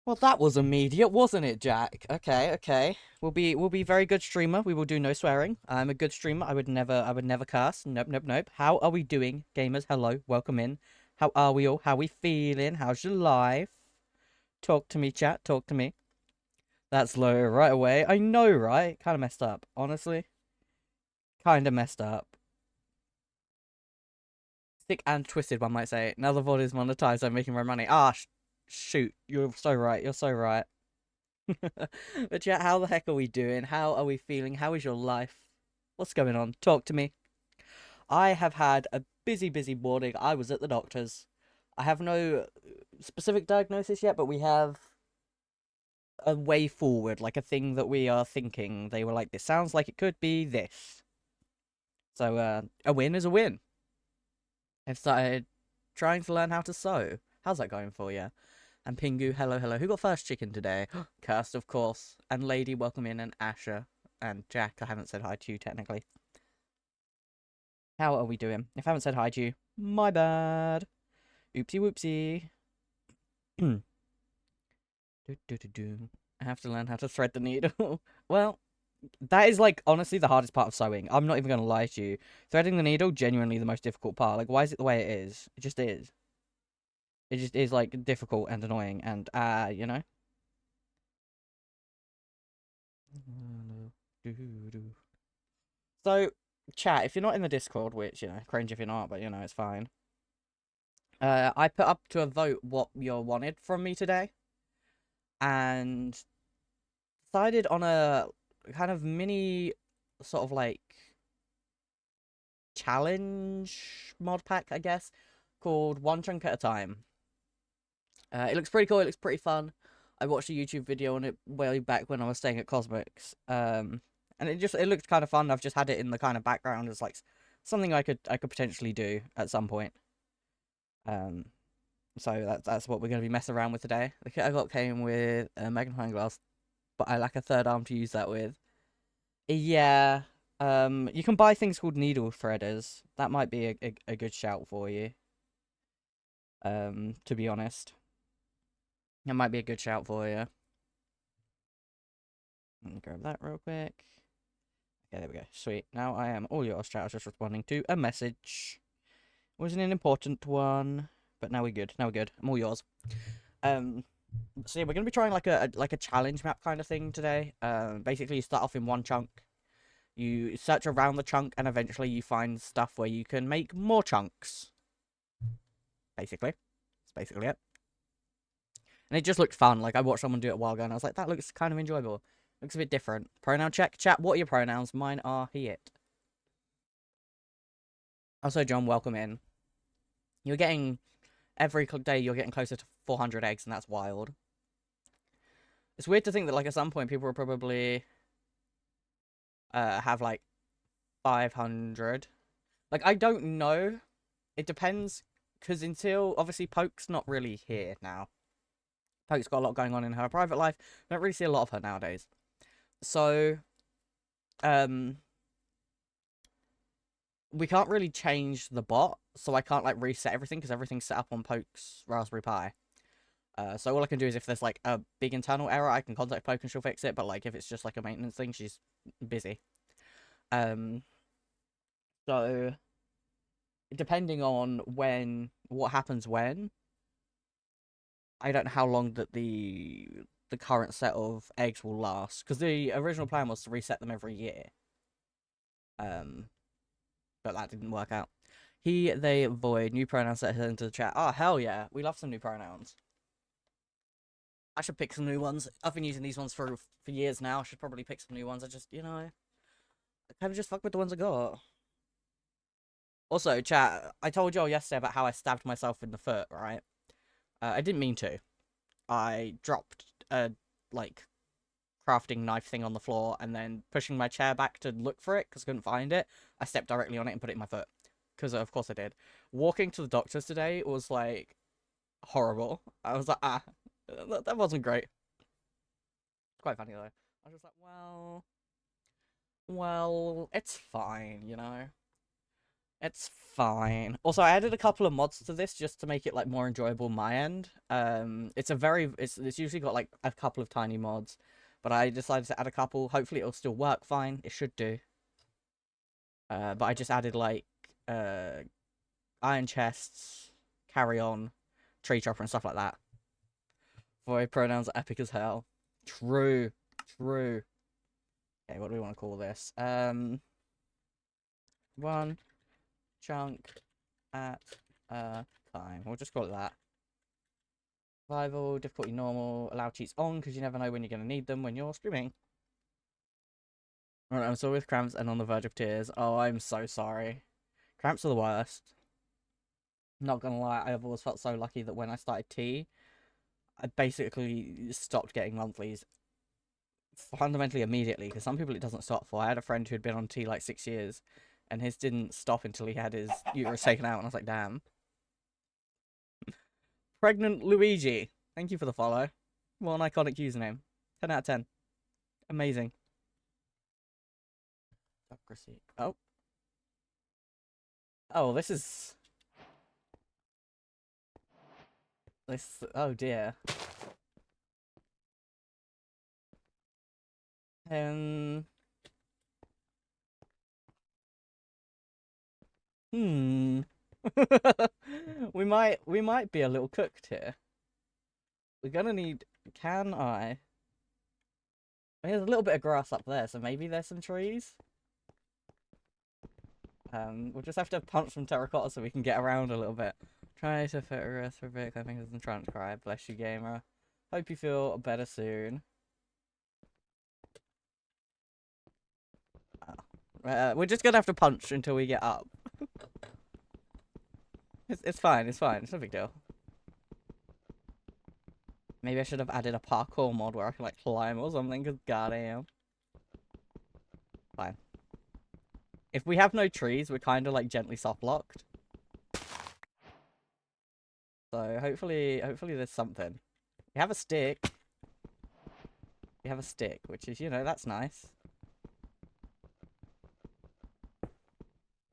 Well, that was immediate, wasn't it, Jack? Okay, okay. We'll be very good streamer. We will do no swearing. I'm a good streamer. I would never curse. Nope, nope, nope. How are we doing, gamers? Hello, welcome in. How are we all? How we feeling? How's your life? Talk to me, chat. Talk to me. That's low right away. I know, right? Kind of messed up, honestly. Kind of messed up. Sick and twisted, one might say. Now the VOD is monetized. I'm making more money. Ah, shoot. You're so right. You're so right. But chat, how the heck are we doing? How are we feeling? How is your life? What's going on? Talk to me. I have had a busy, busy morning. I was at the doctor's. I have no specific diagnosis yet, but we have a way forward, like a thing that we are thinking. They were like, this sounds like it could be this. So, a win is a win. I've started trying to learn how to sew. How's that going for you? And Pingu, hello, hello. Who got first chicken today? Kirst, of course. And Lady, welcome in. And Asher. And Jack, I haven't said hi to you, technically. How are we doing? If I haven't said hi to you, my bad. Oopsie whoopsie. I have to learn how to thread the needle. Well, that is like honestly the hardest part of sewing. I'm not even gonna lie to you. Threading the needle, genuinely the most difficult part. Like, why is it the way it is? It just is. It just is like difficult and annoying and you know. So, chat, if you're not in the Discord, which, you know, cringe if you're not, but, you know, it's fine. I put up to a vote what you wanted from me today, and decided on a kind of mini, sort of like, challenge mod pack, I guess, called One Chunk at a Time. It looks pretty cool, it looks pretty fun. I watched a YouTube video on it way back when I was staying at Cosmix, and it looked kind of fun. I've just had it in the kind of background as like something I could potentially do at some point. Um, so that's what we're gonna be messing around with today. The kit I got came with a magnifying glass, but I lack a third arm to use that with. Yeah. You can buy things called needle threaders. That might be a good shout for you. To be honest, that might be a good shout for you. Let me grab that real quick. Okay, there we go. Sweet. Now I am all yours, chat. I was just responding to a message. Wasn't an important one, but now we're good. Now we're good. I'm all yours. Um, so yeah, we're gonna be trying like a challenge map kind of thing today. Basically you start off in one chunk. You search around the chunk, and eventually you find stuff where you can make more chunks. Basically, that's basically it. And it just looked fun. Like I watched someone do it a while ago, and I was like, that looks kind of enjoyable. Looks a bit different. Pronoun check, chat. What are your pronouns? Mine are he, it. Also, John, welcome in. You're getting every day. You're getting closer to 400 eggs, and that's wild. It's weird to think that like at some point people will probably have like 500. Like I don't know. It depends because until obviously Poke's not really here now. Poke's got a lot going on in her private life. Don't really see a lot of her nowadays. So um we can't really change the bot, so I can't like reset everything because everything's set up on Poke's Raspberry Pi. So all I can do is if there's like a big internal error, I can contact Poke and she'll fix it. But like if it's just like a maintenance thing, she's busy. Um, so depending on what happens when, I don't know how long that the current set of eggs will last. Because the original plan was to reset them every year. Um, but that didn't work out. He, they, void, new pronouns set into the chat. Oh hell yeah, we love some new pronouns. I should pick some new ones. I've been using these ones for years now. I should probably pick some new ones. I just, you know, I kind of just fuck with the ones I got. Also, chat, I told y'all yesterday about how I stabbed myself in the foot, right? I didn't mean to. I dropped a, like, crafting knife thing on the floor, and then pushing my chair back to look for it, because I couldn't find it, I stepped directly on it and put it in my foot. Because, of course I did. Walking to the doctor's today was, like, horrible. I was like, that wasn't great. Quite funny, though. I was just like, well, it's fine, you know? It's fine. Also, I added a couple of mods to this just to make it like more enjoyable on my end. It's usually got like a couple of tiny mods, but I decided to add a couple. Hopefully, it'll still work fine. It should do. But I just added like iron chests, carry on, tree chopper, and stuff like that. Void pronouns are epic as hell. True, true. Okay, what do we want to call this? One chunk at a time. We'll just call it that. Survival, difficulty normal, allow cheats on because you never know when you're going to need them when you're streaming. Alright, I'm still with cramps and on the verge of tears. Oh, I'm so sorry. Cramps are the worst. Not gonna lie, I've always felt so lucky that when I started T, I basically stopped getting monthlies fundamentally immediately, because some people it doesn't stop for. I had a friend who'd been on T like 6 years, and his didn't stop until he had his uterus taken out, and I was like, damn. Pregnant Luigi, thank you for the follow. What an iconic username. 10 out of 10. Amazing. Oh. Oh, this is... Oh dear. Hmm. we might be a little cooked here. We're gonna need... Can I... There's a little bit of grass up there, so maybe there's some trees. We'll just have to punch some terracotta so we can get around a little bit. Try to fit a rest for a bit. I think it's in transcribe. Bless you, gamer. Hope you feel better soon. We're just gonna have to punch until we get up. It's fine. It's fine. It's no big deal. Maybe I should have added a parkour mod where I can like climb or something. Cause goddamn. Fine. If we have no trees, we're kind of like gently soft locked. So hopefully there's something. We have a stick. We have a stick, which is, you know, that's nice.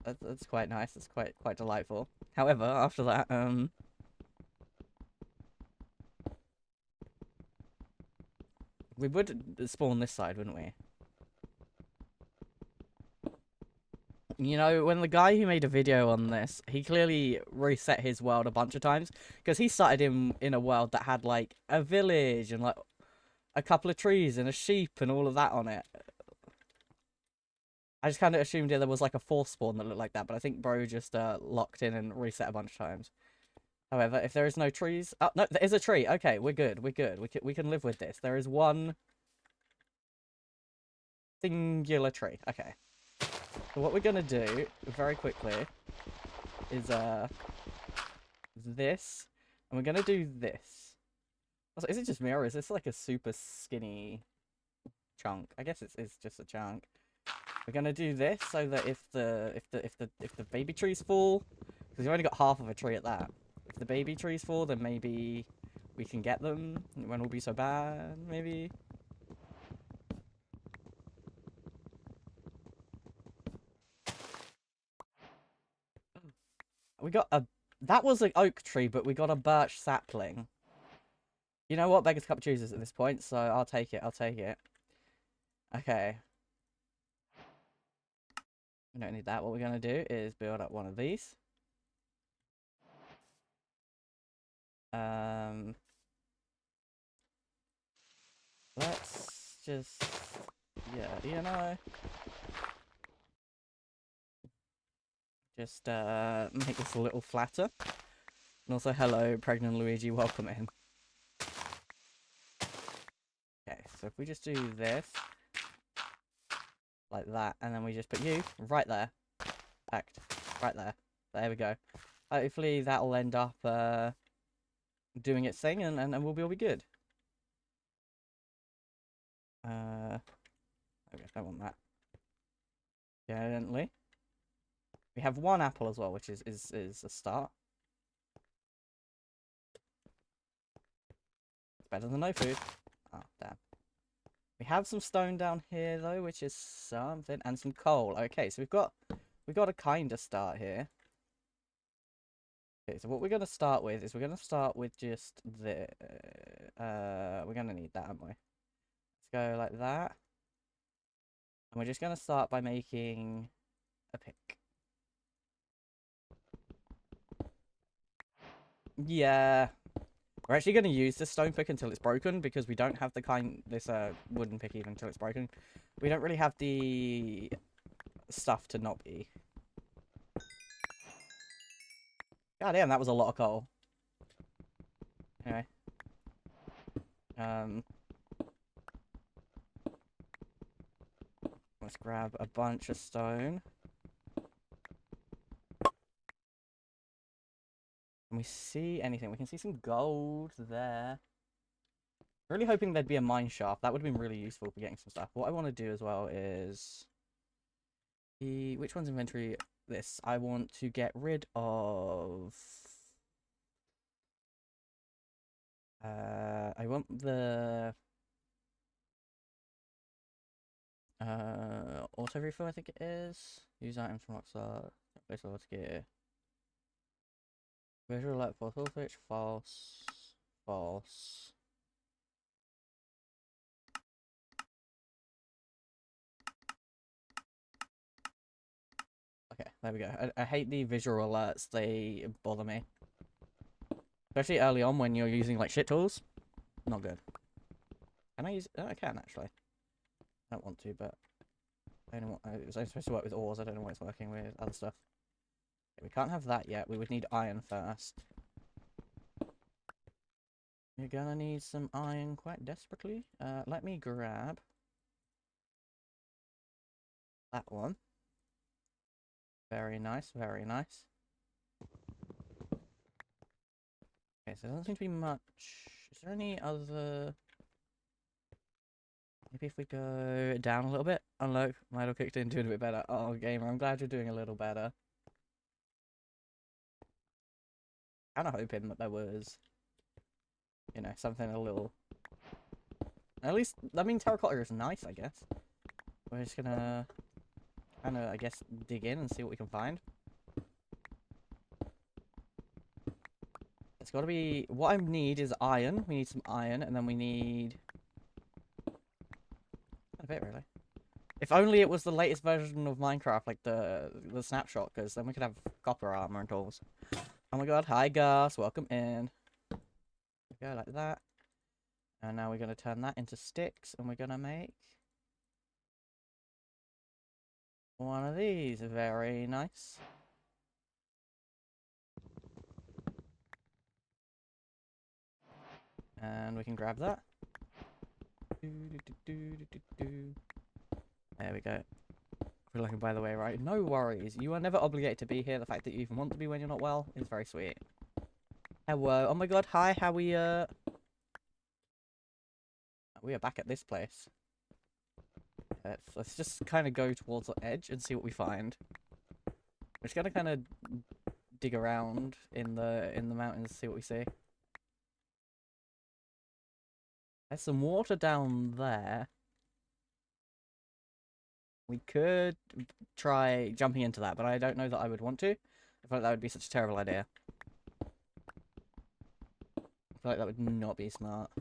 That's quite nice. It's quite delightful. However, after that, we would spawn this side, wouldn't we? You know, when the guy who made a video on this, he clearly reset his world a bunch of times, because he started in a world that had like a village and like a couple of trees and a sheep and all of that on it. I just kind of assumed there was like a fourth spawn that looked like that, but I think bro just locked in and reset a bunch of times. However, if there is no trees... Oh, no, there is a tree. Okay, we're good. We're good. We can live with this. There is one singular tree. Okay. So what we're going to do, very quickly, is this. And we're going to do this. Also, is it just me, or is this like a super skinny chunk? I guess it's just a chunk. We're gonna do this so that if the baby trees fall, because we've only got half of a tree at that. If the baby trees fall, then maybe we can get them. It won't all be so bad, maybe. We got a... That was an oak tree, but we got a birch sapling. You know what? Beggars can't choose at this point, so I'll take it. I'll take it. Okay. We don't need that. What we're going to do is build up one of these. Let's just... Yeah, you know... Just make this a little flatter. And also, hello, pregnant Luigi, welcome in. Okay, so if we just do this... like that, and then we just put you right there. Packed. Right there. There we go. Hopefully that'll end up doing its thing, and we'll be good. Okay, I don't want that. Gently. We have one apple as well, which is a start. It's better than no food. Oh, damn. We have some stone down here, though, which is something, and some coal. Okay, so we've got we got to kind of start here. Okay, so what we're going to start with is we're going to start with just the... we're going to need that, aren't we? Let's go like that. And we're just going to start by making a pick. Yeah. We're actually going to use this stone pick until it's broken because we don't have this wooden pick even until it's broken. We don't really have the stuff to not be. God damn, that was a lot of coal. Anyway. Let's grab a bunch of stone. Can we see anything? We can see some gold there. Really hoping there'd be a mine shaft. That would have been really useful for getting some stuff. What I want to do as well is... Which one's inventory? This. I want to get rid of... I want the... auto refill, I think it is. Use items from Rockstar. Place order gear. Visual alert, false, switch, false, false. Okay, there we go. I hate the visual alerts, they bother me. Especially early on when you're using like shit tools. Not good. Can I use it? Oh, I can actually. I don't want to, but I don't want, it was only supposed to work with ores, I don't know why it's working with other stuff. Okay, we can't have that yet, we would need iron first. You're gonna need some iron quite desperately. Let me grab that one. Very nice, very nice. Okay, so there doesn't seem to be much. Is there any other... Maybe if we go down a little bit. Oh look, Milo kicked in, doing a bit better. Oh, gamer, I'm glad you're doing a little better. Kind of hoping that there was, you know, something a little... At least, I mean, terracotta is nice, I guess. We're just gonna kind of, I guess, dig in and see what we can find. It's got to be... What I need is iron. We need some iron, and then we need... a bit, really. If only it was the latest version of Minecraft, like the snapshot, because then we could have copper armor and tools. Oh my god, hi Gus, welcome in. Go like that. And now we're going to turn that into sticks, and we're going to make one of these. Very nice. And we can grab that. There we go. We're looking, by the way, right? No worries. You are never obligated to be here. The fact that you even want to be when you're not well is very sweet. Hello. Oh my god, hi. How we are back at this place. Let's just kind of go towards the edge and see what we find. We're just gonna kind of dig around in the mountains, see what we see. There's some water down there. We could try jumping into that, but I don't know that I would want to. I feel like that would be such a terrible idea. I feel like that would not be smart.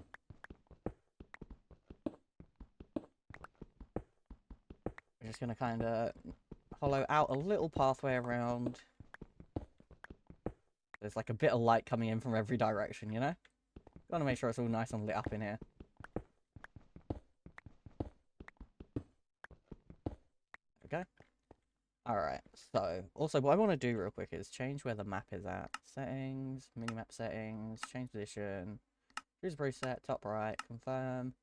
We're just gonna kind of hollow out a little pathway around. There's like a bit of light coming in from every direction, you know? Gotta make sure it's all nice and lit up in here. Okay. Alright, so, also what I want to do real quick is change where the map is at. Settings, minimap settings, change position, choose preset, top right, confirm.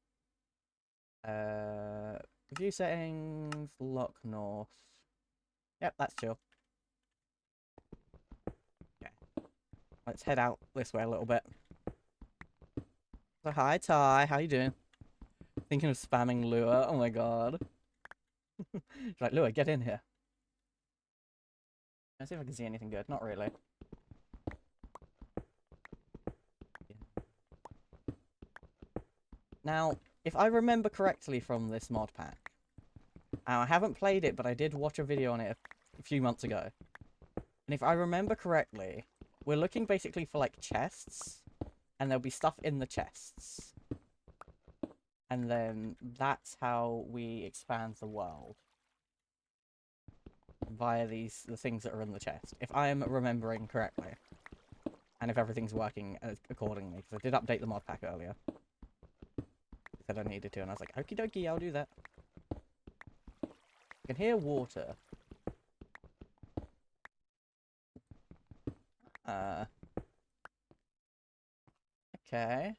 View settings, lock north. Yep, that's chill. Okay. Let's head out this way a little bit. So hi Ty, how you doing? Thinking of spamming Lua, oh my god. She's like, Lua, get in here. Let's see if I can see anything good. Not really. Now, if I remember correctly from this mod pack, I haven't played it, but I did watch a video on it a few months ago. And if I remember correctly, we're looking basically for, like, chests. And there'll be stuff in the chests. And then that's how we expand the world. Via the things that are in the chest. If I'm remembering correctly. And if everything's working accordingly. Because I did update the mod pack earlier. Said I needed to, and I was like, okie dokie, I'll do that. I can hear water. Okay.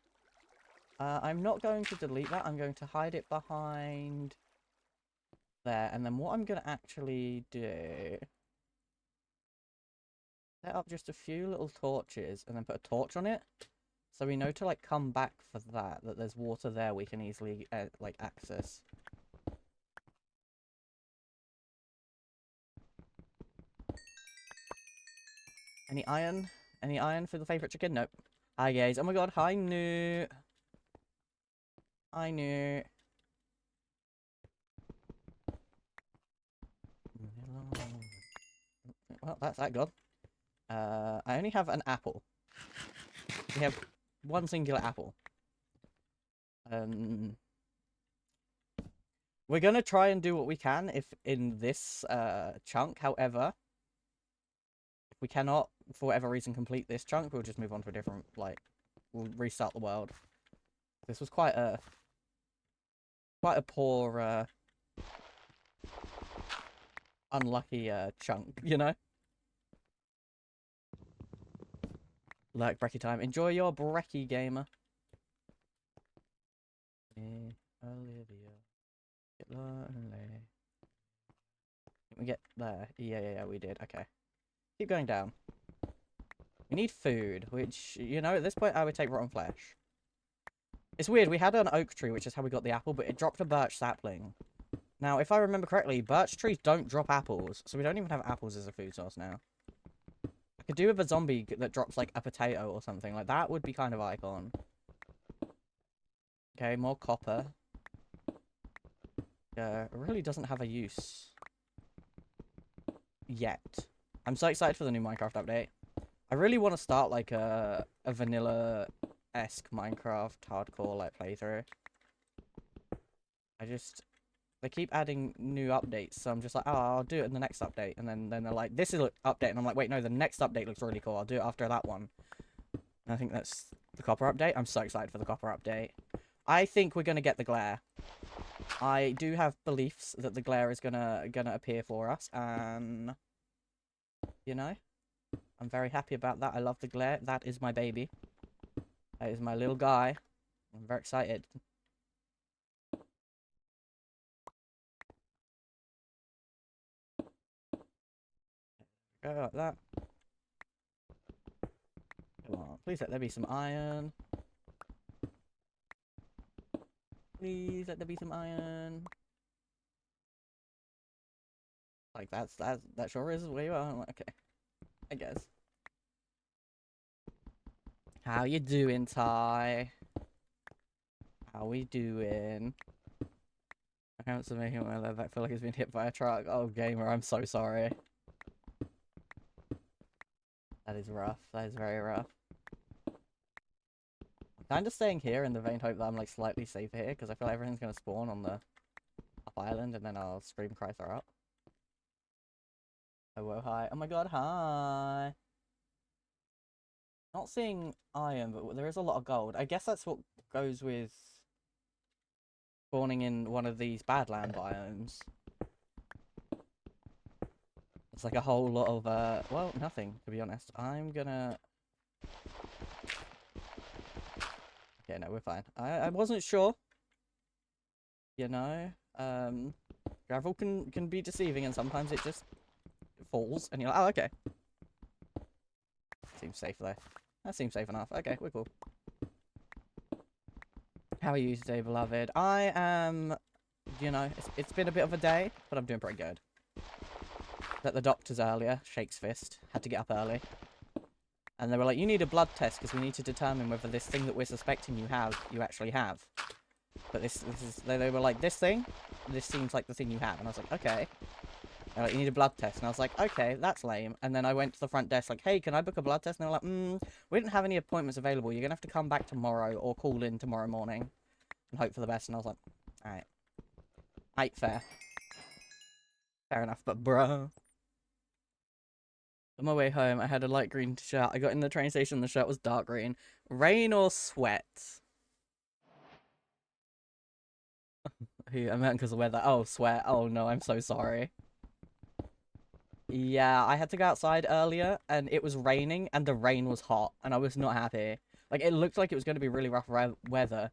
I'm not going to delete that. I'm going to hide it behind there. And then what I'm going to actually do... set up just a few little torches and then put a torch on it. So we know to, like, come back for that there's water there we can easily, like, access. Any iron? Any iron for the favourite chicken? Nope. Hi, guys. Oh my god, hi, Newt. Hi, Newt. Well, that's that gone. I only have an apple. We have one singular apple. We're gonna try and do what we can if in this chunk. However, if we cannot, for whatever reason, complete this chunk, we'll just move on to a different, like, we'll restart the world. This was quite a poor, unlucky chunk, you know? Like brekkie time. Enjoy your brekkie, gamer. Olivia. Get lonely. Did we get there? Yeah, we did. Okay. Keep going down. We need food, which, you know, at this point I would take rotten flesh. It's weird, we had an oak tree, which is how we got the apple, but it dropped a birch sapling. Now, if I remember correctly, birch trees don't drop apples, so we don't even have apples as a food source now. I could do with a zombie that drops, like, a potato or something. Like, that would be kind of icon. Okay, more copper. It really doesn't have a use. Yet. I'm so excited for the new Minecraft update. I really want to start, like, a vanilla-esque Minecraft hardcore, like, playthrough. They keep adding new updates, so I'm just like, oh, I'll do it in the next update. And then they're like, this is an update. And I'm like, wait, no, the next update looks really cool. I'll do it after that one. And I think that's the copper update. I'm so excited for the copper update. I think we're going to get the glare. I do have beliefs that the glare is gonna appear for us. And, you know, I'm very happy about that. I love the glare. That is my baby. That is my little guy. I'm very excited. Go like that. Come on, please let there be some iron. Please let there be some iron. Like that sure is where you are. Okay, I guess. How you doing, Ty? How we doing? I can't making my leg back feel like it's been hit by a truck. Oh, gamer, I'm so sorry. That is rough. That is very rough. I'm kind of staying here in the vain hope that I'm, like, slightly safer here, because I feel like everything's going to spawn on the up island, and then I'll scream cry throw up. Oh, whoa, hi. Oh my god, hi! Not seeing iron, but there is a lot of gold. I guess that's what goes with spawning in one of these badland biomes. It's like a whole lot of, well, nothing, to be honest. I'm gonna... Okay, no, we're fine. I wasn't sure. You know, gravel can be deceiving, and sometimes it just falls, and you're like, oh, okay. Seems safe, though. That seems safe enough. Okay, we're cool. How are you today, beloved? I am, you know, it's been a bit of a day, but I'm doing pretty good. At the doctor's earlier, shakes fist, had to get up early. And they were like, you need a blood test because we need to determine whether this thing that we're suspecting you actually have. But this is, they were like, this seems like the thing you have. And I was like, okay. They're like, you need a blood test. And I was like, okay, that's lame. And then I went to the front desk like, hey, can I book a blood test? And they were like, we didn't have any appointments available. You're going to have to come back tomorrow or call in tomorrow morning and hope for the best. And I was like, alright. Ain't fair. Fair enough, but bruh. On my way home, I had a light green shirt. I got in the train station, the shirt was dark green. Rain or sweat? I meant because of weather. Oh, sweat. Oh no, I'm so sorry. Yeah, I had to go outside earlier, and it was raining, and the rain was hot, and I was not happy. Like, it looked like it was going to be really rough weather,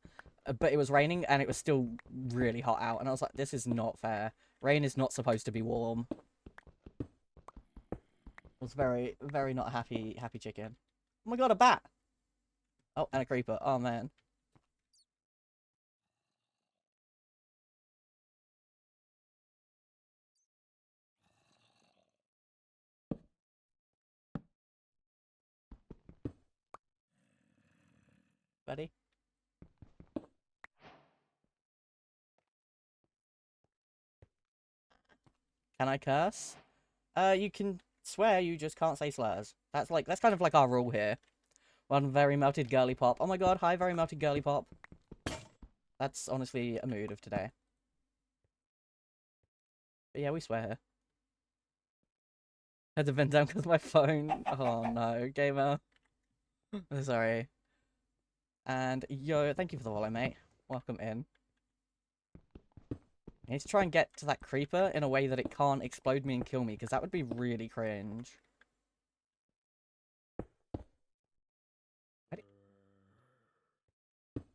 but it was raining, and it was still really hot out, and I was like, this is not fair. Rain is not supposed to be warm. I was very, very not happy chicken. Oh my god, a bat! Oh, and a creeper. Oh, man. Buddy? Can I curse? You can swear, you just can't say slurs. That's kind of like our rule here. One very melted girly pop. Oh my god, hi, very melted girly pop. That's honestly a mood of today. But yeah, we swear here. Had to bend down because my phone. Oh no, gamer. Sorry. And yo, thank you for the follow, mate. Welcome in. I need to try and get to that creeper in a way that it can't explode me and kill me, because that would be really cringe.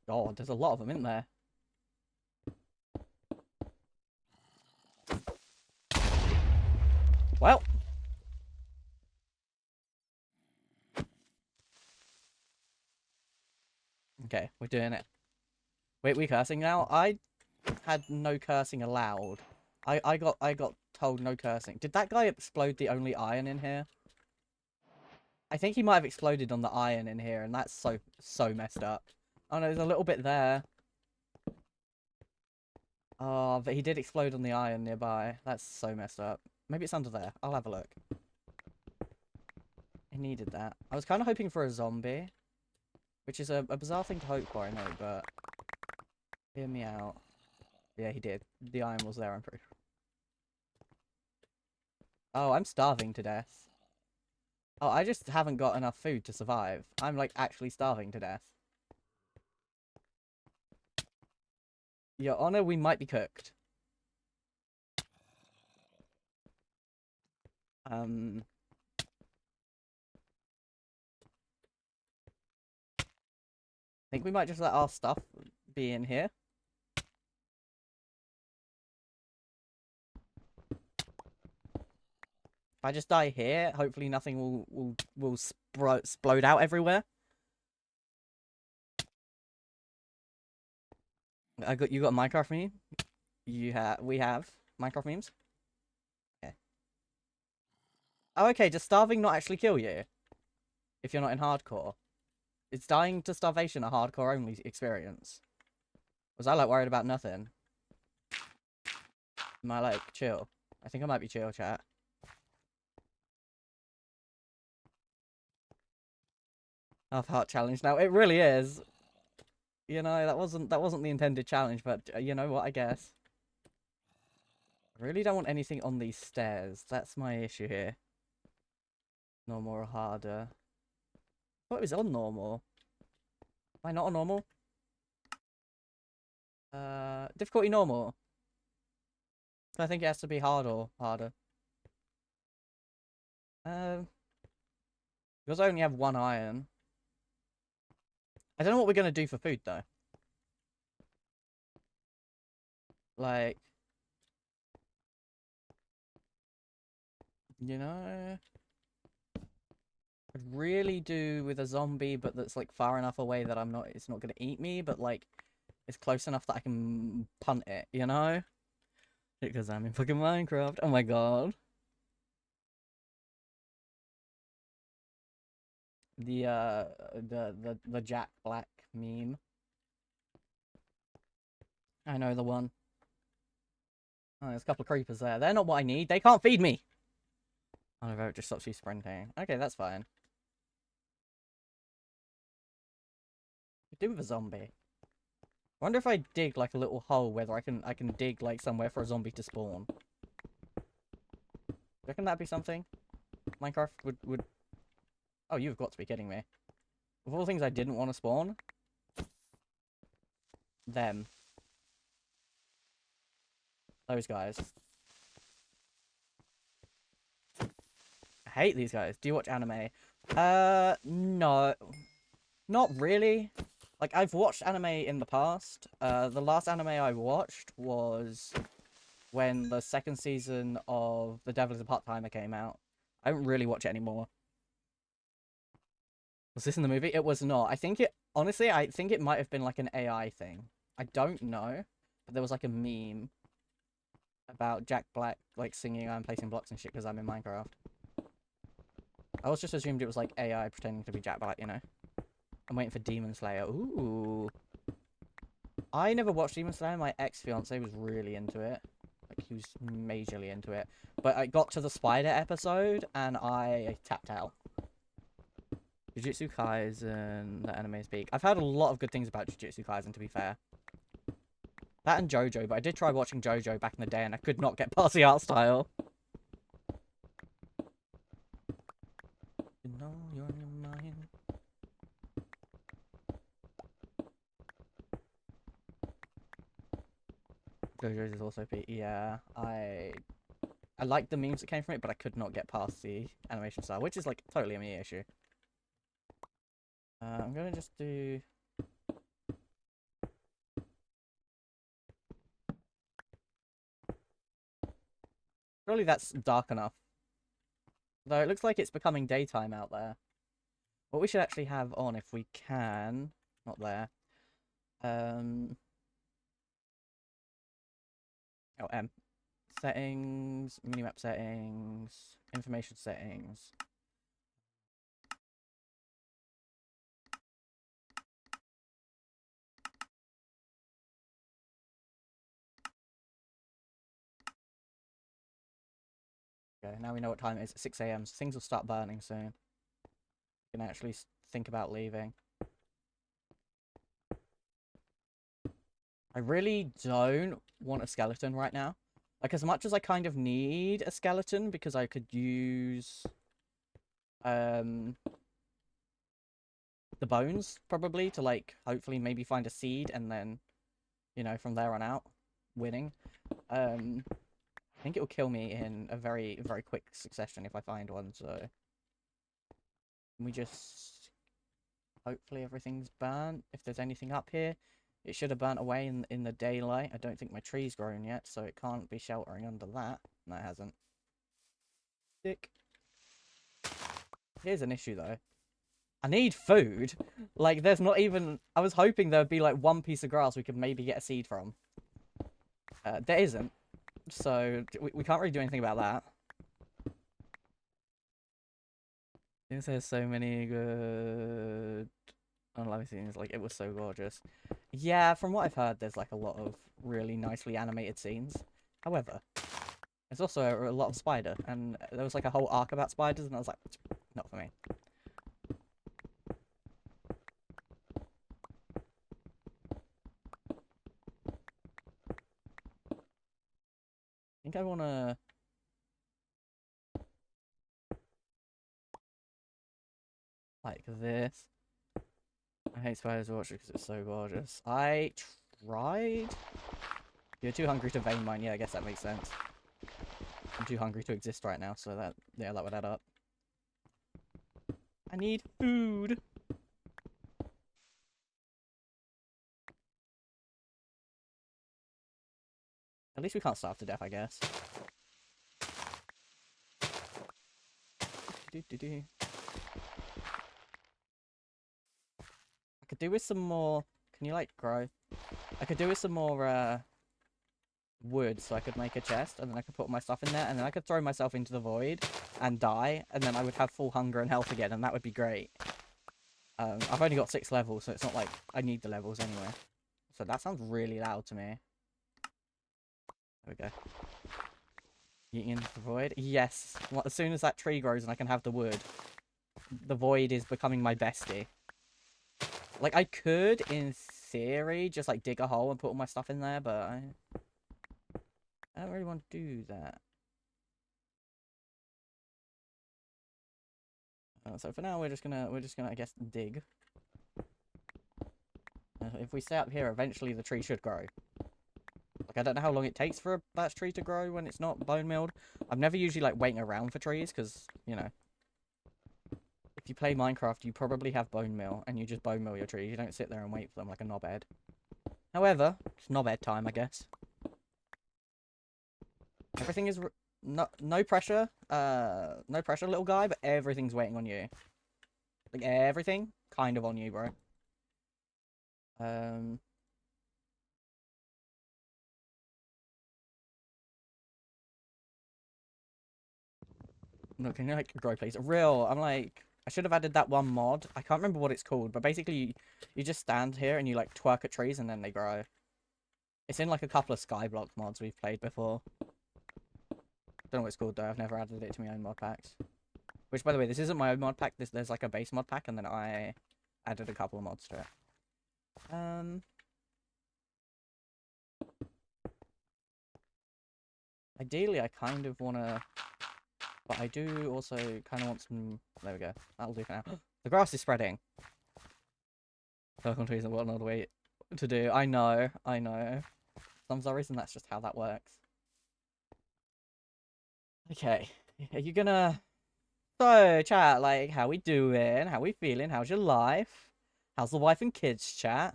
Oh, there's a lot of them in there. Well. Okay, we're doing it. Wait, we cursing now? I had no cursing allowed. I got told no cursing. Did that guy explode the only iron in here? I think he might have exploded on the iron in here, and that's so messed up. Oh no, there's a little bit there. Oh, but he did explode on the iron nearby. That's so messed up. Maybe it's under there. I'll have a look. I needed that. I was kind of hoping for a zombie, which is a bizarre thing to hope for, I know, but hear me out. Yeah, he did. The iron was there, I'm pretty sure. Oh, I'm starving to death. Oh, I just haven't got enough food to survive. I'm, like, actually starving to death. Your Honor, we might be cooked. I think we might just let our stuff be in here. If I just die here, hopefully nothing will explode out everywhere. You got a Minecraft meme? We have Minecraft memes? Okay. Oh, okay, does starving not actually kill you? If you're not in hardcore? Is dying to starvation a hardcore only experience? Was I like worried about nothing? Am I like chill? I think I might be chill, chat. Half heart challenge now. It really is. You know, that wasn't the intended challenge, but you know what, I guess. I really don't want anything on these stairs. That's my issue here. Normal or harder. I thought it was on normal. Am I not on normal? Difficulty normal. I think it has to be hard or harder. Because I only have one iron. I don't know what we're gonna do for food though. Like, you know, I'd really do with a zombie, but that's like far enough away that it's not gonna eat me, but like, it's close enough that I can punt it, you know? Because I'm in fucking Minecraft. Oh my god. The Jack Black meme. I know the one. Oh, there's a couple of creepers there. They're not what I need. They can't feed me. Oh, no, it just stops you sprinting. Okay, that's fine. Could do with a zombie. I wonder if I dig like a little hole, whether I can dig like somewhere for a zombie to spawn. Reckon that'd be something? Minecraft would. Oh, you've got to be kidding me. Of all the things I didn't want to spawn, them. Those guys. I hate these guys. Do you watch anime? No. Not really. Like, I've watched anime in the past. The last anime I watched was when the second season of The Devil is a Part-Timer came out. I don't really watch it anymore. Was this in the movie? It was not. I think it... Honestly, I think it might have been like an AI thing. I don't know. But there was like a meme about Jack Black, like, singing I'm placing blocks and shit because I'm in Minecraft. I was just assumed it was like AI pretending to be Jack Black, you know? I'm waiting for Demon Slayer. Ooh. I never watched Demon Slayer. My ex-fiance was really into it. Like, he was majorly into it. But I got to the spider episode, and I tapped out. Jujutsu Kaisen, the anime speak. I've heard a lot of good things about Jujutsu Kaisen, to be fair. That and JoJo, but I did try watching JoJo back in the day, and I could not get past the art style. You know you're in your mind. JoJo's is also P. Yeah, I like the memes that came from it, but I could not get past the animation style, which is like totally a me issue. I'm gonna just do. Surely that's dark enough. Though it looks like it's becoming daytime out there. What we should actually have on, if we can, not there. Oh, settings, minimap settings, information settings. Okay, now we know what time it is. 6 AM, so things will start burning soon. We can actually think about leaving. I really don't want a skeleton right now. Like, as much as I kind of need a skeleton, because I could use the bones, probably, to, like, hopefully maybe find a seed, and then, you know, from there on out, winning. I think it will kill me in a very, very quick succession if I find one, so... We just... Hopefully everything's burnt. If there's anything up here, it should have burnt away in the daylight. I don't think my tree's grown yet, so it can't be sheltering under that. No, it hasn't. Dick. Here's an issue, though. I need food. Like, there's not even... I was hoping there would be, like, one piece of grass we could maybe get a seed from. There isn't. So, we can't really do anything about that. There's so many good... unlovely scenes. Like, it was so gorgeous. Yeah, from what I've heard, there's, like, a lot of really nicely animated scenes. However, there's also a lot of spider. And there was, like, a whole arc about spiders, and I was like, not for me. I think I want to... like this. I hate spiders to watch it because it's so gorgeous. I tried... You're too hungry to vein mine. Yeah, I guess that makes sense. I'm too hungry to exist right now, so that... yeah, that would add up. I need food! At least we can't starve to death, I guess. I could do with some more... Can you, like, grow? I could do with some more, wood, so I could make a chest, and then I could put my stuff in there, and then I could throw myself into the void and die, and then I would have full hunger and health again, and that would be great. I've only got 6 levels, so it's not like I need the levels anyway. So that sounds really loud to me. There we go. Eating into the void. Yes. Well, as soon as that tree grows and I can have the wood, the void is becoming my bestie. Like, I could, in theory, just, like, dig a hole and put all my stuff in there, but I don't really want to do that. So for now, we're just gonna, I guess, dig. If we stay up here, eventually the tree should grow. Like, I don't know how long it takes for a birch tree to grow when it's not bone milled. I'm never usually, like, waiting around for trees, because, you know, if you play Minecraft, you probably have bone mill, and you just bone mill your trees. You don't sit there and wait for them like a knobhead. However, it's knobhead time, I guess. Everything is... No pressure. No pressure, little guy, but everything's waiting on you. Like, everything kind of on you, bro. No, can you, like, grow, please? Real, I'm like... I should have added that one mod. I can't remember what it's called, but basically, you just stand here and you, like, twerk at trees and then they grow. It's in, like, a couple of Skyblock mods we've played before. Don't know what it's called, though. I've never added it to my own mod packs. Which, by the way, this isn't my own mod pack. There's, like, a base mod pack, and then I added a couple of mods to it. Ideally, I kind of want to... But I do also kind of want some... There we go. That'll do for now. The grass is spreading. Circle trees and whatnot, wait to do. I know. For some reason, that's just how that works. Okay. Are you gonna... So, chat, like, how we doing? How we feeling? How's your life? How's the wife and kids, chat?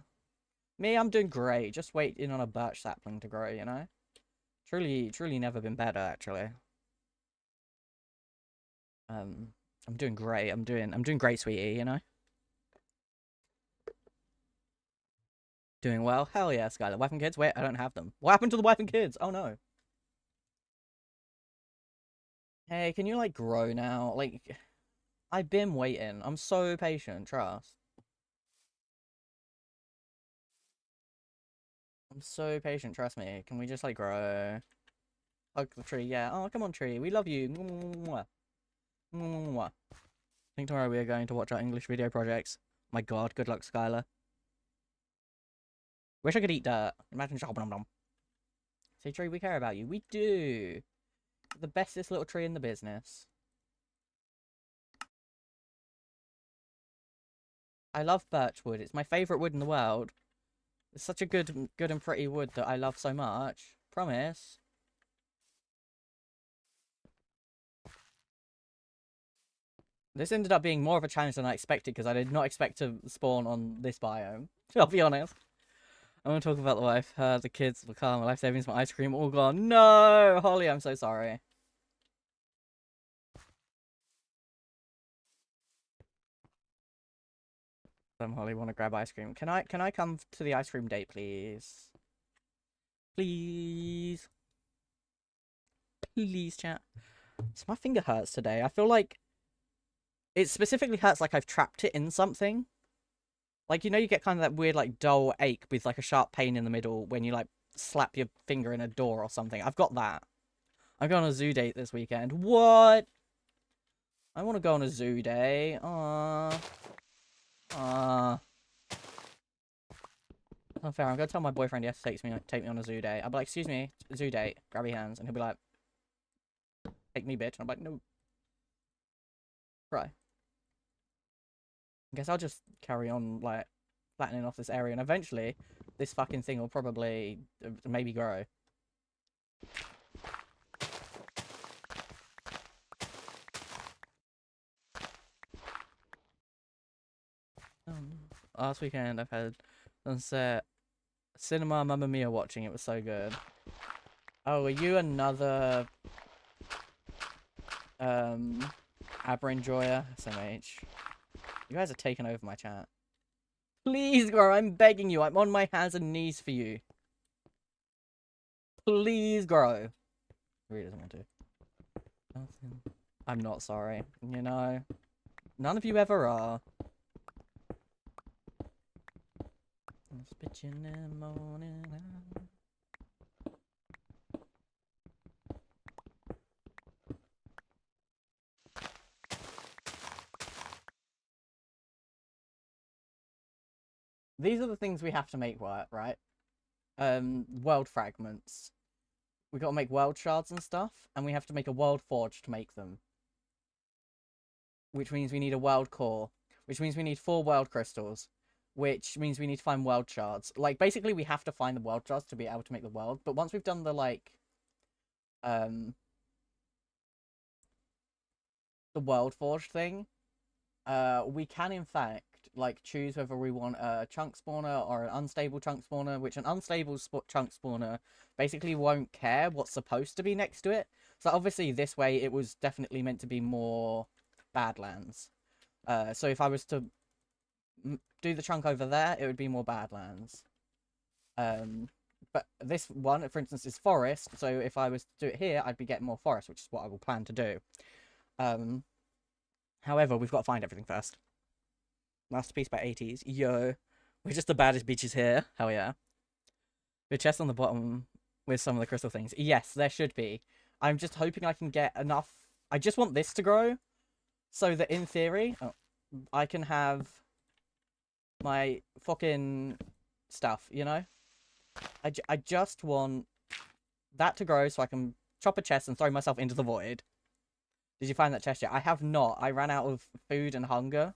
Me, I'm doing great. Just waiting on a birch sapling to grow, you know? Truly never been better, actually. I'm doing great. I'm doing great, sweetie, you know? Doing well. Hell yeah, Skylar. Wife and kids? Wait, I don't have them. What happened to the wife and kids? Oh no. Hey, can you, like, grow now? Like, I've been waiting. I'm so patient, trust. I'm so patient, trust me. Can we just, like, grow? Hug the tree, yeah. Oh, come on, tree. We love you. Mwah. Mwah. I think tomorrow we are going to watch our English video projects. My god, good luck, Skylar. Wish I could eat dirt. Imagine say, tree, we care about you. We do. The bestest little tree in the business. I love birch wood. It's my favourite wood in the world. It's such a good and pretty wood that I love so much. Promise. This ended up being more of a challenge than I expected because I did not expect to spawn on this biome. I'll be honest. I want to talk about the wife, her, the kids, the car, my life savings, my ice cream, all gone. No! Holly, I'm so sorry. Holly want to grab ice cream. Can I come to the ice cream date, please? Please. Please, chat. So my finger hurts today. I feel like it specifically hurts like I've trapped it in something. Like, you know, you get kind of that weird, like, dull ache with, like, a sharp pain in the middle when you, like, slap your finger in a door or something. I've got that. I'm going on a zoo date this weekend. What? I want to go on a zoo day. Aww. Aww. Unfair. I'm going to tell my boyfriend he has to take me on a zoo date. I'll be like, excuse me, zoo date. Grab your hands. And he'll be like, take me, bitch. And I'm like, no. Right. I guess I'll just carry on, like, flattening off this area. And eventually, this fucking thing will probably maybe grow. Last weekend, I've had sunset cinema Mamma Mia watching. It was so good. Oh, are you another Aber enjoyer? SMH. You guys are taking over my chat. Please, grow. I'm begging you. I'm on my hands and knees for you. Please, grow. He really doesn't want to. I'm not sorry. You know, none of you ever are. Bitch in the morning. these are the things we have to make work, right? World fragments. We got to make world shards and stuff, and we have to make a world forge to make them. Which means we need a world core, which means we need 4 world crystals, which means we need to find world shards. Like, basically, we have to find the world shards to be able to make the world, but once we've done the, like, the world forge thing, we can, in fact, like, choose whether we want a chunk spawner or an unstable chunk spawner, which an unstable chunk spawner basically won't care what's supposed to be next to it. So, obviously, this way, it was definitely meant to be more Badlands. So if I was to do the chunk over there, it would be more Badlands. But this one, for instance, is forest. So if I was to do it here, I'd be getting more forest, which is what I will plan to do. However, we've got to find everything first. Masterpiece by 80s. Yo. We're just the baddest bitches here. Hell yeah. The chest on the bottom with some of the crystal things. Yes, there should be. I'm just hoping I can get enough. I just want this to grow. So that in theory, I can have my fucking stuff, you know? I just want that to grow so I can chop a chest and throw myself into the void. Did you find that chest yet? I have not. I ran out of food and hunger.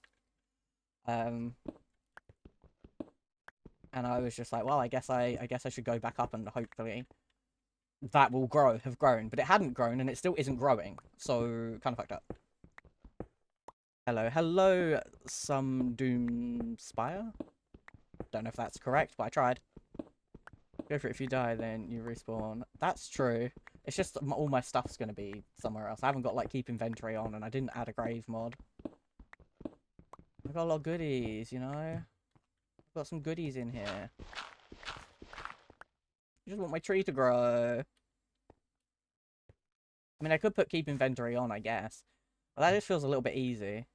And I was just like, well, I guess I should go back up and hopefully that will have grown. But it hadn't grown and it still isn't growing. So, kind of fucked up. Hello, some Doom Spire. Don't know if that's correct, but I tried. Go for it. If you die, then you respawn. That's true. It's just all my stuff's gonna be somewhere else. I haven't got, like, keep inventory on, and I didn't add a grave mod. I've got a lot of goodies, you know? I've got some goodies in here. I just want my tree to grow. I mean, I could put keep inventory on, I guess. But that just feels a little bit easy.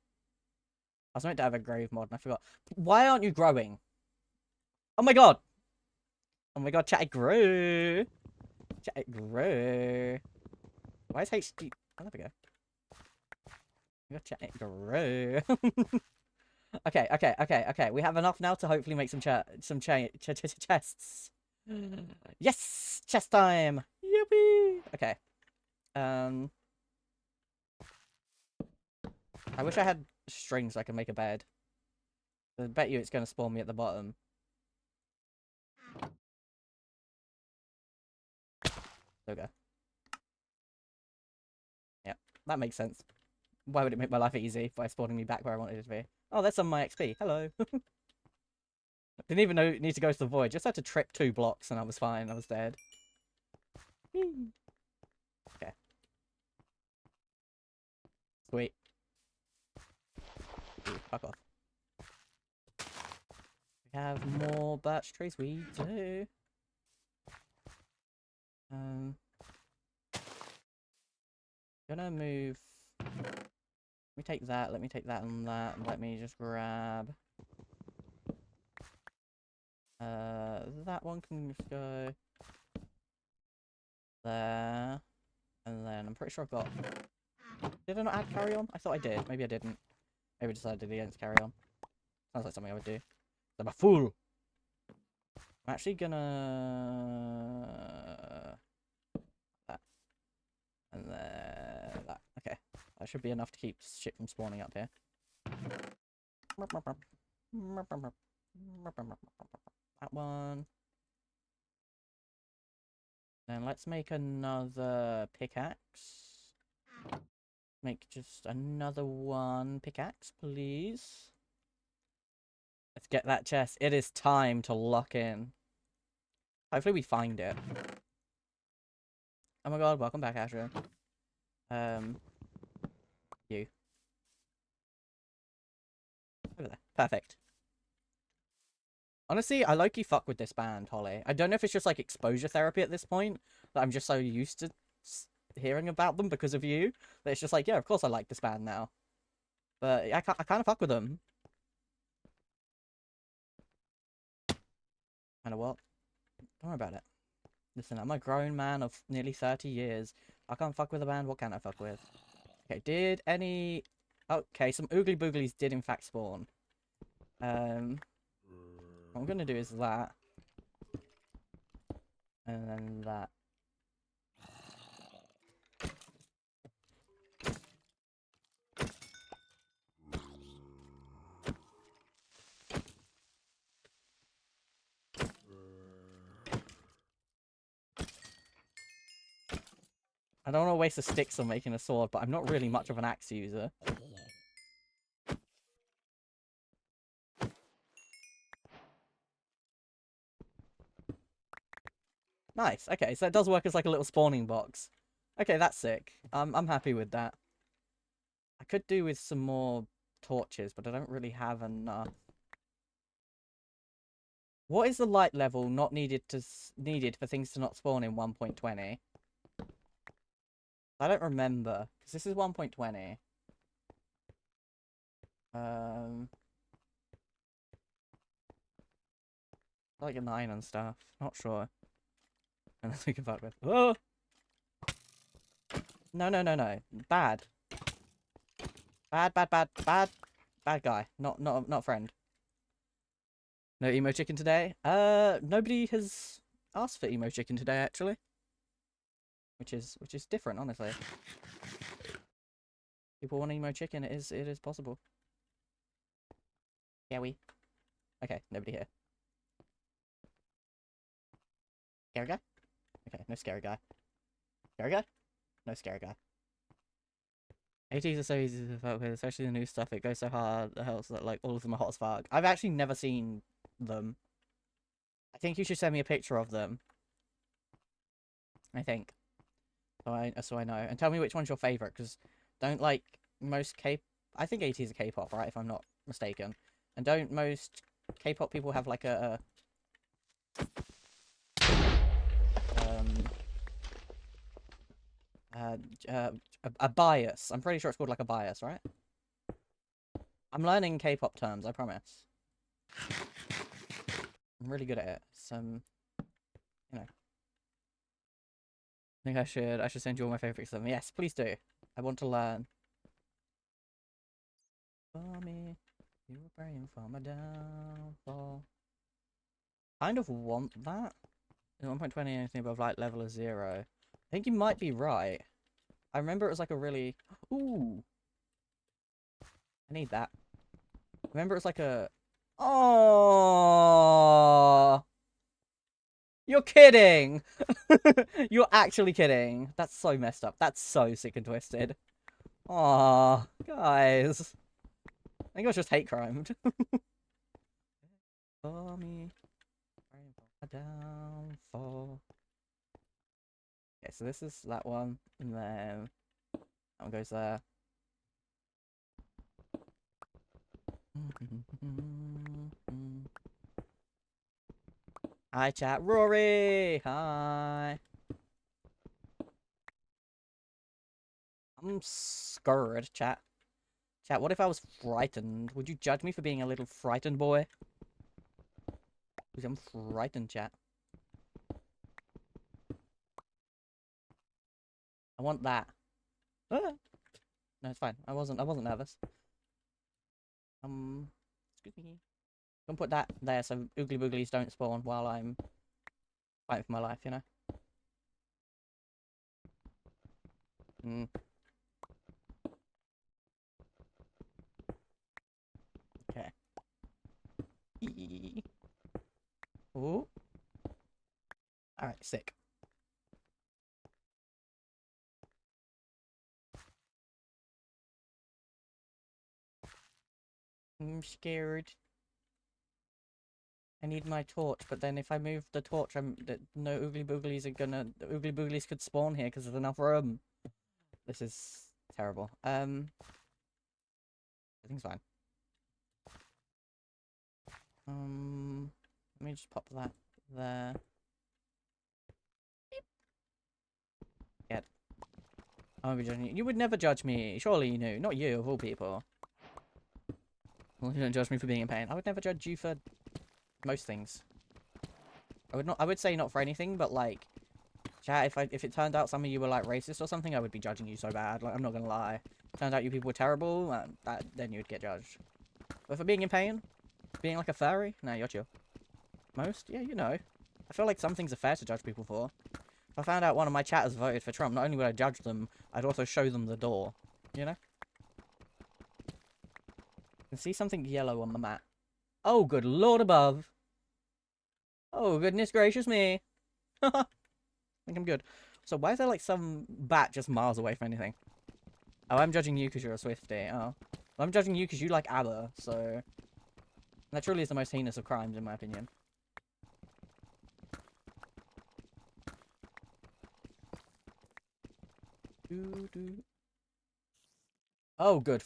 I was meant to have a grave mod and I forgot. Why aren't you growing? Oh my god! Oh my god, chat, it grew! Chat, it grew! Why is HD... Oh, there we go. Oh my god, chat, it grew! Okay. We have enough now to hopefully make some chests. Yes! Chest time! Yippee! Okay. I wish I had string so I can make a bed. I bet you it's going to spawn me at the bottom. There we go. Yep, that makes sense. Why would it make my life easy by spawning me back where I wanted it to be? Oh, there's some of my XP. Hello. Didn't even need to go to the void. Just had to trip 2 blocks and I was fine. I was dead. Okay. Sweet. Ooh, fuck off. We have more birch trees. We do. Gonna move. Let me take that. Let me take that and that. And let me just grab. That one can just go there. And then I'm pretty sure I've got. Did I not add carry on? I thought I did. Maybe I didn't. Maybe I decided against carry on. Sounds like something I would do. I'm a fool. I'm actually gonna that and then that. Okay, that should be enough to keep shit from spawning up here. That one. Then let's make another pickaxe. Make just another one pickaxe, please. Let's get that chest. It is time to lock in. Hopefully we find it. Oh my god, welcome back, Asher. You. Over there. Perfect. Honestly, I low-key fuck with this band, Holly. I don't know if it's just like exposure therapy at this point, that I'm just so used to hearing about them because of you, that it's just like, yeah, of course I like this band now. But I kind of fuck with them. You know what? Don't worry about it. Listen, I'm a grown man of nearly 30 years. I can't fuck with a band. What can I fuck with? Okay, did any... Okay, some oogly booglies did in fact spawn. What I'm gonna do is that. And then that. I don't want to waste the sticks on making a sword, but I'm not really much of an axe user. Nice. Okay, so it does work as like a little spawning box. Okay, that's sick. I'm happy with that. I could do with some more torches, but I don't really have enough. What is the light level not needed for things to not spawn in 1.20? I don't remember because this is 1.20. Like a 9 and stuff. Not sure. And then we can fuck with. Oh! No, no, no, no. Bad. Bad, bad, bad, bad. Bad guy. Not friend. No emo chicken today? Nobody has asked for emo chicken today, actually. Which is different, honestly. People want emo chicken, it is possible. Yeah, we. Okay, nobody here. Scary guy? Okay, no scary guy. Scary guy? No scary guy. ATs are so easy to fuck with, especially the new stuff. It goes so hard, the hell, so that like all of them are hot as fuck. I've actually never seen them. I think you should send me a picture of them. I think. So I know. And tell me which one's your favorite, because don't like most I think ATs are K-pop, right? If I'm not mistaken. And don't most K-pop people have like a bias. I'm pretty sure it's called like a bias, right? I'm learning K-pop terms, I promise. I'm really good at it. You know. I think I should send you all my favorites of them. Yes, please do. I want to learn. For me, you were praying for my downfall. Kind of want that. In 1.20, anything above light level is 0. I think you might be right. I remember it was like a really... Ooh. I need that. I remember it was like a... Oh, you're kidding! You're actually kidding. That's so messed up. That's so sick and twisted. Aw, guys. I think I was just hate crimed. For me, praying for my downfall. Okay, so this is that one, and then that one goes there. Hi, chat. Rory! Hi! I'm scared, chat. Chat, what if I was frightened? Would you judge me for being a little frightened boy? Because I'm frightened, chat. I want that. Ah. No, it's fine. I wasn't nervous. Excuse me. I'm gonna put that there so oogly booglies don't spawn while I'm fighting for my life, you know? Okay. Ooh. Alright, sick. I'm scared. I need my torch, but then if I move the torch, no oogly booglies are gonna... The oogly booglies could spawn here because there's enough room. This is terrible. Everything's fine. Let me just pop that there. Get. I won't be judging you. You would never judge me. Surely you knew. Not you, of all people. Well, you don't judge me for being in pain. I would never judge you for most things. I would say not for anything, but like, chat, if it turned out some of you were like racist or something, I would be judging you so bad. Like, I'm not gonna lie. Turned out you people were terrible, then you would get judged. But for being in pain, being like a furry, nah, you're chill. Most? Yeah, you know. I feel like some things are fair to judge people for. If I found out one of my chatters voted for Trump, not only would I judge them, I'd also show them the door. You know? I can see something yellow on the map. Oh, good lord above. Oh, goodness gracious me. I think I'm good. So why is there like some bat just miles away from anything? Oh, I'm judging you because you're a Swiftie. Oh. Well, I'm judging you because you like ABBA, so... That truly is the most heinous of crimes, in my opinion. Oh, good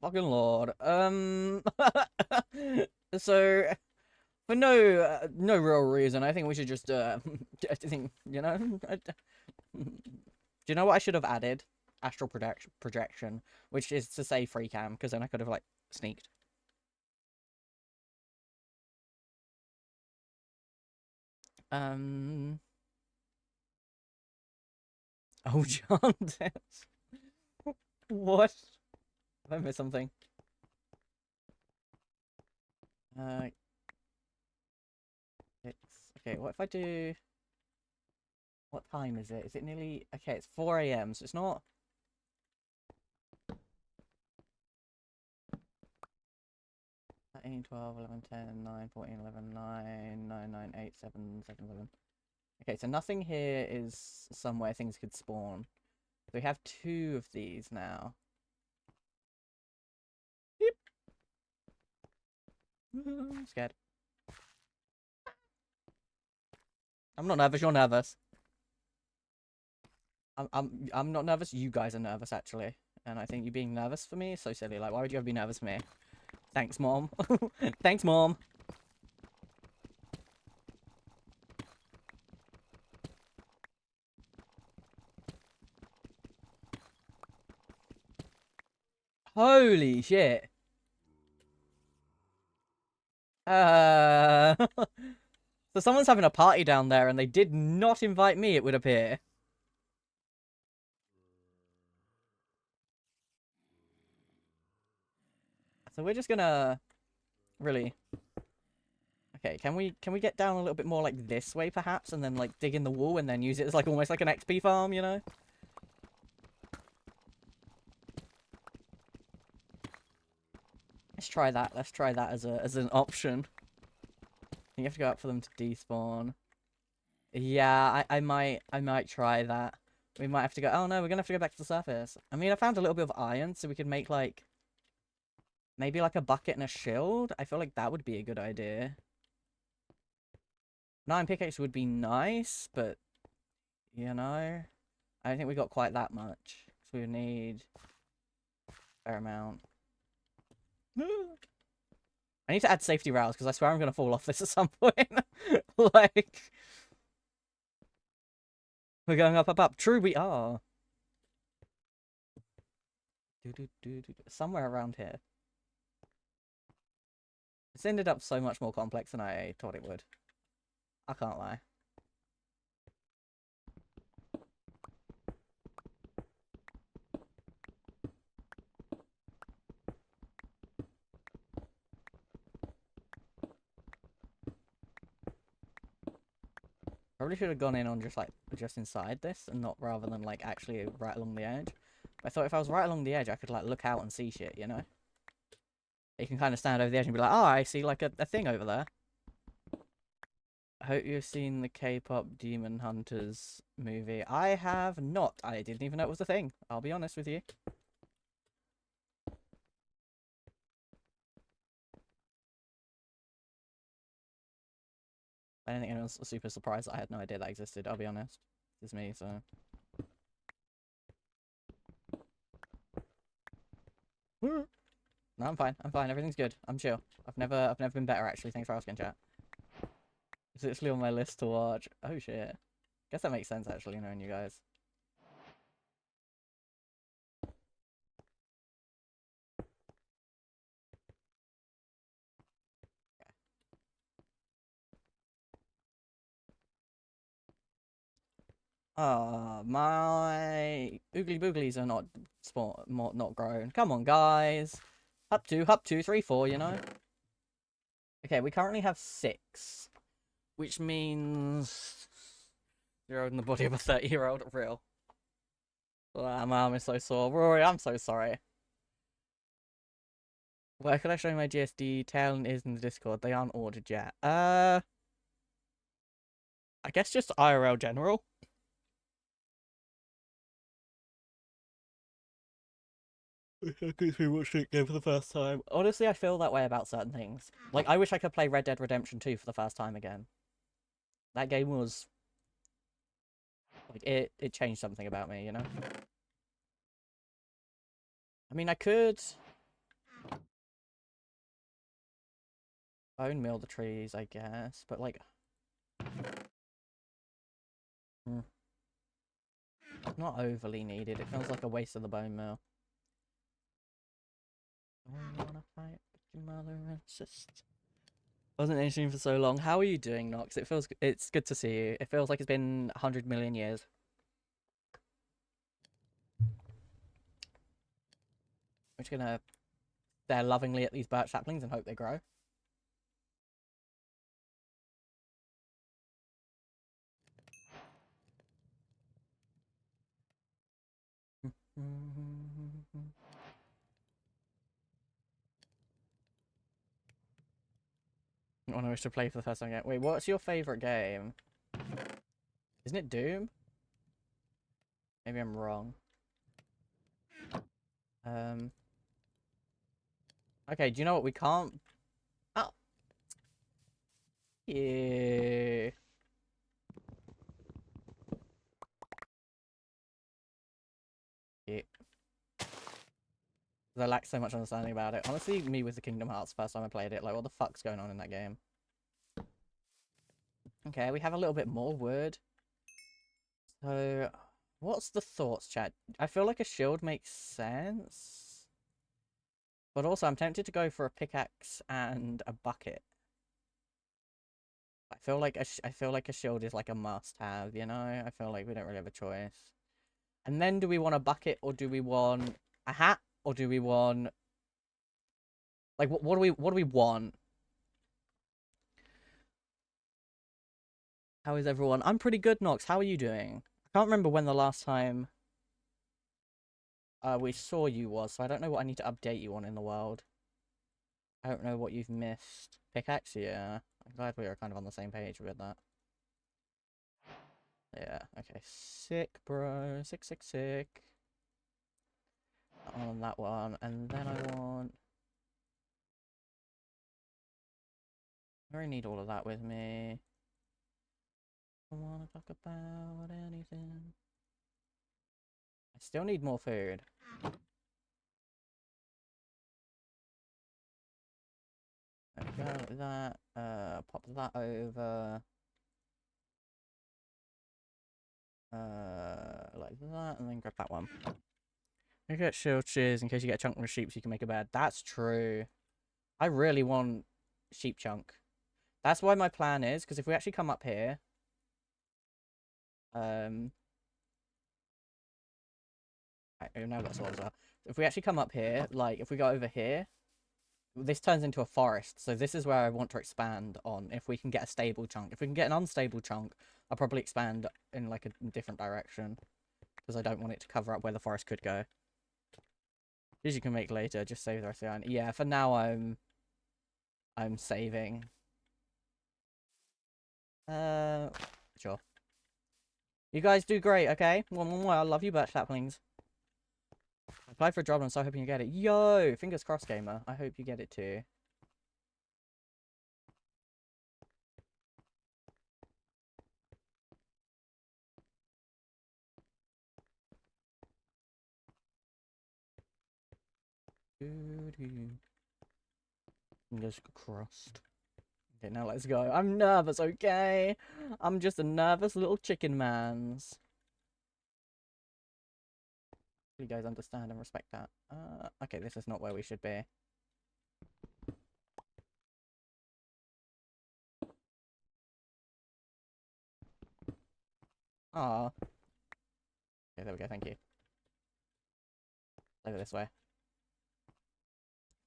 fucking lord. So, for no real reason, I think we should just, I think, you know... Do you know what I should have added? Astral projection, which is to say free cam, because then I could have, like, sneaked. Oh, John. What? Have I missed something? It's okay. What if I do? What time is it? Is it nearly? Okay, it's 4 a.m. So it's not. Eight, 12, 11, 10, 9, 14, 11, 9, 9, 9, 8, 7, 7, 11. Okay, so nothing here is somewhere things could spawn. So we have 2 of these now. Beep. I'm scared. I'm not nervous. You're nervous. I'm not nervous. You guys are nervous, actually. And I think you being nervous for me is so silly. Like, why would you ever be nervous for me? Thanks, Mom. Thanks, Mom. Holy shit. So someone's having a party down there and they did not invite me, it would appear. So we're just gonna really okay, can we get down a little bit more like this way perhaps and then like dig in the wall and then use it as like almost like an XP farm, you know? Let's try that. Let's try that as an option. You have to go up for them to despawn. Yeah, I might try that. We might have to go. Oh no, we're gonna have to go back to the surface. I mean, I found a little bit of iron, so we could make like maybe like a bucket and a shield. I feel like that would be a good idea. 9 pickaxe would be nice, but you know, I don't think we got quite that much. So we need a fair amount. I need to add safety rails because I swear I'm gonna fall off this at some point. Like, we're going up, up, up. True, we are. Somewhere around here. It's ended up so much more complex than I thought it would. I can't lie. Probably should have gone in on just inside this and not rather than like actually right along the edge. I thought if I was right along the edge, I could like look out and see shit, you know? You can kind of stand over the edge and be like, oh, I see like a thing over there. I hope you've seen the K-pop Demon Hunters movie. I have not. I didn't even know it was a thing. I'll be honest with you. I don't think anyone's super surprised that I had no idea that existed, I'll be honest. It's me, so... No, I'm fine. I'm fine. Everything's good. I'm chill. I've never been better, actually. Thanks for asking, chat. It's literally on my list to watch. Oh, shit. Guess that makes sense, actually, knowing you guys. My oogly booglies are not grown. Come on, guys. Up 2, 3, 4, you know? Okay, we currently have 6. Which means you're in the body of a 30-year-old. Real. Oh, my arm is so sore. Rory, I'm so sorry. Where can I show my GSD? Talent is in the Discord. They aren't ordered yet. I guess just IRL general. Gives me watching it again for the first time. Honestly, I feel that way about certain things. Like, I wish I could play Red Dead Redemption 2 for the first time again. That game was... Like, it changed something about me, you know? I mean, I could... bone meal the trees, I guess, but, like... Not overly needed. It feels like a waste of the bone meal. I wanna fight with your mother and sister. Wasn't anything for so long. How are you doing, Nox? It's good to see you. It feels like it's been 100 million years. I'm just gonna stare lovingly at these birch saplings and hope they grow. When I wish to play for the first time again. Wait, what's your favorite game? Isn't it Doom? Maybe I'm wrong. Okay, do you know what? We can't... Oh. Yeah. Yeah. I lack so much understanding about it. Honestly, me with the Kingdom Hearts first time I played it, like, what the fuck's going on in that game? Okay, we have a little bit more wood. So, what's the thoughts, chat? I feel like a shield makes sense. But also, I'm tempted to go for a pickaxe and a bucket. I feel like a shield is like a must-have, you know? I feel like we don't really have a choice. And then do we want a bucket or do we want a hat or do we want like what do we want? How is everyone? I'm pretty good, Nox. How are you doing? I can't remember when the last time we saw you was, so I don't know what I need to update you on in the world. I don't know what you've missed. Pickaxe, yeah. I'm glad we are kind of on the same page with that. Yeah, okay. Sick, bro. Sick, sick, sick. On that one. And then I want... I really need all of that with me. I wanna talk about anything. I still need more food. There we go, like that. Pop that over. Like that, and then grab that one. You get shield shears in case you get a chunk from a sheep so you can make a bed. That's true. I really want sheep chunk. That's why my plan is, because if we actually come up here... I've now got swords as well. If we actually come up here, like, if we go over here, this turns into a forest. So this is where I want to expand on, if we can get a stable chunk. If we can get an unstable chunk, I'll probably expand in, like, a different direction. Because I don't want it to cover up where the forest could go. As you can make later, just save the rest of the iron. Yeah, for now I'm saving. Sure. You guys do great, okay? I love you, birch saplings. Apply for a job and I'm so hoping you get it. Yo! Fingers crossed, gamer. I hope you get it too. Fingers crossed. Okay, now let's go. I'm nervous, okay? I'm just a nervous little chicken mans. You guys understand and respect that. Okay, this is not where we should be. Ah. Okay, there we go, thank you. Over this way.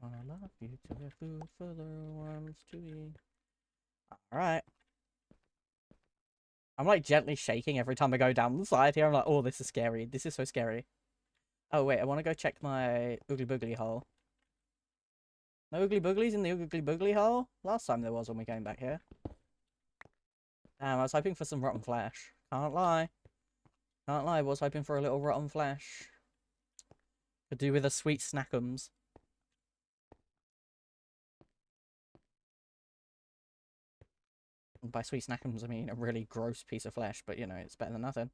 I love you to have food for the worms to eat. Alright. I'm like gently shaking every time I go down the side here. I'm like, oh, this is scary. This is so scary. Oh, wait, I want to go check my Oogly Boogly hole. No Oogly Booglies in the Oogly Boogly hole? Last time there was when we came back here. Damn, I was hoping for some rotten flesh. Can't lie. Can't lie, I was hoping for a little rotten flesh. Could do with a sweet snackums. And by sweet snackums, I mean a really gross piece of flesh, but you know, it's better than nothing.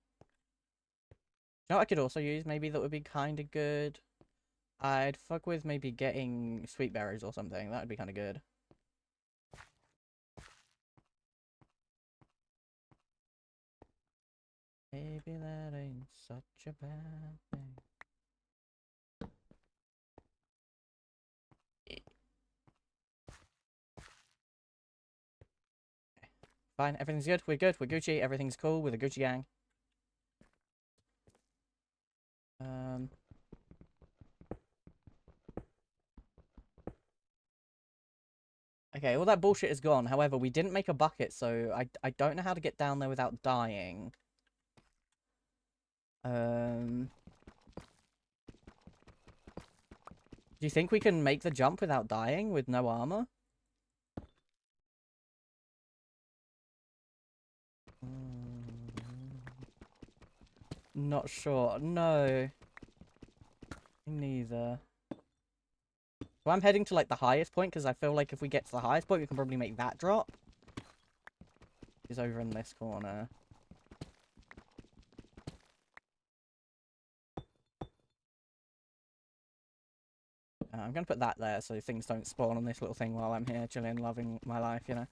You know what I could also use? Maybe that would be kind of good. I'd fuck with maybe getting sweet berries or something. That would be kind of good. Maybe that ain't such a bad thing. Fine, everything's good. We're good. We're Gucci. Everything's cool with the Gucci gang. Um. Okay, all that bullshit is gone. However, we didn't make a bucket, so I don't know how to get down there without dying. Do you think we can make the jump without dying with no armor? Not sure. No. Neither. So I'm heading to like the highest point because I feel like if we get to the highest point, we can probably make that drop. Is over in this corner. I'm going to put that there so things don't spawn on this little thing while I'm here chilling, loving my life, you know.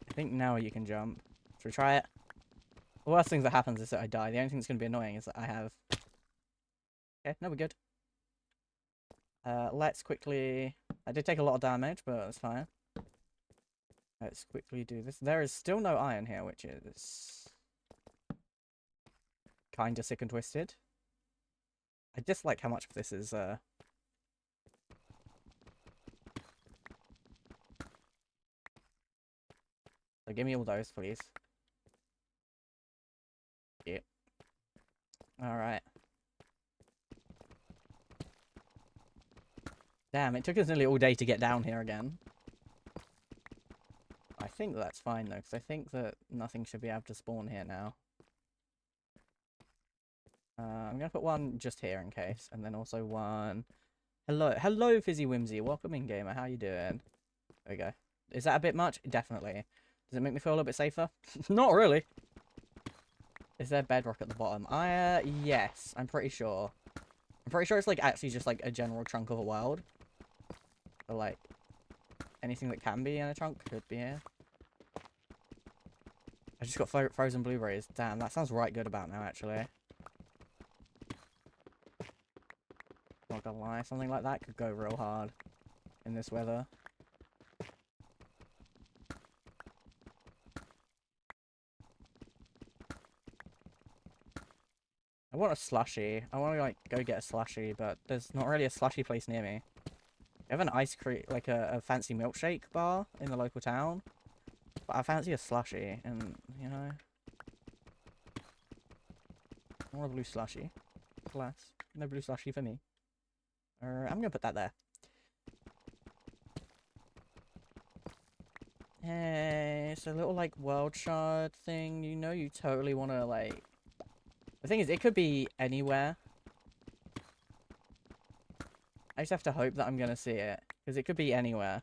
I think now you can jump. Should we try it? The worst thing that happens is that I die. The only thing that's going to be annoying is that I have... Okay, no, we're good. Let's quickly... I did take a lot of damage, but that's fine. Let's quickly do this. There is still no iron here, which is... kind of sick and twisted. I dislike how much of this is, So give me all those, please. Yeah. Alright. Damn, it took us nearly all day to get down here again. I think that's fine, though, because I think that nothing should be able to spawn here now. I'm going to put one just here in case, and then also one... Hello, Fizzy Whimsy. Welcome in, gamer. How you doing? There we go. Is that a bit much? Definitely. Does it make me feel a little bit safer? Not really. Is there bedrock at the bottom? Yes. I'm pretty sure. I'm pretty sure it's, like, actually just, like, a general chunk of a world. Or, like, anything that can be in a chunk could be here. I just got frozen blueberries. Damn, that sounds right good about now, actually. Not gonna lie, something like that could go real hard in this weather. I want a slushie. I want to like go get a slushie, but there's not really a slushie place near me. I have an ice cream, like a fancy milkshake bar in the local town, but I fancy a slushie, and you know, I want a blue slushie. Glass, no blue slushie for me. I'm gonna put that there. Hey, it's a little like world shard thing. You know, you totally want to like. The thing is, it could be anywhere. I just have to hope that I'm gonna see it, because it could be anywhere.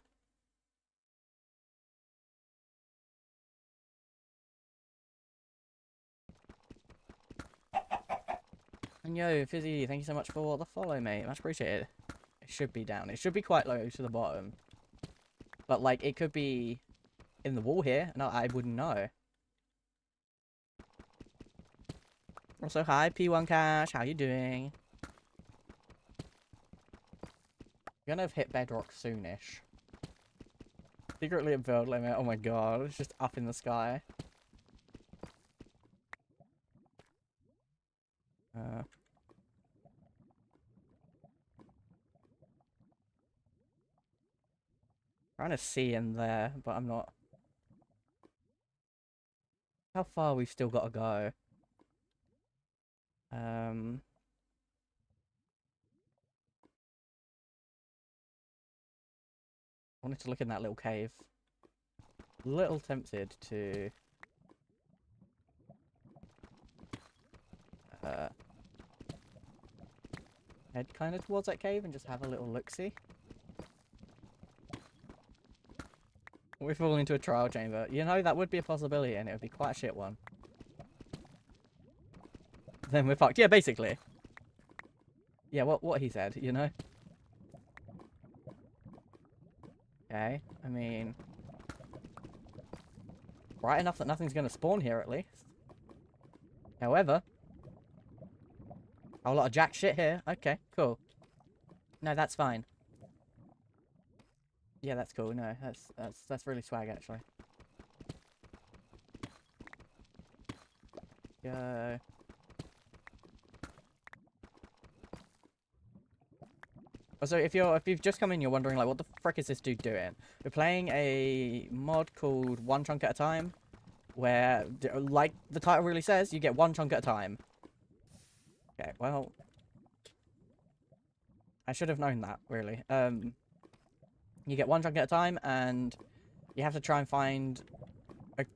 And yo, Fizzy, thank you so much for the follow, mate. Much appreciated. It should be down. It should be quite low to the bottom. But, like, it could be in the wall here, and I wouldn't know. Also, hi, P1 Cash. How you doing? You're gonna have hit bedrock soonish. Secretly at build limit. Oh my god, it's just up in the sky. Trying to see in there, but I'm not. how far we've still got to go. I wanted to look in that little cave. Little tempted to head kind of towards that cave and just have a little look-see. We fall into a trial chamber. You know, that would be a possibility, and it would be quite a shit one. Then we're fucked. Yeah, basically. Yeah, what he said, you know? Okay, I mean... bright enough that nothing's going to spawn here, at least. However... a whole lot of jack shit here. Okay, cool. No, that's fine. Yeah, that's cool. No, that's really swag, actually. Go. So if you've just come in, you're wondering like, what the frick is this dude doing? We're playing a mod called One Chunk at a Time, where, like the title really says, you get one chunk at a time. Okay, well, I should have known that, really. You get one chunk at a time, and you have to try and find a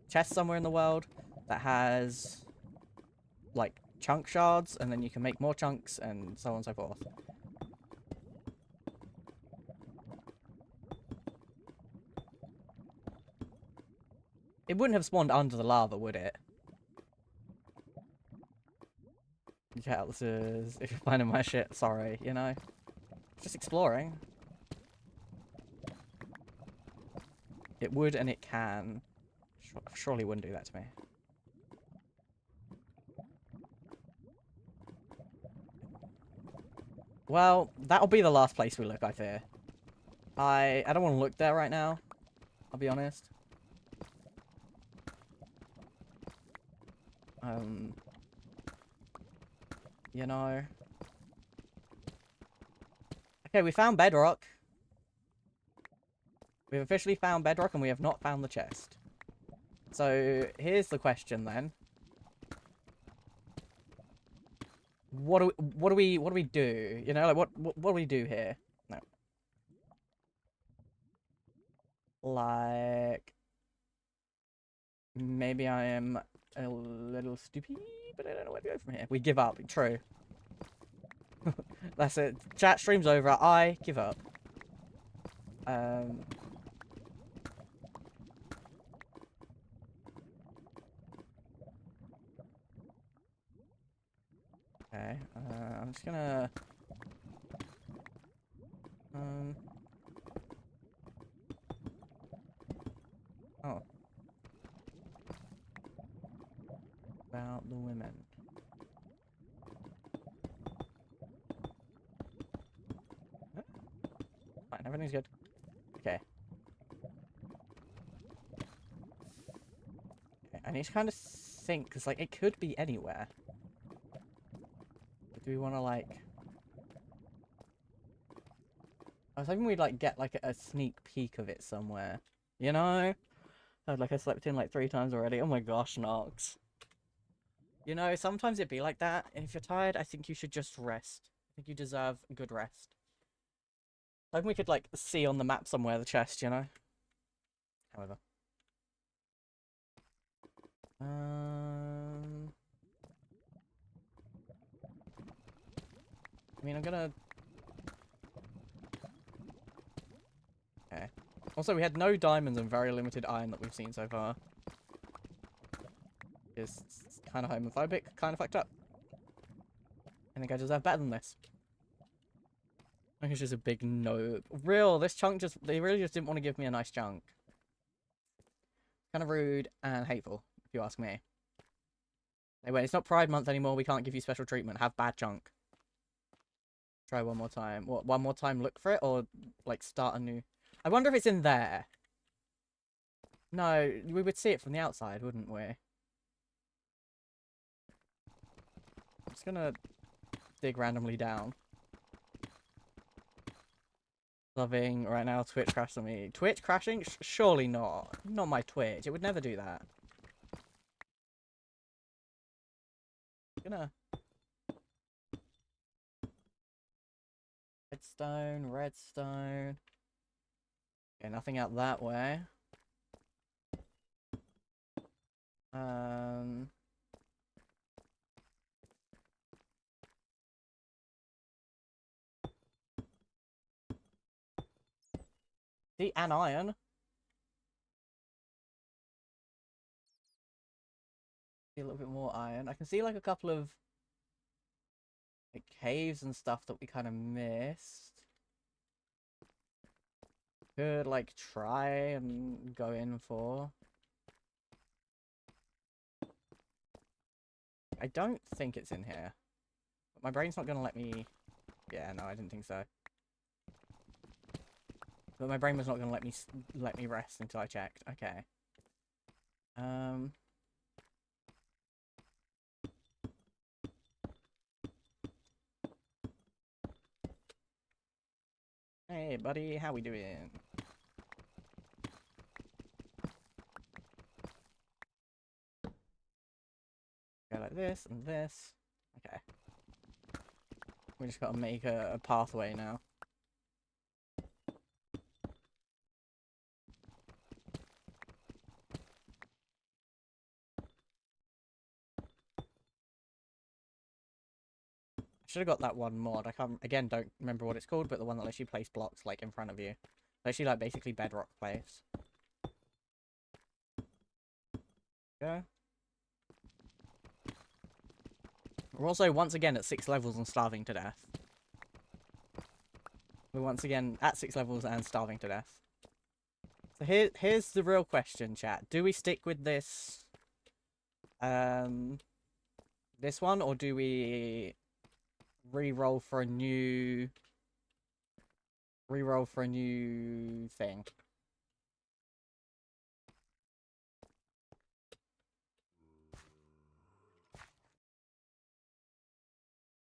chest somewhere in the world that has, like, chunk shards, and then you can make more chunks, and so on and so forth. It wouldn't have spawned under the lava, would it? Yeah, this is... if you're finding my shit, sorry, you know? Just exploring. It would and it can. Surely wouldn't do that to me. Well, that'll be the last place we look, I fear. I don't want to look there right now. I'll be honest. You know. Okay, we found bedrock. We've officially found bedrock and we have not found the chest. So, here's the question then. What do we do? You know, like what do we do here? No. Like, maybe I am a little stupid, but I don't know where to go from here. We give up. True. That's it. Chat stream's over. I give up. Okay. I'm just gonna. Oh. About the women. Fine, everything's good. Okay. I need to kind of think, because, like, it could be anywhere. But do we want to, like... I was hoping we'd, like, get, like, a sneak peek of it somewhere. You know? Like, I slept in, like, 3 times already. Oh my gosh, Nox. You know, sometimes it'd be like that. And if you're tired, I think you should just rest. I think you deserve a good rest. Hoping we could, like, see on the map somewhere the chest, you know? However. I mean, I'm gonna... Okay. Also, we had no diamonds and very limited iron that we've seen so far. It's kind of homophobic, kind of fucked up. I think I deserve better than this. I think it's just a big no. This chunk just... they really just didn't want to give me a nice chunk. Kind of rude and hateful, if you ask me. Anyway, it's not Pride Month anymore. We can't give you special treatment. Have bad chunk. Try one more time. What, one more time look for it? Or, like, start a new... I wonder if it's in there. No, we would see it from the outside, wouldn't we? I'm just gonna dig randomly down. Loving right now. Twitch crashed on me. Twitch crashing? Surely not. Not my Twitch. It would never do that. Gonna... Redstone, redstone. Okay, nothing out that way. See, and iron. See a little bit more iron. I can see like a couple of like caves and stuff that we kind of missed. Could like try and go in for. I don't think it's in here. But my brain's not gonna let me. Yeah, no, I didn't think so. But my brain was not gonna let me rest until I checked. Okay. Hey, buddy, how we doing? Go like this and this. Okay. We just gotta make a pathway now. Should have got that one mod. I can't, again, don't remember what it's called, but the one that lets you place blocks like in front of you. Lets you like basically bedrock place. Yeah. We're also once again at 6 levels and starving to death. We're once again at 6 levels and starving to death. So here's the real question, chat. Do we stick with this this one, or do we re-roll for a new thing?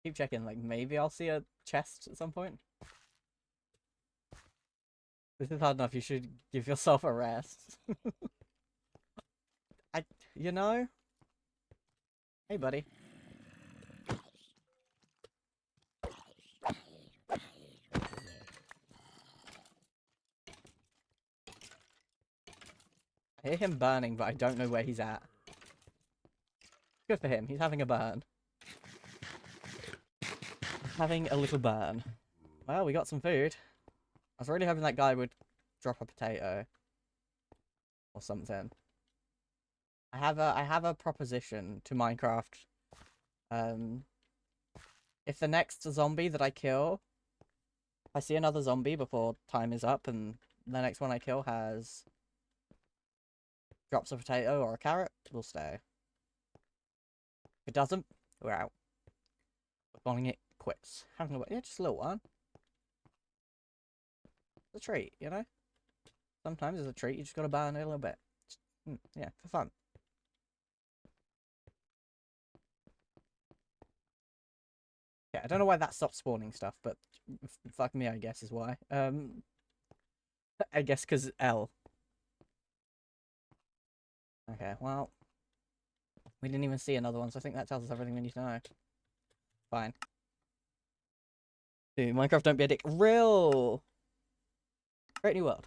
Keep checking, like maybe I'll see a chest at some point. This is hard enough, you should give yourself a rest. You know? Hey, buddy. I hear him burning, but I don't know where he's at. Good for him, he's having a burn. Having a little burn. Well, we got some food. I was really hoping that guy would drop a potato. Or something. I have a proposition to Minecraft. If the next zombie that I kill, I see another zombie before time is up, and the next one I kill drops a potato or a carrot, we'll stay. If it doesn't, we're out. We're calling it quits. Having a, yeah, just a little one. It's a treat, you know? Sometimes it's a treat, you just gotta burn it a little bit. Yeah, for fun. Yeah, I don't know why that stopped spawning stuff, but fuck me, I guess is why. I guess because L. Okay, well, we didn't even see another one, so I think that tells us everything we need to know. Fine. Dude, Minecraft, don't be a dick. Real! Great new world.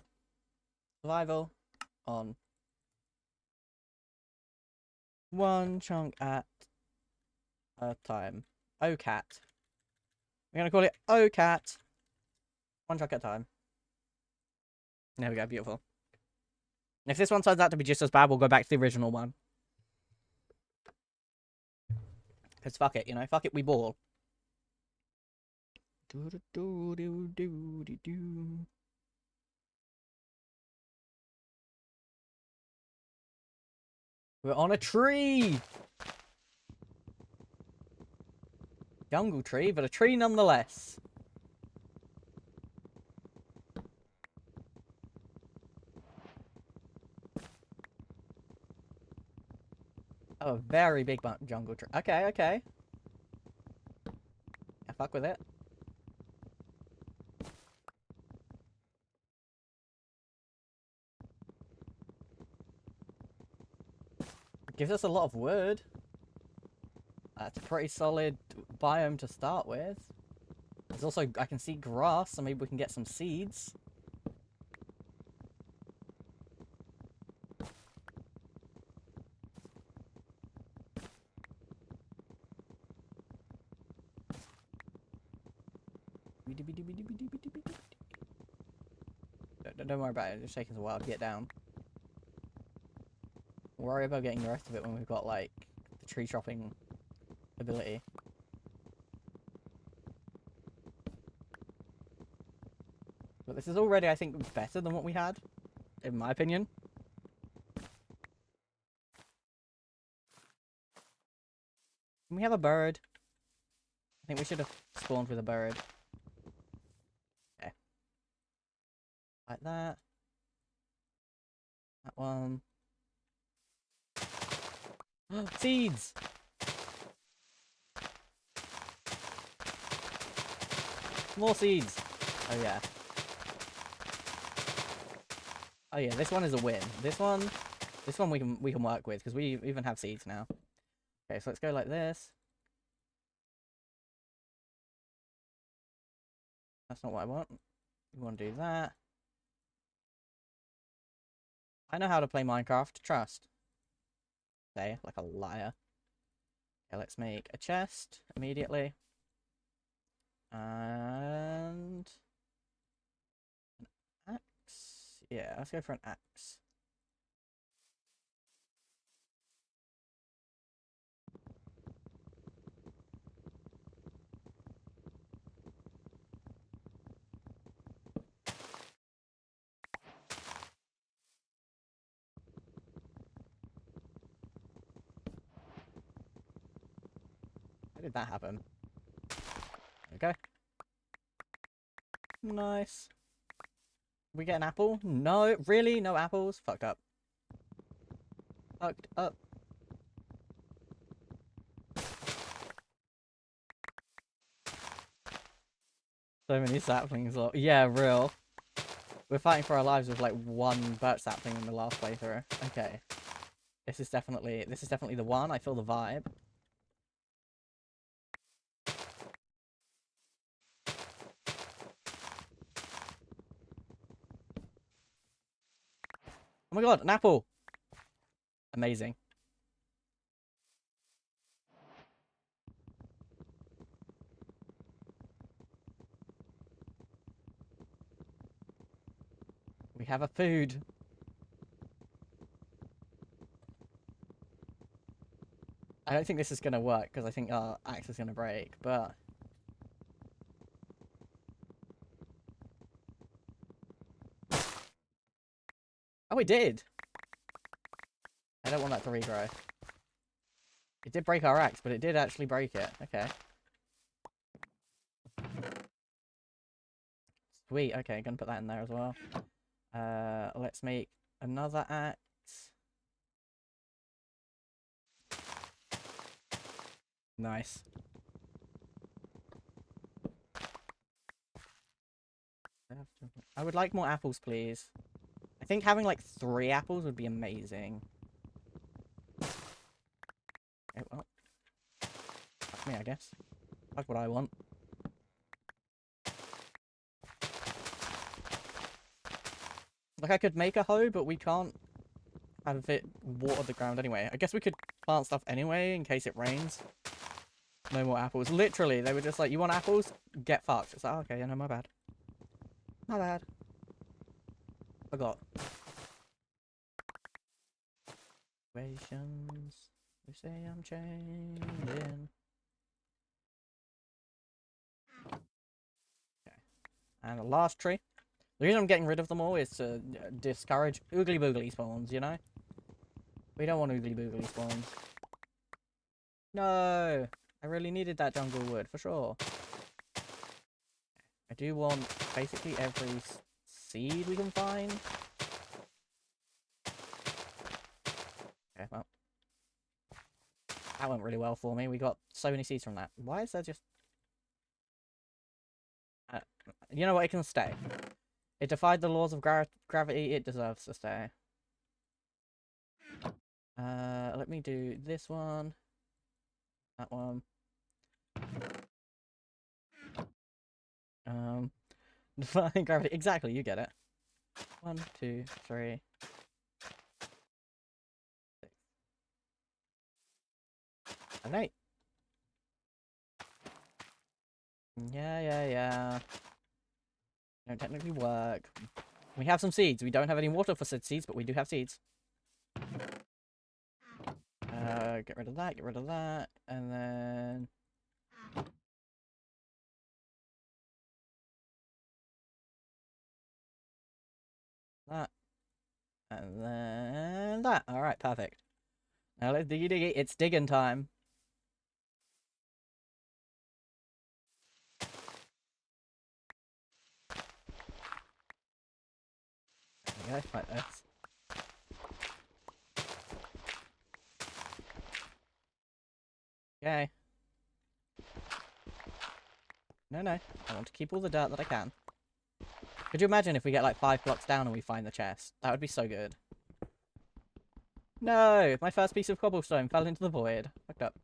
Survival on one chunk at a time. OCAT. We're gonna call it OCAT. One chunk at a time. There we go, beautiful. And if this one turns out to be just as bad, we'll go back to the original one. Because fuck it, you know? Fuck it, we ball. We're on a tree! Jungle tree, but a tree nonetheless. Oh, a very big jungle tree. Okay, okay. Yeah, fuck with it. It gives us a lot of wood. That's a pretty solid biome to start with. There's also, I can see grass, so maybe we can get some seeds. Don't worry about it, it's taking us a while to get down. We'll worry about getting the rest of it when we've got, like, the tree chopping ability. But this is already, I think, better than what we had, in my opinion. Can we have a bird? I think we should have spawned with a bird. Okay. Like that. That one. Seeds! More seeds! Oh yeah. Oh yeah, this one is a win. This one we can work with, because we even have seeds now. Okay, so let's go like this. That's not what I want. We want to do that. I know how to play Minecraft, trust. Say, like a liar. Okay, let's make a chest immediately. And an axe. Yeah, let's go for an axe. How did that happen? Okay. Nice. We get an apple? No, really? No apples? Fucked up. Fucked up. So many saplings. Yeah, real. We're fighting for our lives with like one birch sapling in the last playthrough. Okay. This is definitely the one. I feel the vibe. Oh my god, an apple! Amazing. We have a food. I don't think this is gonna work because I think our axe is gonna break, but oh, it did. I don't want that to regrow. It did break our axe, but it did actually break it. Okay. Sweet. Okay, gonna put that in there as well. Let's make another axe. Nice. I would like more apples, please. I think having like 3 apples would be amazing. Okay, well. That's me, I guess. That's what I want. Like, I could make a hoe, but we can't have it water the ground anyway. I guess we could plant stuff anyway in case it rains. No more apples. Literally, they were just like, you want apples? Get fucked. It's like, oh, okay, yeah, no, my bad. My bad. Forgot. Situations. We say I'm changing. Okay. And the last tree. The reason I'm getting rid of them all is to discourage oogly boogly spawns, you know? We don't want oogly boogly spawns. No! I really needed that jungle wood, for sure. I do want basically every seed we can find. Okay, well. That went really well for me. We got so many seeds from that. Why is there just... you know what? It can stay. It defied the laws of gravity. It deserves to stay. Let me do this one. That one. Defying gravity. Exactly, you get it. 1, 2, 3. 6, 7, 8. Yeah. Don't technically work. We have some seeds. We don't have any water for said seeds, but we do have seeds. Get rid of that, and then... that. And then that. Alright, perfect. Now let's diggy diggy. It's digging time. There we go, like this. Okay. No. I want to keep all the dirt that I can. Could you imagine if we get like 5 blocks down and we find the chest? That would be so good. No! My first piece of cobblestone fell into the void. Fucked up.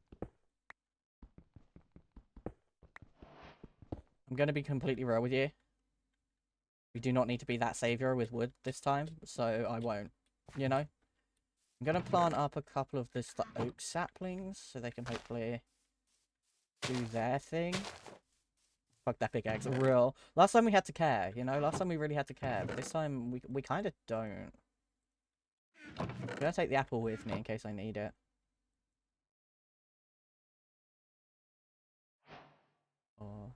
I'm going to be completely real with you. We do not need to be that saviour with wood this time, so I won't. You know? I'm going to plant up a couple of the oak saplings so they can hopefully do their thing. Fuck that pickaxe, real. Last time we had to care, you know? Last time we really had to care, but this time we kind of don't. I'm going to take the apple with me in case I need it. Or...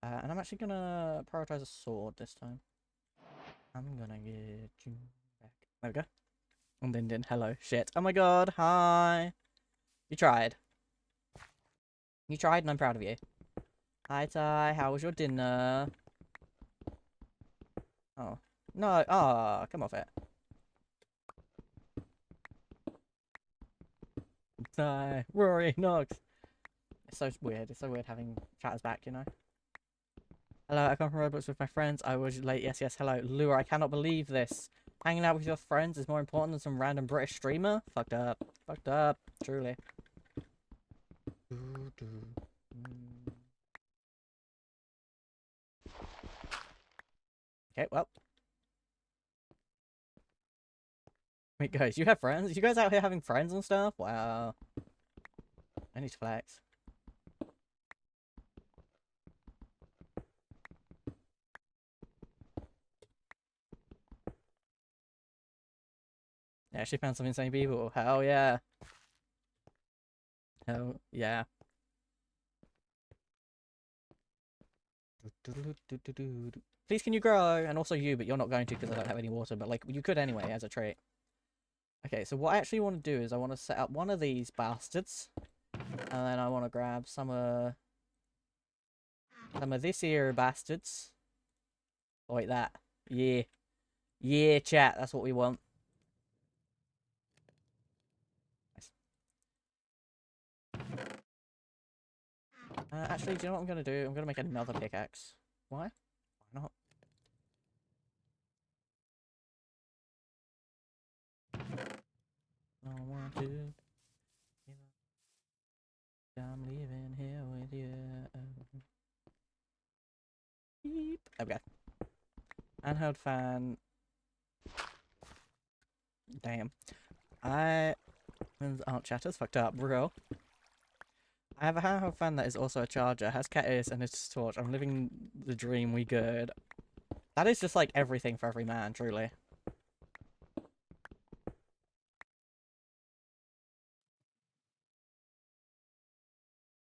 and I'm actually going to prioritize a sword this time. I'm going to get you back. There we go. And then hello. Shit. Oh my god. Hi. You tried. You tried and I'm proud of you. Hi, Ty. How was your dinner? Oh. No. Oh, come off it. Ty. Rory. Nox. It's so weird. It's so weird having chatters back, you know? Hello, I come from Roblox with my friends. I was late. Yes. Hello. Lure, I cannot believe this. Hanging out with your friends is more important than some random British streamer? Fucked up. Fucked up. Truly. Okay, well. Wait, guys, you have friends? You guys out here having friends and stuff? Wow. I need to flex. I actually found some insane people. Hell yeah. Hell yeah. Please can you grow? And also you, but you're not going to because I don't have any water. But like, you could anyway as a trait. Okay, so what I actually want to do is I want to set up one of these bastards. And then I want to grab some of this here bastards. Like that. Yeah. Yeah, chat. That's what we want. Nice. Actually, do you know what I'm going to do? I'm going to make another pickaxe. Why? Why not? I want to. I'm leaving here with you. Beep. There we go. Handheld fan. Damn. Aren't chatters fucked up, bro. I have a handheld fan that is also a charger, has cat ears, and it's a torch. I'm living the dream, we good. That is just like everything for every man, truly.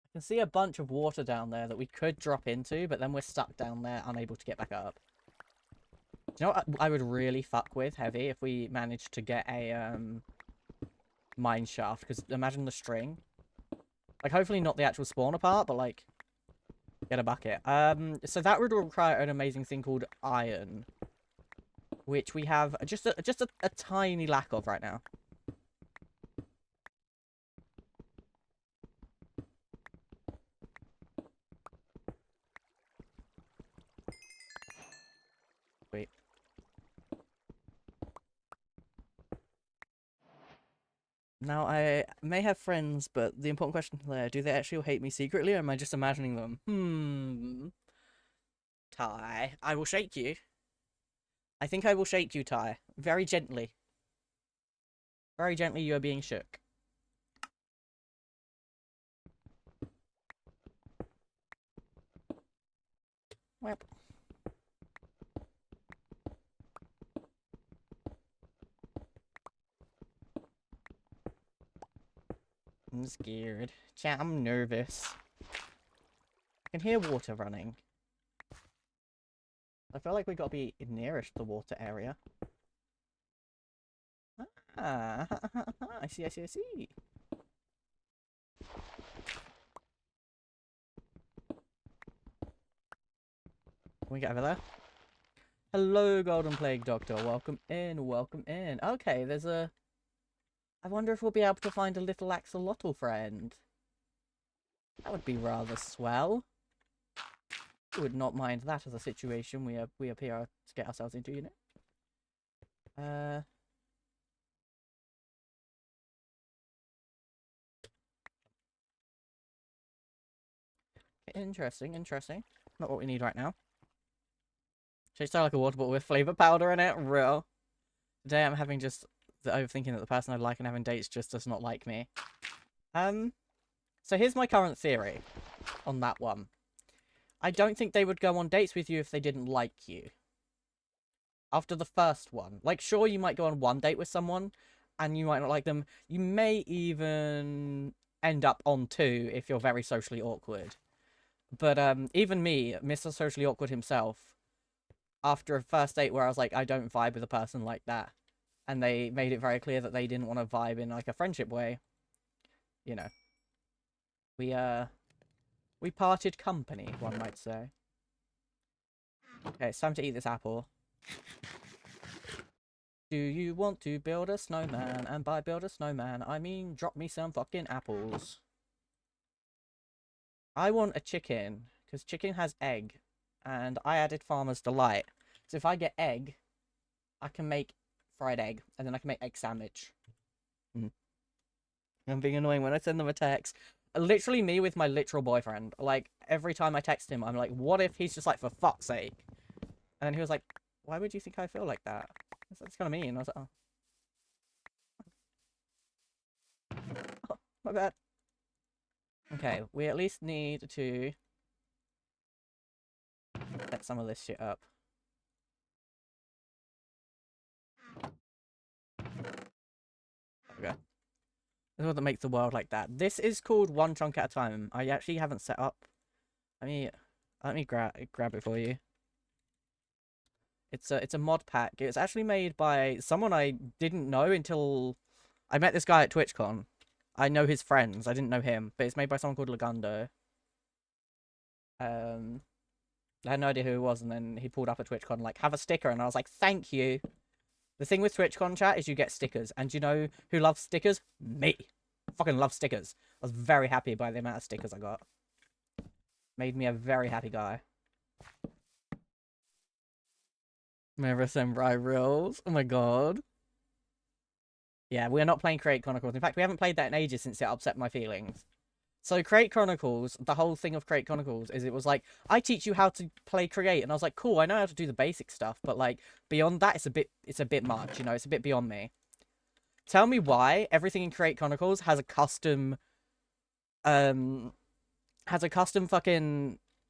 I can see a bunch of water down there that we could drop into, but then we're stuck down there, unable to get back up. Do you know what I would really fuck with, Heavy, if we managed to get a, mine shaft? Because imagine the string. Like, hopefully not the actual spawner part, but, like, get a bucket. So that would require an amazing thing called iron. Which we have just a tiny lack of right now. Wait. Now, I may have friends, but the important question there, do they actually hate me secretly, or am I just imagining them? Ty, I will shake you. I think I will shake you, Ty. Very gently. Very gently, you are being shook. Well. I'm scared. Chat, I'm nervous. I can hear water running. I feel like we gotta be nearest the water area. Ah, I see, I see, I see. Can we get over there? Hello, Golden Plague Doctor. Welcome in, welcome in. Okay, there's a... I wonder if we'll be able to find a little axolotl friend. That would be rather swell. I would not mind that as a situation we appear to get ourselves into, you know? Interesting, interesting. Not what we need right now. Should I start like a water bottle with flavor powder in it? Real. Today I'm having just the overthinking that the person I like and having dates just does not like me. So here's my current theory on that one. I don't think they would go on dates with you if they didn't like you. After the first one. Like, sure, you might go on one date with someone, and you might not like them. You may even end up on two if you're very socially awkward. But, even me, Mr. Socially Awkward himself, after a first date where I was like, I don't vibe with a person like that, and they made it very clear that they didn't want to vibe in, like, a friendship way, you know. We parted company, one might say. Okay, it's time to eat this apple. Do you want to build a snowman? And by build a snowman, I mean drop me some fucking apples. I want a chicken, because chicken has egg, and I added Farmer's Delight. So if I get egg, I can make fried egg, and then I can make egg sandwich. I'm being annoying when I send them a text. Literally me with my literal boyfriend. Like, every time I text him, I'm like, what if he's just like, for fuck's sake? And he was like, why would you think I feel like that? That's kind of mean. I was like, oh, my bad. Okay, we at least need to set some of this shit up. Okay. This is what makes the world like that. This is called One Chunk at a Time. I actually haven't set up. Let me grab it for you. It's a mod pack. It's actually made by someone I didn't know until I met this guy at TwitchCon. I know his friends. I didn't know him, but it's made by someone called Legundo. I had no idea who he was, and then he pulled up at TwitchCon like, have a sticker, and I was like, thank you. The thing with TwitchCon chat is you get stickers, and you know who loves stickers? Me. I fucking love stickers. I was very happy by the amount of stickers I got. Made me a very happy guy. Remember Samurai Rules? Oh my god. Yeah, we're not playing Create Chronicles. In fact, we haven't played that in ages since it upset my feelings. So Create Chronicles, the whole thing of Create Chronicles is it was like, I teach you how to play Create, and I was like, cool, I know how to do the basic stuff, but like beyond that, it's a bit much, you know, it's a bit beyond me. Tell me why everything in Create Chronicles has a custom fucking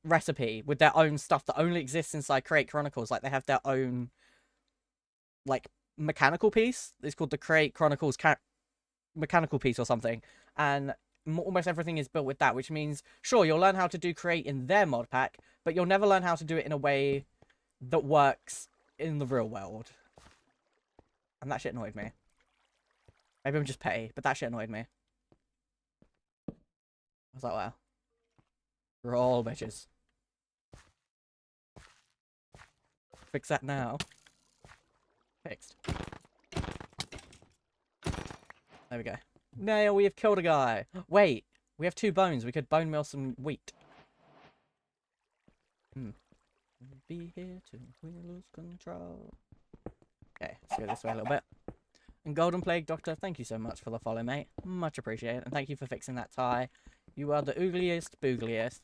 recipe with their own stuff that only exists inside Create Chronicles. Like they have their own like mechanical piece. It's called the Create Chronicles mechanical piece or something, and almost everything is built with that, which means sure you'll learn how to do Create in their mod pack, but you'll never learn how to do it in a way that works in the real world. And that shit annoyed me. Maybe I'm just petty, but that shit annoyed me. I was like, wow. We're all bitches. Fix that now. Fixed. There we go. Now we have killed a guy. Wait, we have 2 bones. We could bone meal some wheat. Be here till we lose control. Okay, let's go this way a little bit. And Golden Plague Doctor, thank you so much for the follow, mate. Much appreciated. And thank you for fixing that tie. You are the oogliest boogliest.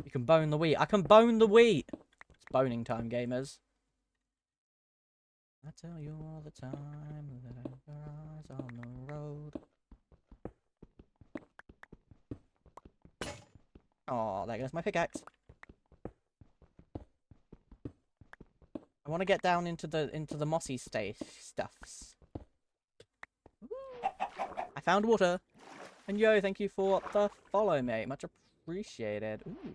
You can bone the wheat. I can bone the wheat! It's boning time, gamers. I tell you all the time that your eyes on the road. Oh, there goes my pickaxe. I want to get down into the mossy stuffs. I found water. And yo, thank you for the follow, mate. Much appreciated. Ooh.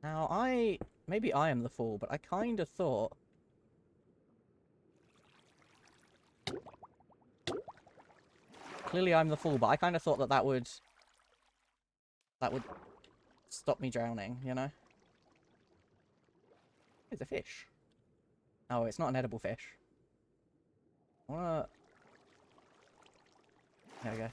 Now, maybe I am the fool, but I kind of thought... Clearly I'm the fool, but I kind of thought that would stop me drowning, you know? It's a fish. Oh, it's not an edible fish. What? There we go.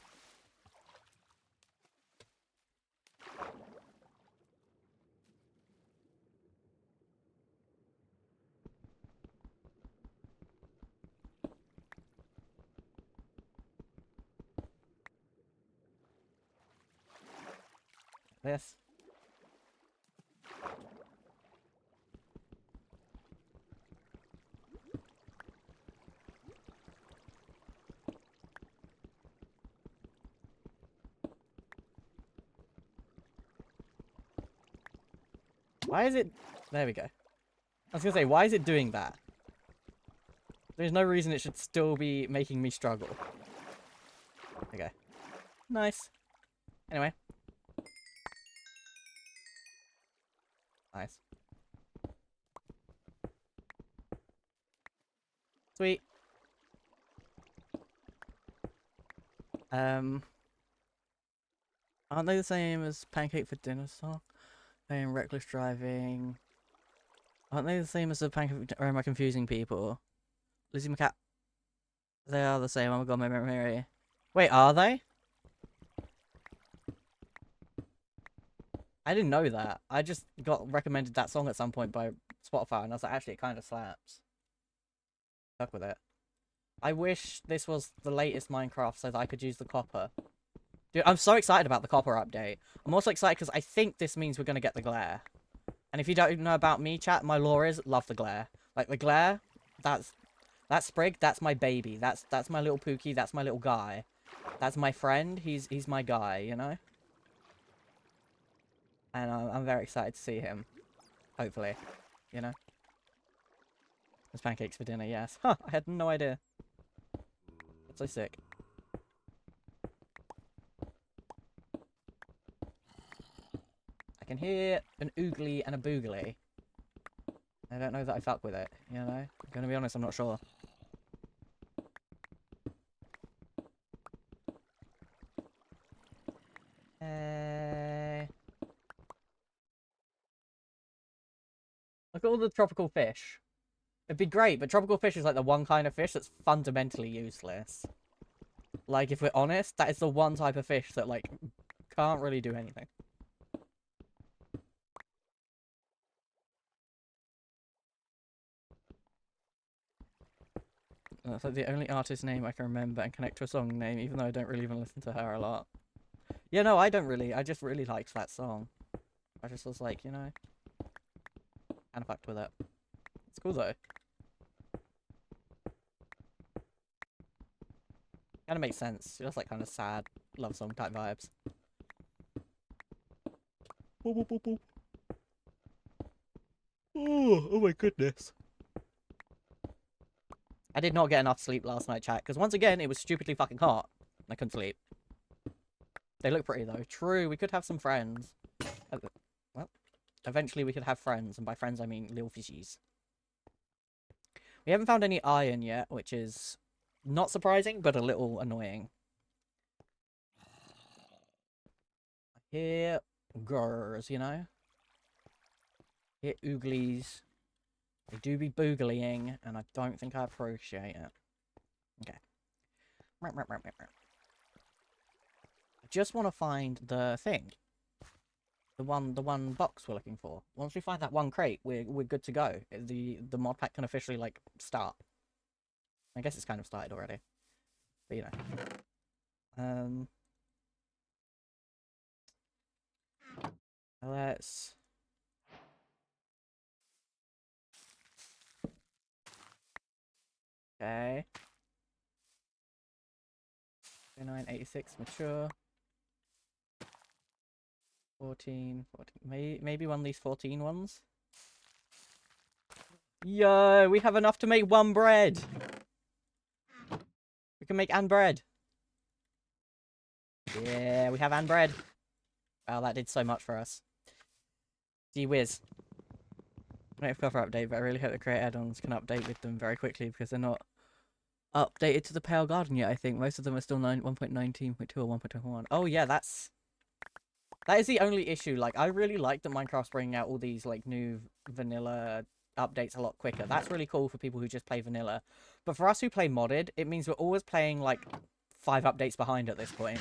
This. Why is it... There we go. I was going to say, why is it doing that? There's no reason it should still be making me struggle. Okay. Nice. Anyway. Nice. Sweet. Aren't they the same as Pancake for Dinner song? Playing Reckless Driving. Aren't they the same as the Pancake... Or am I confusing people? Lizzie McCat. They are the same. Oh my god, my memory. Wait, are they? I didn't know that. I just got recommended that song at some point by Spotify, and I was like, actually, it kind of slaps. Stuck with it. I wish this was the latest Minecraft so that I could use the copper. Dude, I'm so excited about the copper update. I'm also excited because I think this means we're going to get the glare. And if you don't know about me, chat, my lore is love the glare. Like, the glare, that's Sprig, that's my baby. That's my little Pookie, that's my little guy. That's my friend, he's my guy, you know? And I'm very excited to see him. Hopefully. You know? There's pancakes for dinner, yes. Huh, I had no idea. That's so sick. I can hear an oogly and a boogly. I don't know that I fuck with it, you know? I'm gonna be honest, I'm not sure. Look at all the tropical fish. It'd be great, but tropical fish is like the one kind of fish that's fundamentally useless. Like, if we're honest, that is the one type of fish that, like, can't really do anything. That's like the only artist name I can remember and connect to a song name, even though I don't really even listen to her a lot. Yeah, no, I don't really. I just really liked that song. I just was like, you know, kind of fucked with it. It's cool, though. Kind of makes sense. Just like kind of sad love song type vibes. Boop, boop, boop, boop. Oh my goodness. I did not get enough sleep last night, chat, because once again, it was stupidly fucking hot. I couldn't sleep. They look pretty, though. True, we could have some friends. Well, eventually we could have friends, and by friends I mean little fishies. We haven't found any iron yet, which is not surprising, but a little annoying. Here, gurrs, you know? Here, ooglies. They do be booglying, and I don't think I appreciate it. Okay. I just want to find the thing. the one box we're looking for. Once we find that one crate, we're good to go. The mod pack can officially like start. I guess it's kind of started already, but you know. Let's. Okay. 986 mature. 14. Maybe one of these 14 ones. Yo, we have enough to make one bread. We can make and bread. Yeah, we have and bread. Wow, that did so much for us. Gee whiz. Wait for cover update, but I really hope the create add-ons can update with them very quickly because they're not updated to the Pale Garden yet, I think. Most of them are still 1.19.2 or 1.21. Oh yeah, that is the only issue. Like, I really like that Minecraft's bringing out all these, like, new vanilla updates a lot quicker. That's really cool for people who just play vanilla. But for us who play modded, it means we're always playing, like, 5 updates behind at this point.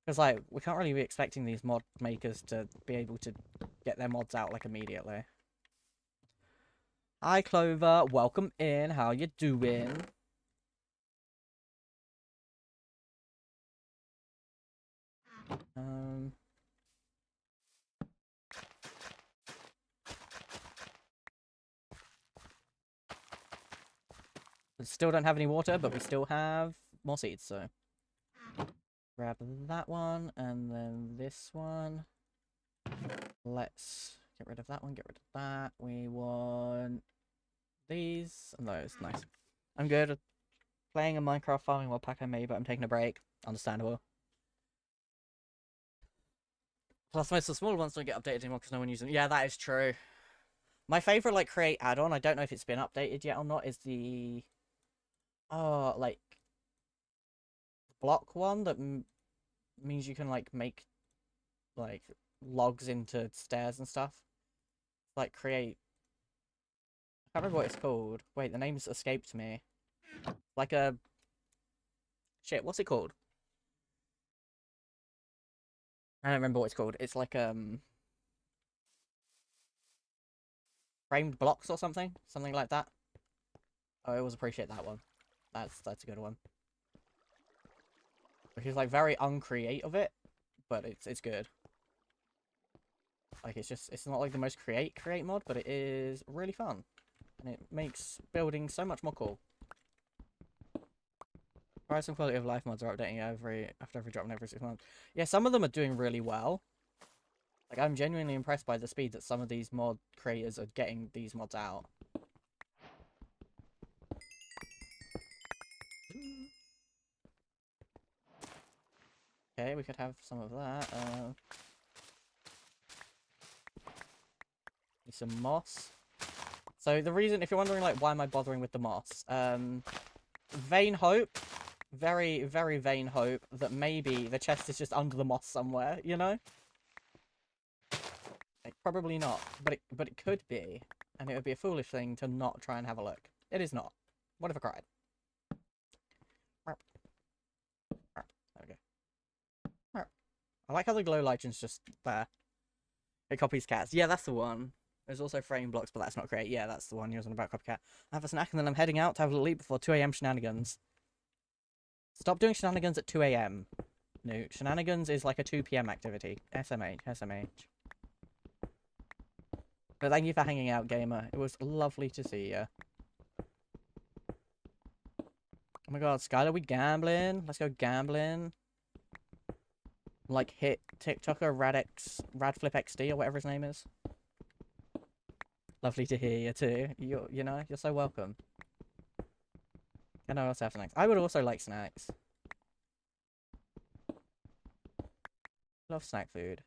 Because, like, we can't really be expecting these mod makers to be able to get their mods out, like, immediately. Hi, Clover. Welcome in. How you doing? We still don't have any water, but we still have more seeds, so. Grab that one, and then this one. Let's get rid of that one, get rid of that. We want these and those. Nice. I'm good at playing a Minecraft farming mod pack I made, but I'm taking a break. Understandable. Plus, most of the smaller ones don't get updated anymore because no one uses them. Yeah, that is true. My favorite, like, create add-on, I don't know if it's been updated yet or not, is the... Oh, like... block one that means you can, like, make, like, logs into stairs and stuff. Like, create... I can't remember what it's called. Wait, the name's escaped me. Like a... Shit, what's it called? I don't remember what it's called. It's like, framed blocks or something? Something like that. I always appreciate that one. That's a good one. Which is, like, very uncreate of it, but it's good. Like, it's not like the most create mod, but it is really fun. And it makes building so much more cool. Price and quality of life mods are updating after every drop and every 6 months. Yeah, some of them are doing really well. Like, I'm genuinely impressed by the speed that some of these mod creators are getting these mods out. Okay, we could have some of that. Need some moss. So the reason, if you're wondering, like, why am I bothering with the moss? Vain hope. Very, very vain hope that maybe the chest is just under the moss somewhere, you know? Like, probably not, but it could be, and it would be a foolish thing to not try and have a look. It is not. What if I cried? There we go. I like how the glow lichens just there. It copies cats. Yeah, that's the one. There's also frame blocks, but that's not great. Yeah, that's the one you're on about, copycat. I have a snack and then I'm heading out to have a little eat before 2 AM shenanigans. Stop doing shenanigans at 2 AM. No, shenanigans is like a 2 PM activity. SMH, SMH. But thank you for hanging out, gamer. It was lovely to see you. Oh my god, Skylar, we gambling? Let's go gambling. Like, hit TikToker Radflipxd or whatever his name is. Lovely to hear you too. You know, you're so welcome. And I also have snacks. I would also like snacks. Love snack food.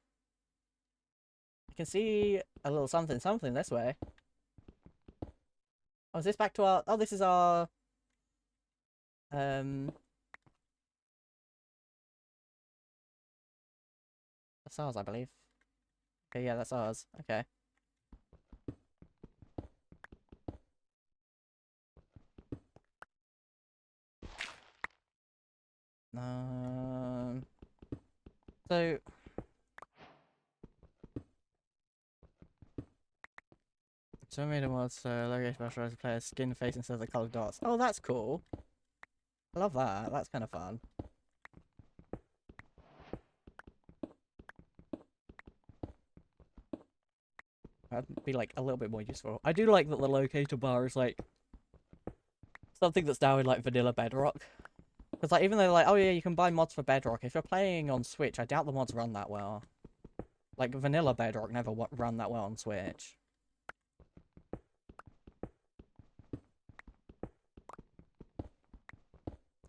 I can see a little something this way. Oh, is this back to our... Oh, this is our... That's ours, I believe. Okay, yeah, that's ours. Okay. So... So I made a mod so location specialized player's skin face instead of the colored dots. Oh, that's cool. I love that. That's kind of fun. That'd be like a little bit more useful. I do like that the locator bar is like something that's now in like vanilla Bedrock. Because like even though like, oh yeah, you can buy mods for Bedrock, if you're playing on Switch, I doubt the mods run that well. Like vanilla Bedrock never run that well on Switch.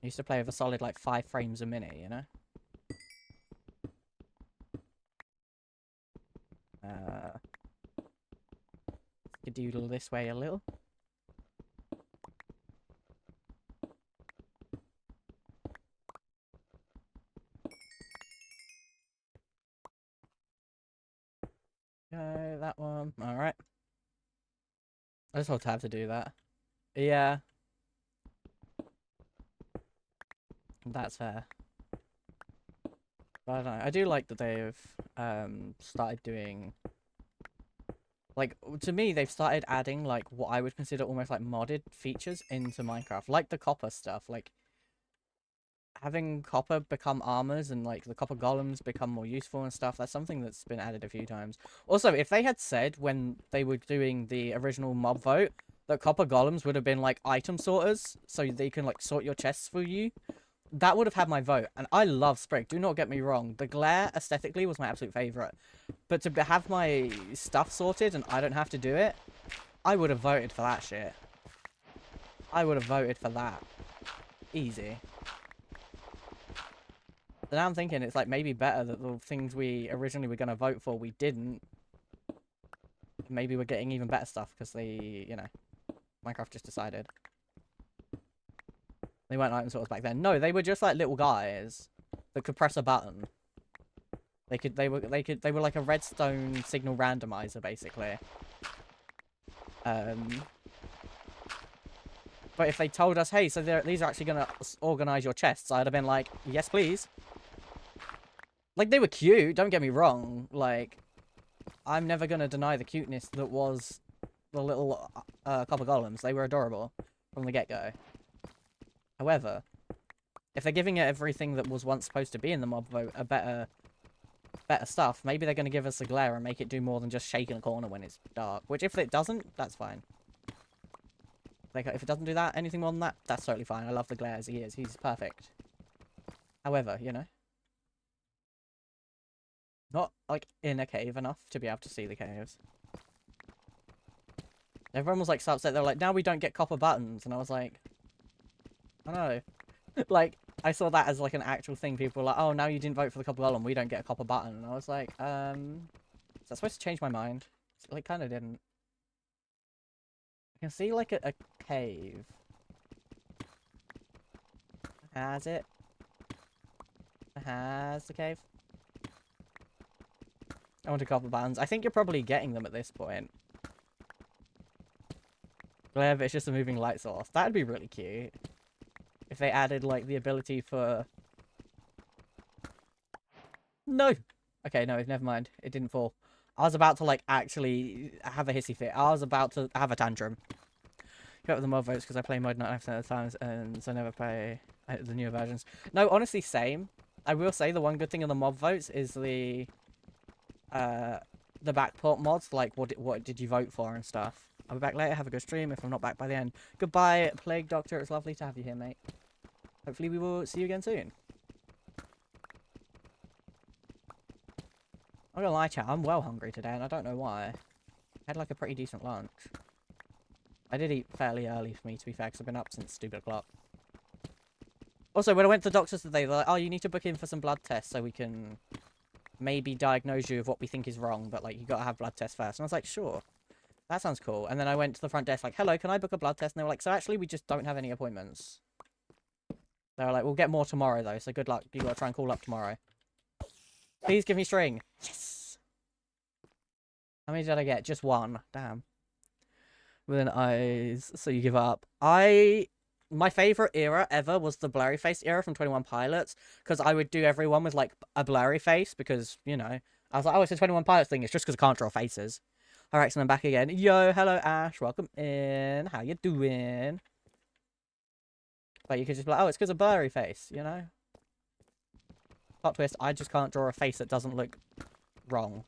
I used to play with a solid like 5 frames a minute, you know? Doodle this way a little. That one. Alright. I just have to do that. Yeah. That's fair. But I don't know. I do like that they've started doing... Like, to me, they've started adding, like, what I would consider almost, like, modded features into Minecraft. Like the copper stuff. Like, having copper become armors and, like, the copper golems become more useful and stuff. That's something that's been added a few times. Also, if they had said when they were doing the original mob vote that copper golems would have been, like, item sorters, so they can, like, sort your chests for you, that would have had my vote. And I love Sprig, do not get me wrong. The glare, aesthetically, was my absolute favourite. But to have my stuff sorted and I don't have to do it, I would have voted for that shit. I would have voted for that. Easy. So now I'm thinking it's like maybe better that the things we originally were going to vote for, we didn't. Maybe we're getting even better stuff because they, you know, Minecraft just decided. They weren't item sorters back then. No, they were just like little guys that could press a button. They were like a redstone signal randomizer basically. But if they told us, hey, so these are actually gonna organize your chests, I'd have been like, yes, please. Like, they were cute, don't get me wrong. Like, I'm never gonna deny the cuteness that was the little copper golems. They were adorable from the get-go. However, if they're giving it everything that was once supposed to be in the mob vote, a better stuff, maybe they're going to give us a glare and make it do more than just shake in a corner when it's dark. Which, if it doesn't, that's fine. Like, if it doesn't do that, anything more than that, that's totally fine. I love the glare as he is. He's perfect. However, you know. Not, like, in a cave enough to be able to see the caves. Everyone was, like, so upset. They were like, now we don't get copper buttons. And I was like... I don't know. Like, I saw that as, like, an actual thing. People were like, oh, now you didn't vote for the copper golem. We don't get a copper button. And I was like, is that supposed to change my mind? It, like, kind of didn't. I can see, like, a cave. Has it? Has the cave? I want a copper buttons. I think you're probably getting them at this point. Glare, but it's just a moving light source. That'd be really cute. If they added, like, the ability for... No! Okay, no, never mind. It didn't fall. I was about to, like, actually have a hissy fit. I was about to have a tantrum. Go with the mod votes because I play mod 99% of the times and so I never play the newer versions. No, honestly, same. I will say the one good thing in the mod votes is the backport mods, like what did you vote for and stuff. I'll be back later, have a good stream if I'm not back by the end. Goodbye, Plague Doctor, it's lovely to have you here, mate. Hopefully we will see you again soon. I'm not gonna lie, chat, I'm well hungry today and I don't know why. I had like a pretty decent lunch. I did eat fairly early for me, to be fair, because I've been up since stupid o'clock. Also, when I went to the doctors today, they're like, oh, you need to book in for some blood tests so we can maybe diagnose you with what we think is wrong, but, like, you gotta have blood tests first. And I was like, sure. That sounds cool. And then I went to the front desk like, hello, can I book a blood test? And they were like, so actually, we just don't have any appointments. They were like, we'll get more tomorrow, though, so good luck. You gotta try and call up tomorrow. Please give me string. Yes! How many did I get? Just one. Damn. With an eyes, so you give up. My favourite era ever was the blurry face era from 21 Pilots, because I would do everyone with, like, a blurry face, because, you know, I was like, oh, it's a 21 Pilots thing, it's just because I can't draw faces. Alright, so I'm back again. Yo, hello Ash, welcome in. How you doing? But you could just be like, oh, it's because of blurry face, you know? Plot twist, I just can't draw a face that doesn't look wrong.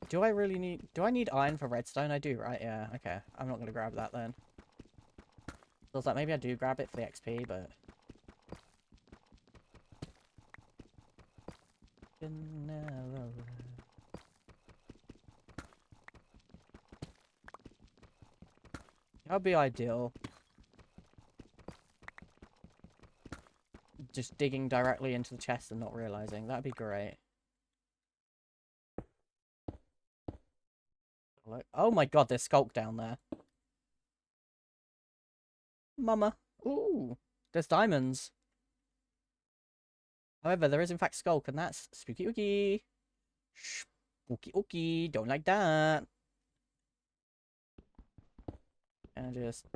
Do I really need... Do I need iron for redstone? I do, right? Yeah, okay. I'm not going to grab that then. So I was like, maybe I do grab it for the XP, but... That would be ideal. Just digging directly into the chest and not realizing. That'd be great. Look. Oh my god, there's Skulk down there. Mama. Ooh. There's diamonds. However, there is in fact Skulk, and that's spooky ooky. Spooky ooky. Don't like that. And just...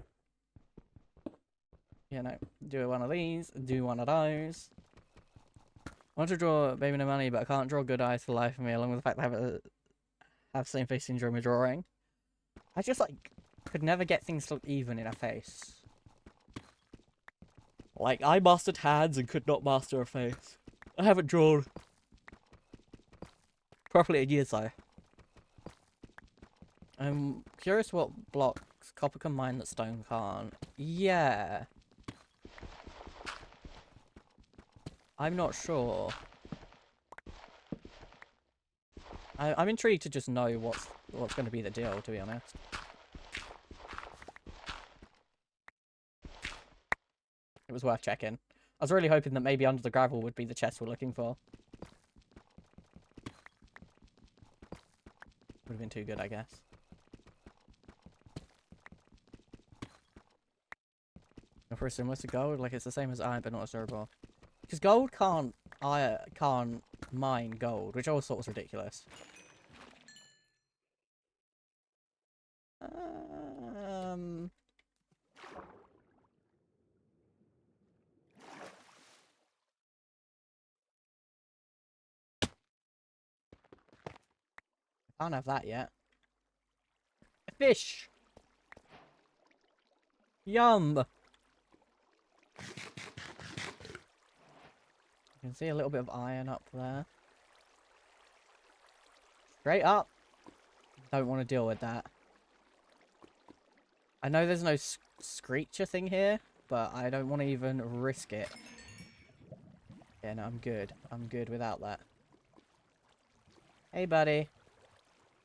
You know, do one of these, do one of those. I want to draw Baby No Money, but I can't draw Good Eyes for the life of me, along with the fact that I have same face syndrome with drawing. I just, like, could never get things to look even in a face. Like, I mastered hands and could not master a face. I haven't drawn properly in years, though. I'm curious what blocks copper can mine that stone can't. Yeah. I'm not sure. I'm intrigued to just know what's going to be the deal, to be honest. It was worth checking. I was really hoping that maybe under the gravel would be the chest we're looking for. Would have been too good, I guess. For a similar to gold, like it's the same as iron, but not as durable. Because gold can't mine gold, which I always thought was ridiculous. Can't have that yet. A fish! Yum! You can see a little bit of iron up there. Straight up! Don't want to deal with that. I know there's no screecher thing here, but I don't want to even risk it. Yeah, no, I'm good. I'm good without that. Hey, buddy.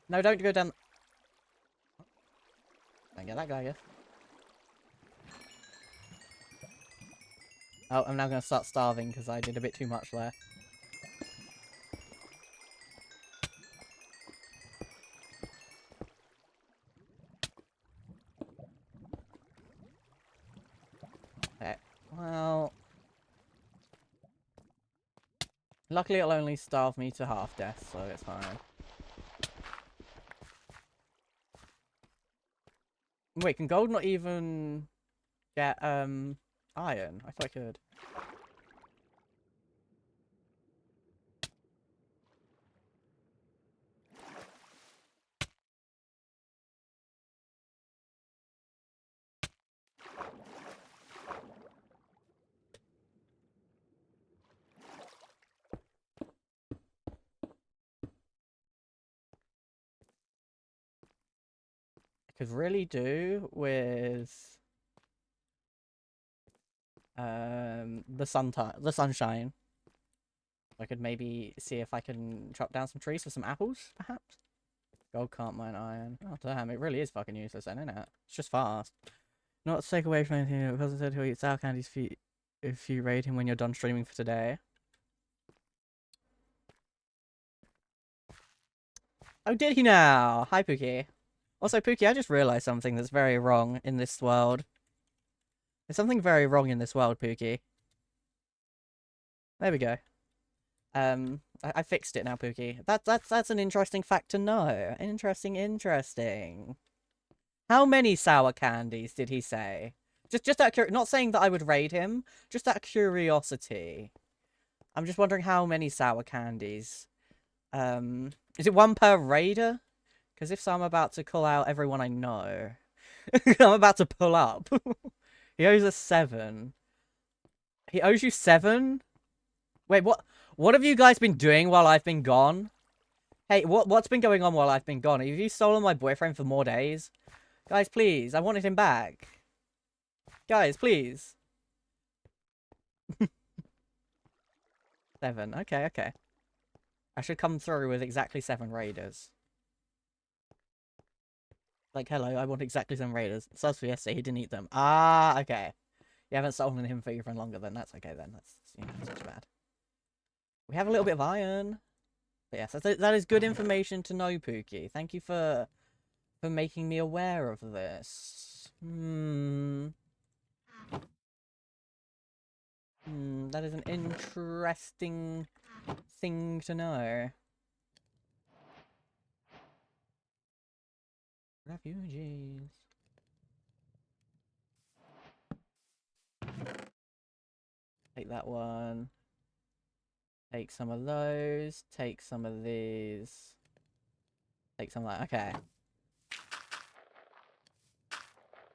No, don't go down... Don't get that guy, I guess. Oh, I'm now going to start starving because I did a bit too much there. Okay, well... Luckily it'll only starve me to half death, so it's fine. Wait, can gold not even get, iron? I thought I could. I could really do with the sunshine. I could maybe see if I can chop down some trees for some apples, perhaps. Gold can't mine iron. Oh damn, it really is fucking useless then, isn't it? It's just fast. Not to take away from anything, because I said he'll eat sour candies if you raid him when you're done streaming for today. Oh, did he now? Hi, Pookie. Also, Pookie, I just realised something that's very wrong in this world. There's something very wrong in this world, Pookie. There we go. I fixed it now, Pookie. That's an interesting fact to know. Interesting. How many sour candies did he say? Just out of not saying that I would raid him, just out of curiosity. I'm just wondering how many sour candies. Is it one per raider? Because if so, I'm about to call out everyone I know. I'm about to pull up. He owes us 7. He owes you 7? Wait, what? What have you guys been doing while I've been gone? Hey, what's been going on while I've been gone? Have you stolen my boyfriend for more days? Guys, please. I wanted him back. Guys, please. 7. Okay, okay. I should come through with exactly 7 raiders. Like, hello, I want exactly 7 raiders. Sus for yesterday, he didn't eat them. Ah, okay. You haven't stolen him for even longer then. That's okay then. That's, you know, not too bad. We have a little bit of iron. But yes, that is good information to know, Pookie. Thank you for making me aware of this. That is an interesting thing to know. Refugees. Take that one. Take some of those. Take some of these. Take some of that. Okay.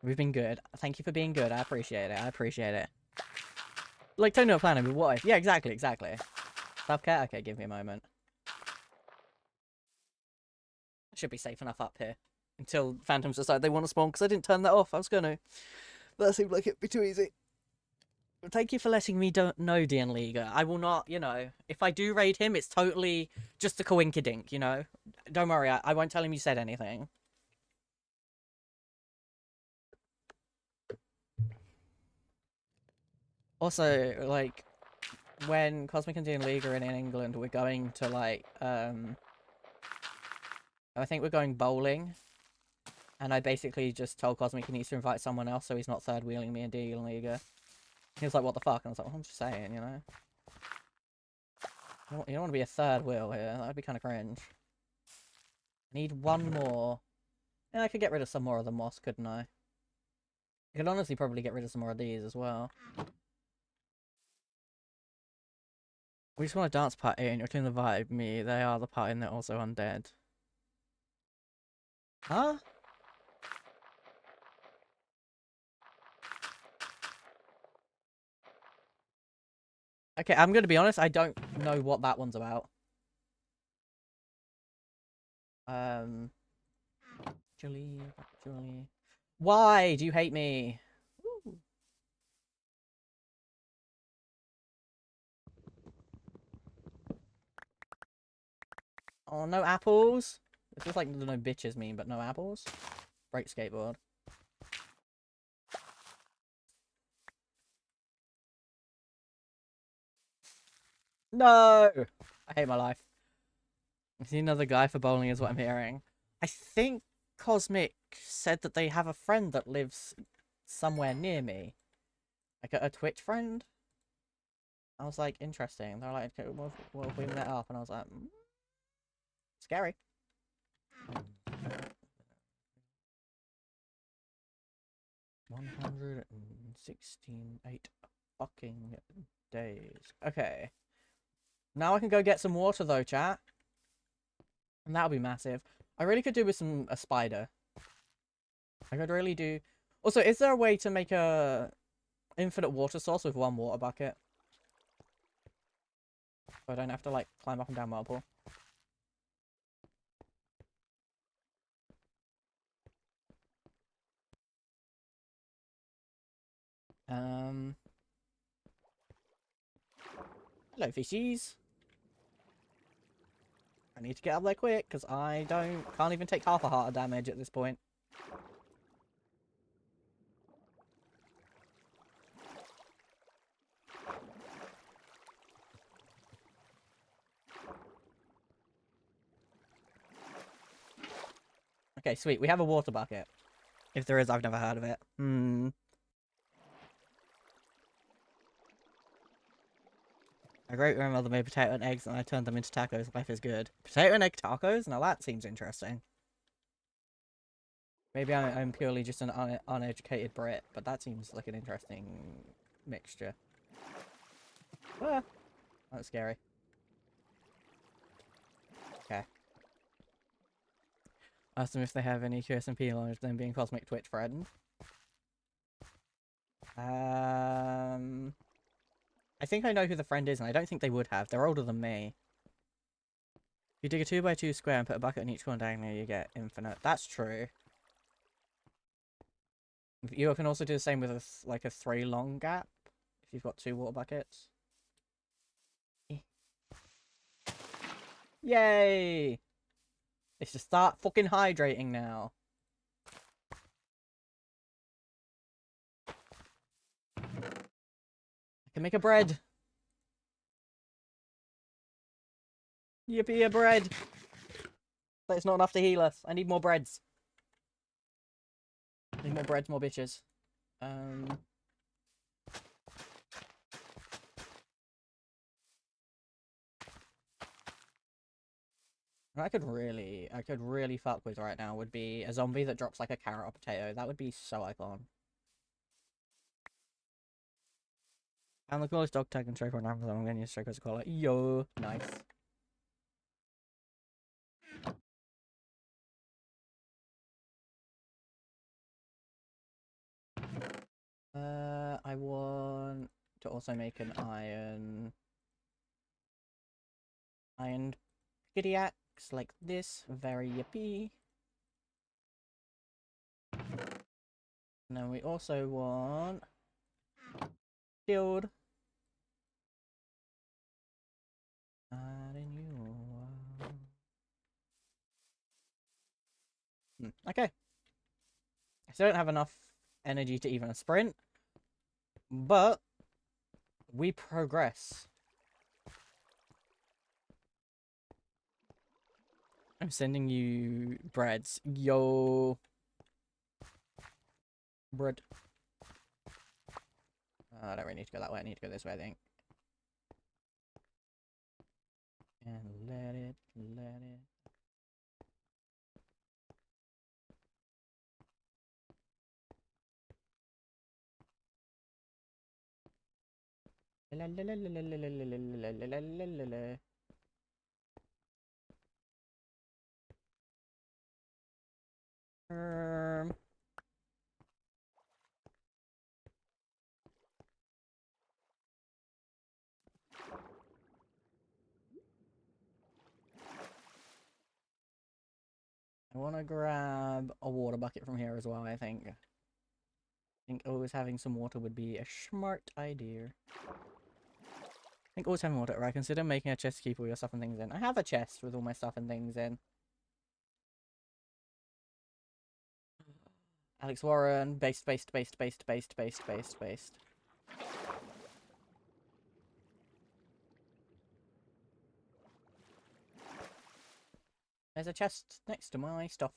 We've been good. Thank you for being good. I appreciate it. I appreciate it. Like, totally not planning, but what if? Yeah, exactly, exactly. Subcat? Okay, give me a moment. I should be safe enough up here. Until Phantoms decide they want to spawn, because I didn't turn that off. I was going to. But that seemed like it'd be too easy. Thank you for letting me know, DN Liga. I will not, you know, if I do raid him, it's totally just a coinkydink, you know? Don't worry, I won't tell him you said anything. Also, like, when Cosmic and DN Liga are in England, we're going to, like, I think we're going bowling. And I basically just told Cosmic he needs to invite someone else so he's not third wheeling me and DN Liga. He was like, what the fuck? And I was like, well, I'm just saying, you know? You don't want to be a third wheel here. That would be kind of cringe. Need one more. Yeah, I could get rid of some more of the moss, couldn't I? I could honestly probably get rid of some more of these as well. We just want a dance party and you're doing the vibe. Me, they are the party and they're also undead. Huh? Okay, I'm gonna be honest, I don't know what that one's about. Julie. Why do you hate me? Ooh. Oh, no apples? It's just like no bitches mean, but no apples? Break skateboard. No! I hate my life. I see another guy for bowling is what I'm hearing. I think Cosmic said that they have a friend that lives somewhere near me. Like a Twitch friend? I was like, interesting. They're like, okay, what if we met up? And I was like, scary. 116 fucking days. Okay. Now I can go get some water though, chat. And that'll be massive. I really could do with a spider. I could really do. Also, is there a way to make a infinite water source with one water bucket? So I don't have to like climb up and down multiple. Hello, fishies. I need to get up there quick because I can't even take half a heart of damage at this point. Okay, sweet. We have a water bucket. If there is, I've never heard of it. My great grandmother made potato and eggs and I turned them into tacos. Life is good. Potato and egg tacos? Now that seems interesting. Maybe I'm purely just an uneducated Brit, but that seems like an interesting mixture. Ah, that's scary. Okay. Ask them if they have any QSMP knowledge, then being Cosmic Twitch friend. I think I know who the friend is, and I don't think they would have. They're older than me. If you dig a 2x2 square and put a bucket in each corner diagonally, you get infinite. That's true. You can also do the same with like a 3 long gap, if you've got 2 water buckets. Yay! It's to start fucking hydrating now. I can make a bread. Yippee, a bread. But it's not enough to heal us. I need more breads. I need more breads, more bitches. I could really fuck with right now would be a zombie that drops like a carrot or potato. That would be so icon. And the coolest dog tag and Striker on Amazon. I'm gonna use Striker as a caller. Yo, nice. I want to also make an iron pickety axe like this. Very yippee. And then we also want shield. Okay. I still don't have enough energy to even sprint, but we progress. I'm sending you breads. Yo. Bread. I don't really need to go that way. I need to go this way, I think. And let it. La la la la la la la la la la la la la. I want to grab a water bucket from here as well, I think. I think always having some water would be a smart idea. I think always having water, or I consider making a chest to keep all your stuff and things in. I have a chest with all my stuff and things in. Alex Warren, based. There's a chest next to my stuff.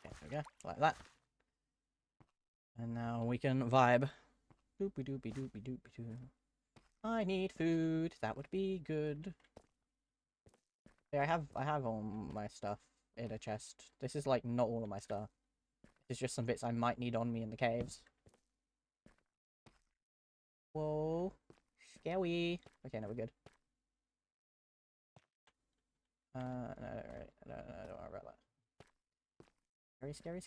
Okay, there we go, like that. And now we can vibe. Doopy doopy doopy doopy doo. I need food. That would be good. Yeah, I have all my stuff in a chest. This is like not all of my stuff. It's just some bits I might need on me in the caves. Whoa. Scary. Okay, no, we're good. No, don't worry about that. Scary,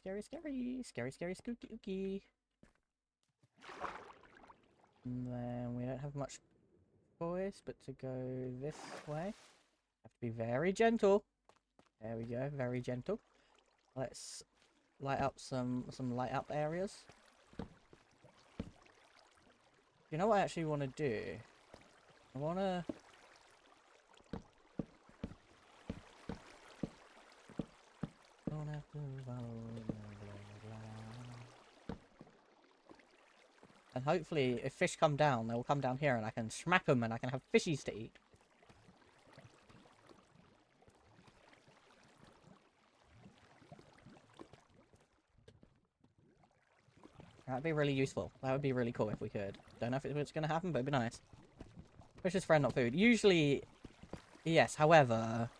spooky. And then we don't have much choice but to go this way. Have to be very gentle. There we go, very gentle. Let's light up some light up areas. You know what I actually want to do? I want to... And hopefully, if fish come down, they will come down here and I can smack them and I can have fishies to eat. That'd be really useful. That would be really cool if we could. Don't know if it's going to happen, but it'd be nice. Fish is friend, not food. Usually, yes. However,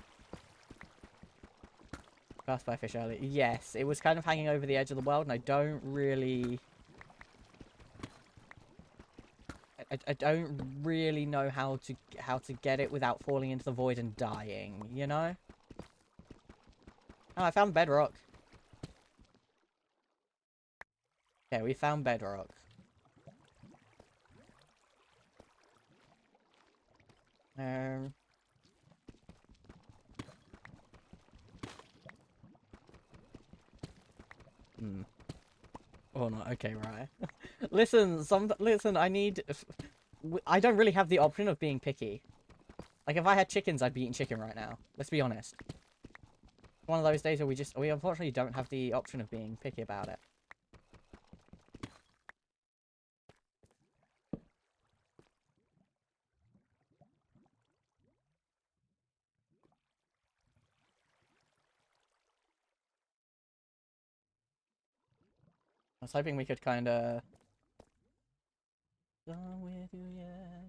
passed by fish earlier. Yes, it was kind of hanging over the edge of the world, and I don't really... I don't really know how to get it without falling into the void and dying, you know? Oh, I found bedrock. Okay, we found bedrock. Or not. Okay, right. Listen, I need... I don't really have the option of being picky. Like, if I had chickens, I'd be eating chicken right now. Let's be honest. One of those days where we unfortunately don't have the option of being picky about it. I was hoping we could kind of... Done with you yet?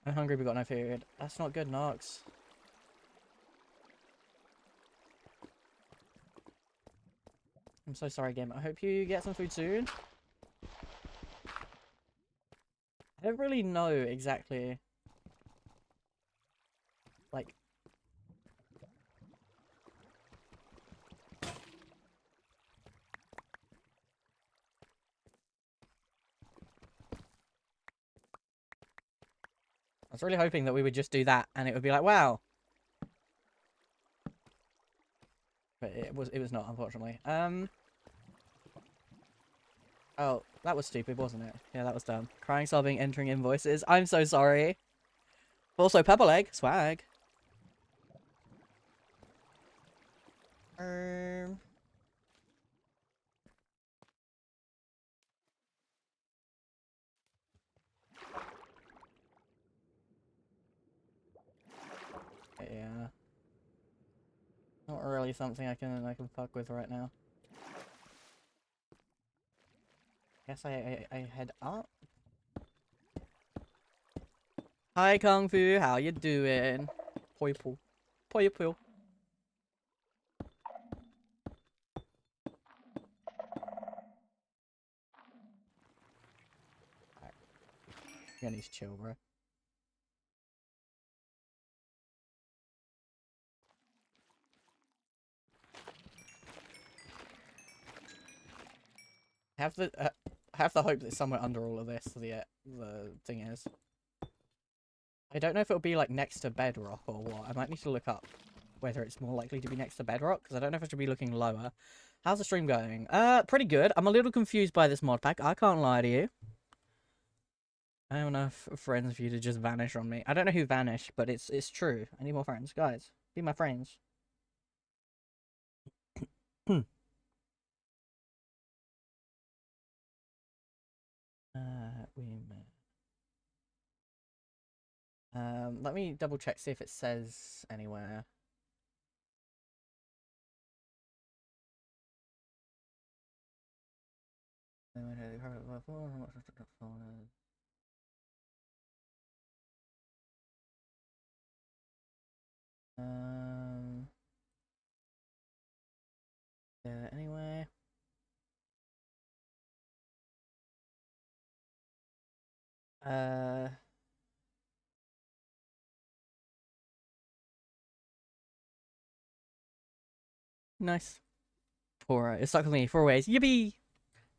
I'm hungry, we got no food. That's not good, Nox. I'm so sorry, game. I hope you get some food soon. I don't really know exactly... Like... I was really hoping that we would just do that and it would be like, wow. But it was not, unfortunately. Oh, that was stupid, wasn't it? Yeah, that was dumb. Crying, sobbing, entering invoices. I'm so sorry. Also, pebble egg. Swag. Yeah. Not really something I can fuck with right now. Guess I head up. Hi Kung Fu, how you doing? Poi po. Poi po. You need to chill, bro. Have the hope that somewhere under all of this the thing is. I don't know if it'll be like next to bedrock or what. I might need to look up whether it's more likely to be next to bedrock because I don't know if I should be looking lower. How's the stream going? Pretty good. I'm a little confused by this mod pack. I can't lie to you. I have enough friends for you to just vanish on me. I don't know who vanished, but it's true. I need more friends, guys. Be my friends. We met. Let me double check, see if it says anywhere. Yeah, anyway. Nice. Poor, it's stuck with me 4 ways. Yippee!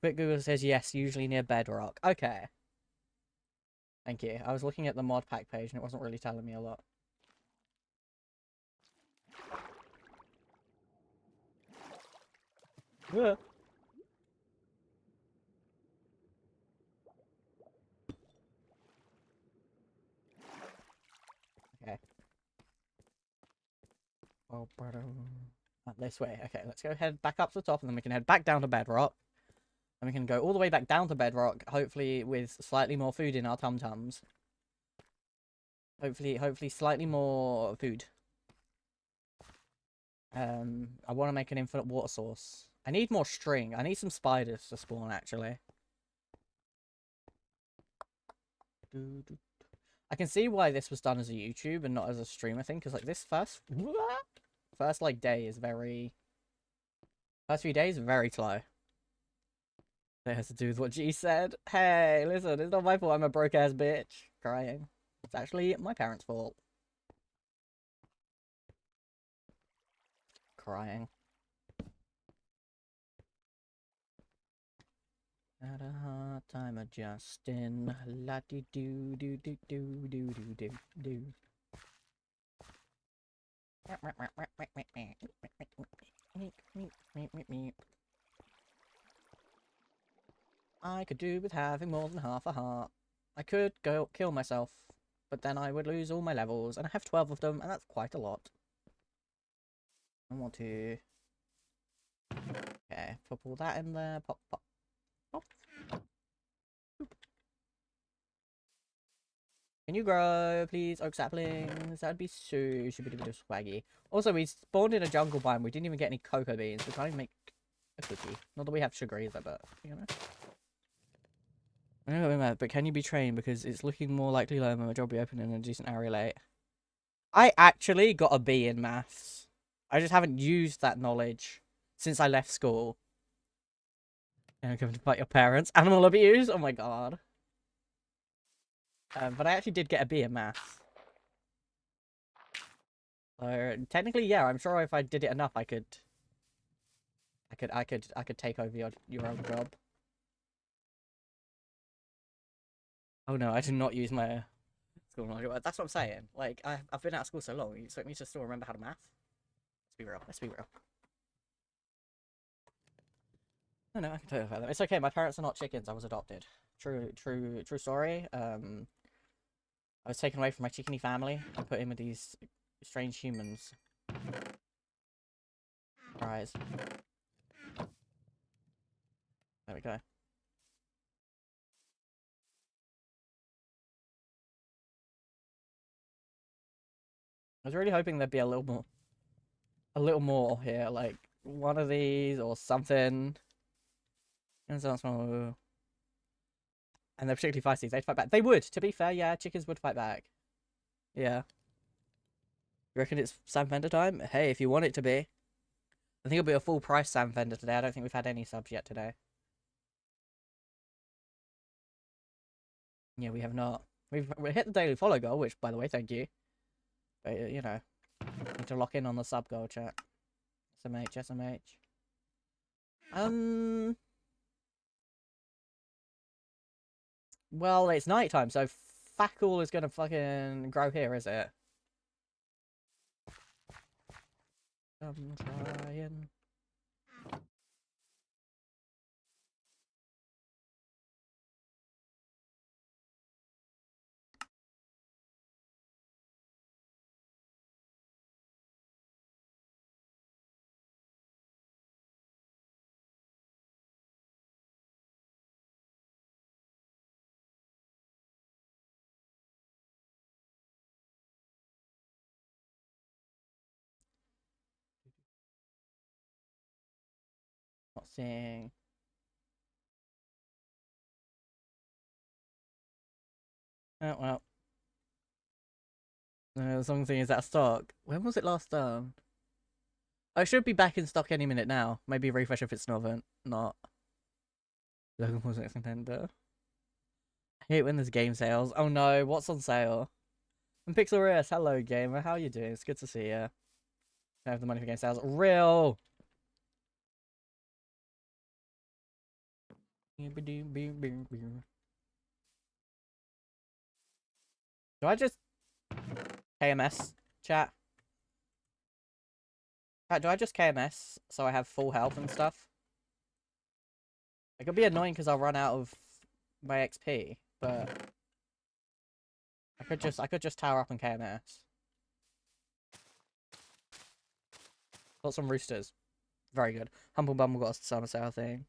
But Google says yes, usually near bedrock. Okay. Thank you. I was looking at the mod pack page and it wasn't really telling me a lot. Yeah. Okay. Oh, this way. Okay, let's go head back up to the top and then we can head back down to bedrock. And we can go all the way back down to bedrock, hopefully with slightly more food in our tum-tums. Hopefully slightly more food. I want to make an infinite water source. I need more string. I need some spiders to spawn, actually. I can see why this was done as a YouTube and not as a streamer thing, because, like, this first, like, day is very... First few days, very slow. It has to do with what G said. Hey, listen, it's not my fault I'm a broke-ass bitch. Crying. It's actually my parents' fault. Crying. Had a hard time adjusting. La dee doo doo doo doo doo doo doo doo. I could do with having more than half a heart. I could go kill myself, but then I would lose all my levels, and I have 12 of them, and that's quite a lot. I want to... Okay, pop all that in there. Pop, pop, pop. Can you grow, please? Oak saplings. That'd be so super duper swaggy. Also, we spawned in a jungle biome. We didn't even get any cocoa beans. We can't even make a cookie. Not that we have sugar either, but, you know. I don't know, but can you be trained? Because it's looking more likely that my job will be open in a decent area late. I actually got a B in maths. I just haven't used that knowledge since I left school. And come to fight your parents. Animal abuse? Oh my god. But I actually did get a B in maths. So technically, yeah, I'm sure if I did it enough, I could take over your own job. Oh no, I did not use my school knowledge. That's what I'm saying. Like, I've been out of school so long, you expect me to still remember how to math? Let's be real. Let's be real. No, I can totally fair that. It's okay. My parents are not chickens. I was adopted. True story. I was taken away from my chickeny family and put in with these strange humans. Surprise. There we go. I was really hoping there'd be a little more here, like one of these or something. And they're particularly feisty. They'd fight back. They would. To be fair, yeah, chickens would fight back. Yeah. You reckon it's Sam Fender time? Hey, if you want it to be. I think it'll be a full price Sam Fender today. I don't think we've had any subs yet today. Yeah, we have not. We hit the daily follow goal, which, by the way, thank you. But, you know, need to lock in on the sub goal, chat. SMH. Well, it's nighttime, so fuck all is gonna fucking grow here, is it? I'm trying. Not seeing. Oh, well. The song thing is out of stock. When was it last done? I should be back in stock any minute now. Maybe refresh if it's not. Logan was next contender. I hate when there's game sales. Oh no, what's on sale? And Pixelrius, hello gamer, how you doing? It's good to see you. I have the money for game sales. Real! Do I just KMS chat? Do I just KMS so I have full health and stuff? It could be annoying because I'll run out of my XP, but I could just tower up and KMS. Got some roosters. Very good. Humble Bundle got a summer sale thing.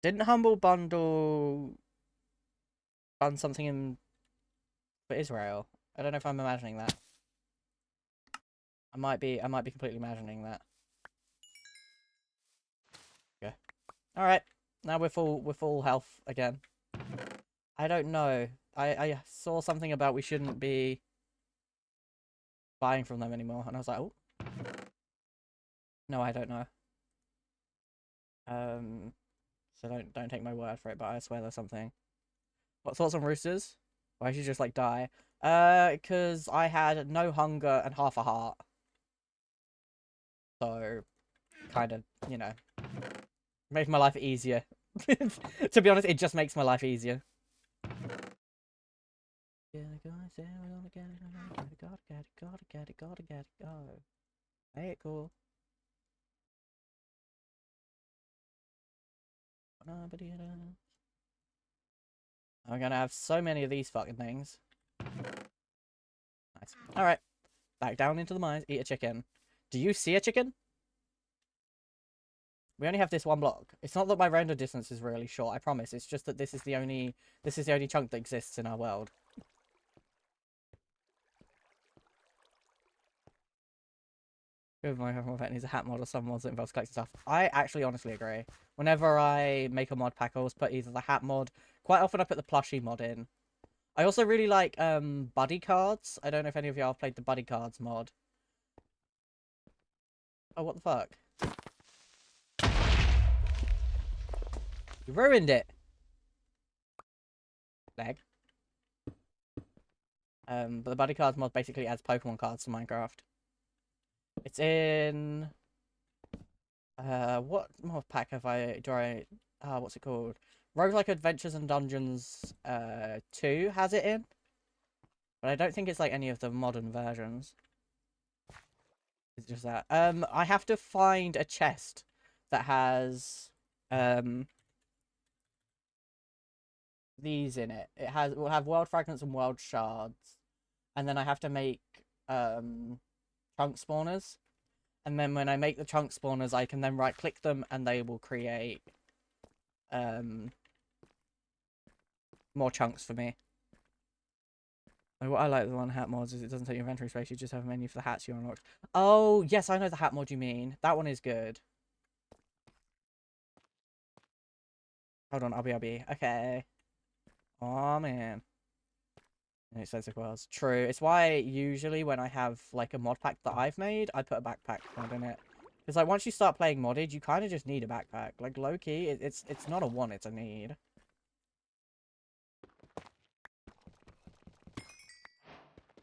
Didn't Humble Bundle run something in for Israel? I don't know if I'm imagining that. I might be completely imagining that. Okay. Alright. Now we're full health again. I don't know. I saw something about we shouldn't be buying from them anymore, and I was like, oh. No, I don't know. So don't take my word for it, but I swear there's something. What thoughts on roosters? Why should you just like die? Because I had no hunger and half a heart. So, kind of, you know, makes my life easier. To be honest, it just makes my life easier. Gotta get it, go. Hey, cool. I'm gonna have so many of these fucking things. Nice. Alright. Back down into the mines. Eat a chicken. Do you see a chicken? We only have this one block. It's not that my render distance is really short, I promise. It's just that this is the only chunk that exists in our world. Good, my pet needs a hat mod or some mods that involves collecting stuff. I actually honestly agree. Whenever I make a mod pack, I always put either the hat mod. Quite often I put the plushie mod in. I also really like buddy cards. I don't know if any of y'all have played the buddy cards mod. Oh, what the fuck? You ruined it! Leg. But the buddy cards mod basically adds Pokemon cards to Minecraft. It's in... what mod pack have what's it called? Roguelike Adventures and Dungeons 2 has it in. But I don't think it's like any of the modern versions. It's just that. I have to find a chest that has these in it. Will have world fragments and world shards. And then I have to make chunk spawners. And then when I make the chunk spawners, I can then right click them and they will create more chunks for me. What I like the one hat mods is it doesn't take your inventory space, you just have a menu for the hats you unlocked. Oh, yes, I know the hat mod you mean. That one is good. Hold on, RB. Okay. Oh, man. It says it was. True. It's why usually when I have, like, a mod pack that I've made, I put a backpack mod in it. Because, like, once you start playing modded, you kind of just need a backpack. Like, low-key, it's not a want, it's a need.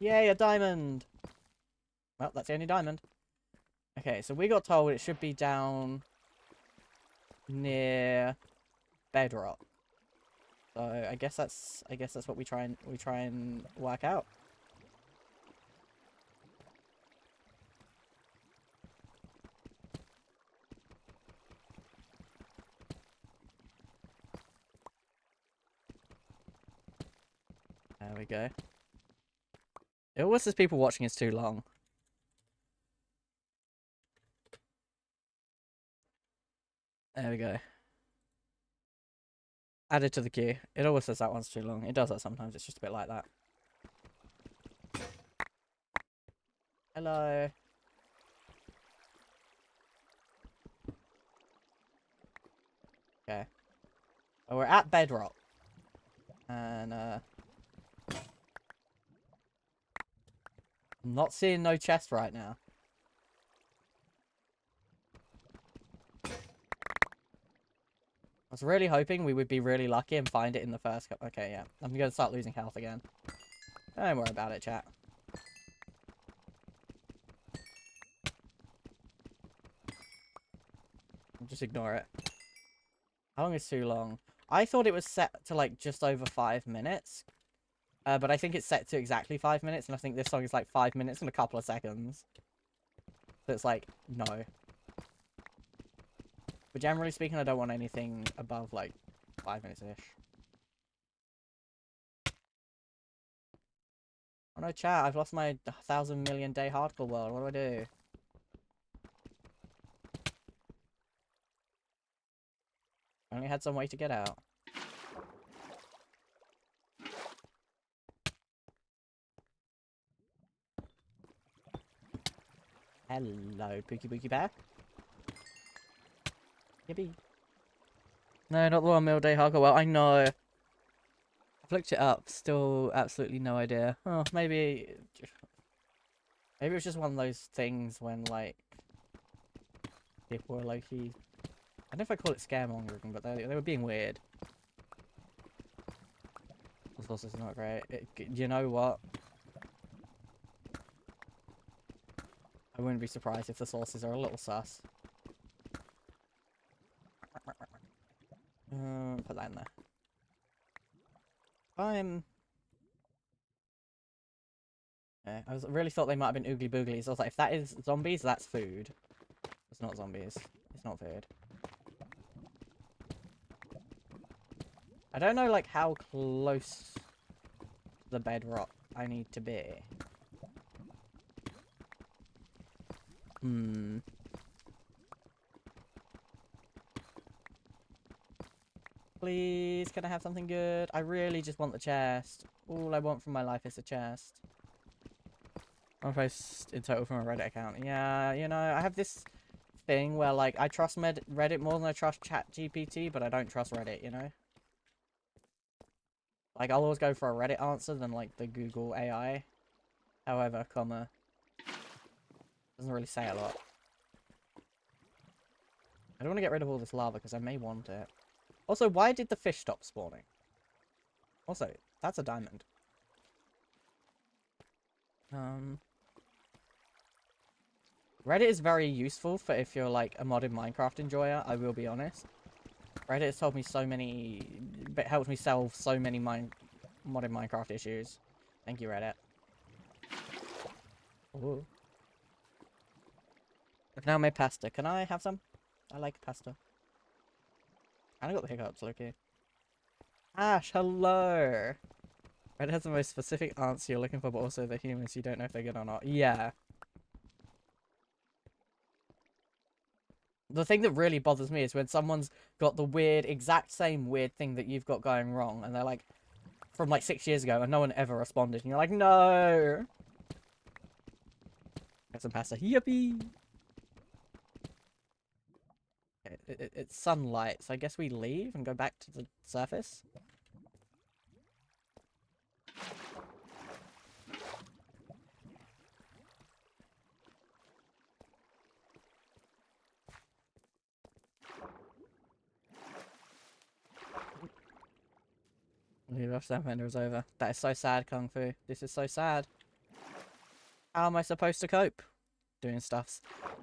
Yay, a diamond! Well, that's the only diamond. Okay, so we got told it should be down near bedrock. So I guess that's what we try and work out. There we go. It always says people watching is too long. There we go. Added to the queue. It always says that one's too long. It does that sometimes. It's just a bit like that. Hello. Okay. Well, we're at bedrock. And, I'm not seeing no chest right now. I was really hoping we would be really lucky and find it in the first couple. Okay, yeah. I'm going to start losing health again. Don't worry about it, chat. Just ignore it. How long is too long? I thought it was set to, like, just over 5 minutes. But I think it's set to exactly 5 minutes, and I think this song is, like, 5 minutes and a couple of seconds. So it's like, no. But generally speaking, I don't want anything above, like, 5 minutes-ish. Oh no, chat, I've lost my 1,000 million day hardcore world. What do I do? I only had some way to get out. Hello, Pookie Pookie Bear. Yippee. No, not the 1 mil day hugger. Well, I know. I've looked it up. Still absolutely no idea. Oh, maybe... Maybe it was just one of those things when, like... People were low-key... I don't know if I call it scaremongering, but they were being weird. Of course, it's not great. You know what? I wouldn't be surprised if the sources are a little sus. Put that in there. Yeah, really thought they might have been oogly booglies. I was like, if that is zombies, that's food. It's not zombies. It's not food. I don't know, like, how close to the bedrock I need to be. Please, can I have something good? I really just want the chest. All I want from my life is a chest. One post in total from a Reddit account. Yeah, you know, I have this thing where, like, I trust Reddit more than I trust ChatGPT, but I don't trust Reddit, you know? Like, I'll always go for a Reddit answer than, like, the Google AI. However, comma, doesn't really say a lot. I don't want to get rid of all this lava because I may want it. Also, why did the fish stop spawning? Also, that's a diamond. Reddit is very useful for if you're like a modded Minecraft enjoyer, I will be honest. Reddit has told me so many... It helped me solve so many modded Minecraft issues. Thank you, Reddit. Ooh. I've now made pasta. Can I have some? I like pasta. And I got the hiccups, Loki. Ash, hello! Reddit has the most specific answer you're looking for, but also the humans you don't know if they're good or not. Yeah. The thing that really bothers me is when someone's got the weird, exact same weird thing that you've got going wrong, and they're like, from like 6 years ago, and no one ever responded, and you're like, no! Get some pasta. Yippee! It's sunlight, so I guess we leave and go back to the surface. The rush down vendor is over. That is so sad, Kung Fu. This is so sad. How am I supposed to cope? Doing stuffs.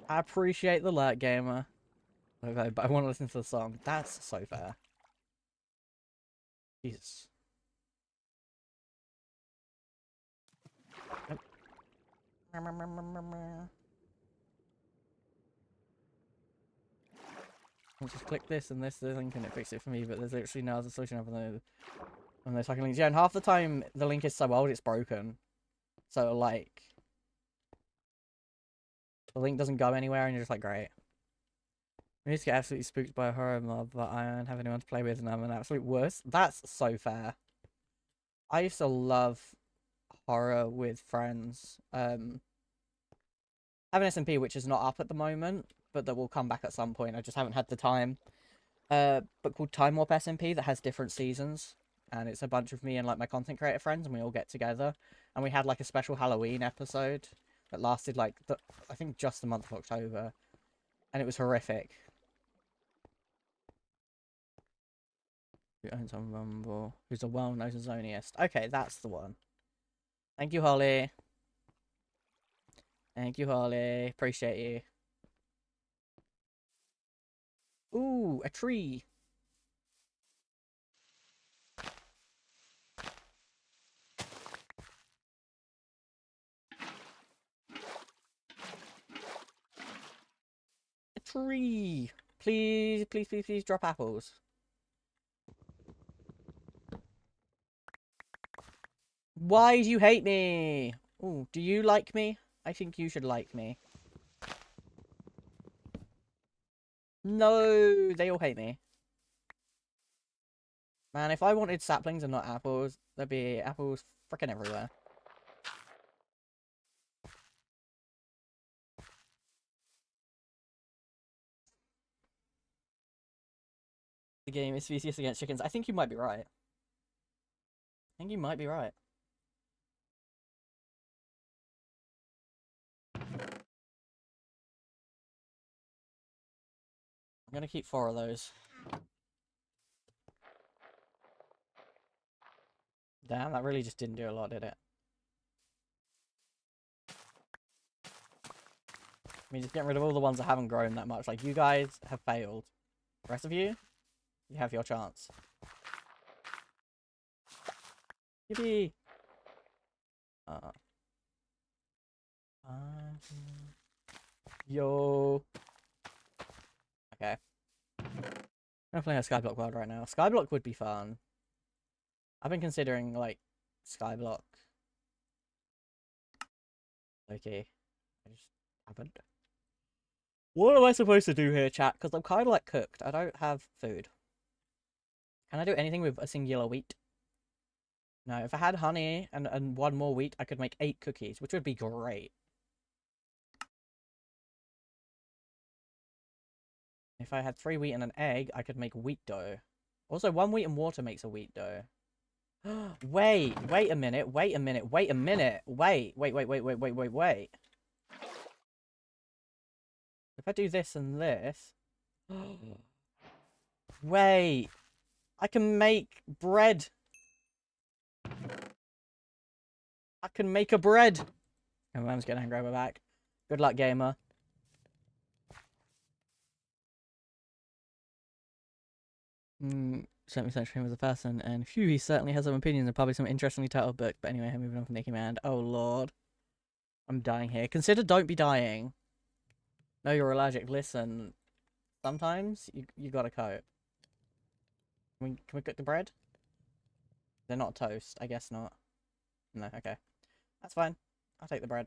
I appreciate the alert, gamer. Okay, but I want to listen to the song. That's so fair. Jesus. Nope. I'll just click this and this link and it fixes it for me, but there's literally no other solution other than those fucking links. Yeah, and half the time the link is so old it's broken. So like the link doesn't go anywhere and you're just like, great. I used to get absolutely spooked by a horror mob, but I don't have anyone to play with and I'm an absolute worst. That's so fair. I used to love horror with friends. I have an SMP which is not up at the moment, but that will come back at some point. I just haven't had the time. But called Time Warp SMP that has different seasons. And it's a bunch of me and like my content creator friends and we all get together. And we had like a special Halloween episode that lasted like, I think just the month of October. And it was horrific. Who owns on Rumble? Who's a well-known zoniest? Okay, that's the one. Thank you, Holly. Thank you, Holly. Appreciate you. Ooh, a tree. A tree. Please, please, please, please drop apples. Why do you hate me? Ooh, do you like me? I think you should like me. No, they all hate me. Man, if I wanted saplings and not apples, there'd be apples freaking everywhere. The game is species against chickens. I think you might be right. I think you might be right. I'm gonna keep 4 of those. Damn, that really just didn't do a lot, did it? I mean, just getting rid of all the ones that haven't grown that much. Like, you guys have failed. The rest of you, you have your chance. Yippee! Yo. Okay. I'm playing a Skyblock world right now. Skyblock would be fun. I've been considering, like, Skyblock. Okay. I just haven't. What am I supposed to do here, chat? Because I'm kind of, like, cooked. I don't have food. Can I do anything with a singular wheat? No, if I had honey and 1 more wheat, I could make 8 cookies, which would be great. If I had 3 wheat and an egg, I could make wheat dough. Also, 1 wheat and water makes a wheat dough. Wait a minute, wait a minute, wait a minute, wait. If I do this and this... Wait. I can make bread. I can make a bread. Oh, Mum's getting angry over back. Good luck, gamer. Certainly such him as a person, and phew, he certainly has some opinions and probably some interestingly titled books. But anyway, moving on from Nicky Man. Oh lord. I'm dying here. Consider don't be dying. No, you're allergic. Listen. Sometimes you gotta cope. Can we cook the bread? They're not toast. I guess not. No, okay. That's fine. I'll take the bread.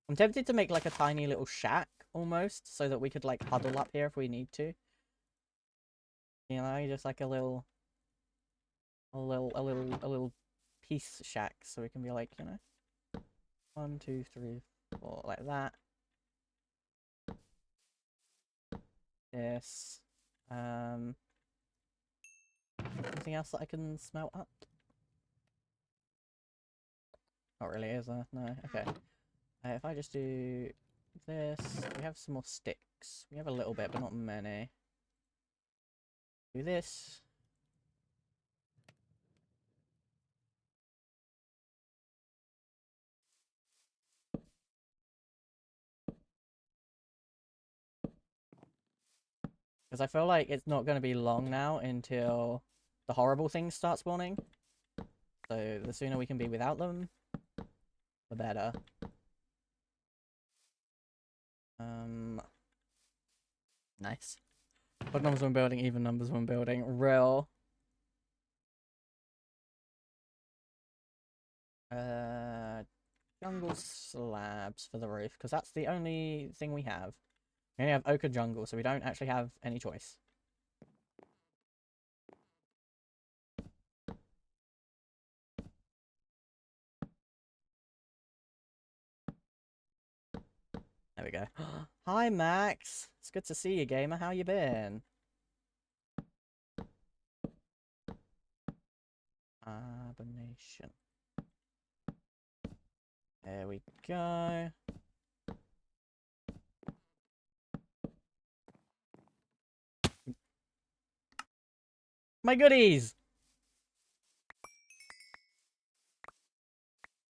I'm tempted to make like a tiny little shack almost, so that we could like huddle up here if we need to. You know, just like a little piece shack, so we can be like, you know, 1, 2, 3, 4, like that. This. Anything else that I can smelt up? Not really, is there? No. Okay. If I just do this, we have some more sticks. We have a little bit, but not many. Do this. Because I feel like it's not going to be long now until the horrible things start spawning. So the sooner we can be without them, the better. Nice. Odd numbers when building, even numbers when building. Real. Jungle slabs for the roof, because that's the only thing we have. We only have Ochre Jungle, so we don't actually have any choice. There we go. Hi, Max. It's good to see you, gamer. How you been? Carbonation. There we go. My goodies!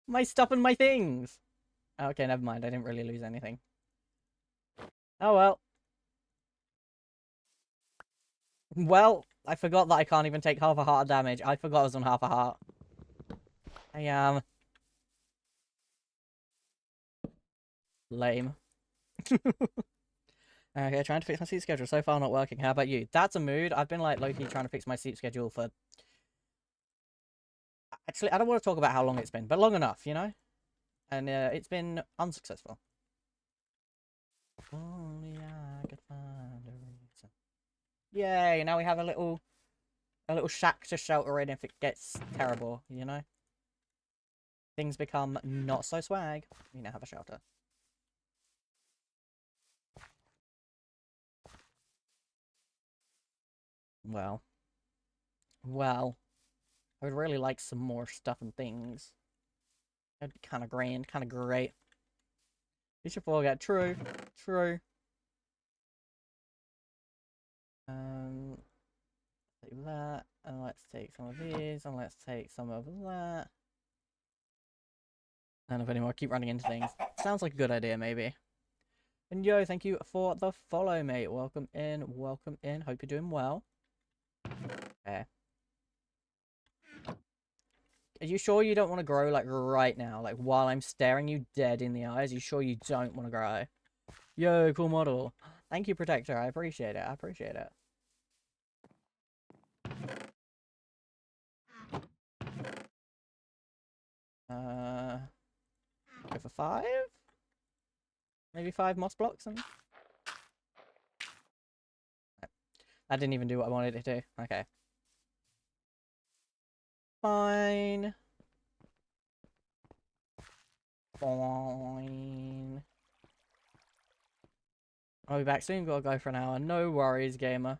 My stuff and my things! Okay, never mind. I didn't really lose anything. Oh well. Well, I forgot that I can't even take half a heart of damage. I forgot I was on half a heart. I am... lame. Okay, trying to fix my sleep schedule. So far not working. How about you? That's a mood. I've been like low-key trying to fix my sleep schedule for... Actually, I don't want to talk about how long it's been, but long enough, you know? And it's been unsuccessful. Only I could find a reason. Yay, now we have a little shack to shelter in if it gets terrible, you know? things become not so swag. We now have a shelter. Well. Well. I would really like some more stuff and things. That'd be kind of grand, kind of great. You should forget. True. True. Take that, and let's take some of these, and let's take some of that. None of anymore. Keep running into things. Sounds like a good idea, maybe. And yo, thank you for the follow, mate. Welcome in. Welcome in. Hope you're doing well. Okay. Are you sure you don't want to grow, like, right now? Like, while I'm staring you dead in the eyes? Are you sure you don't want to grow? Yo, cool model. Thank you, Protector. I appreciate it. I appreciate it. Go for 5? Maybe 5 moss blocks? And... that didn't even do what I wanted it to. Okay. Fine. Fine. I'll be back soon. Gotta go for an hour. No worries, gamer.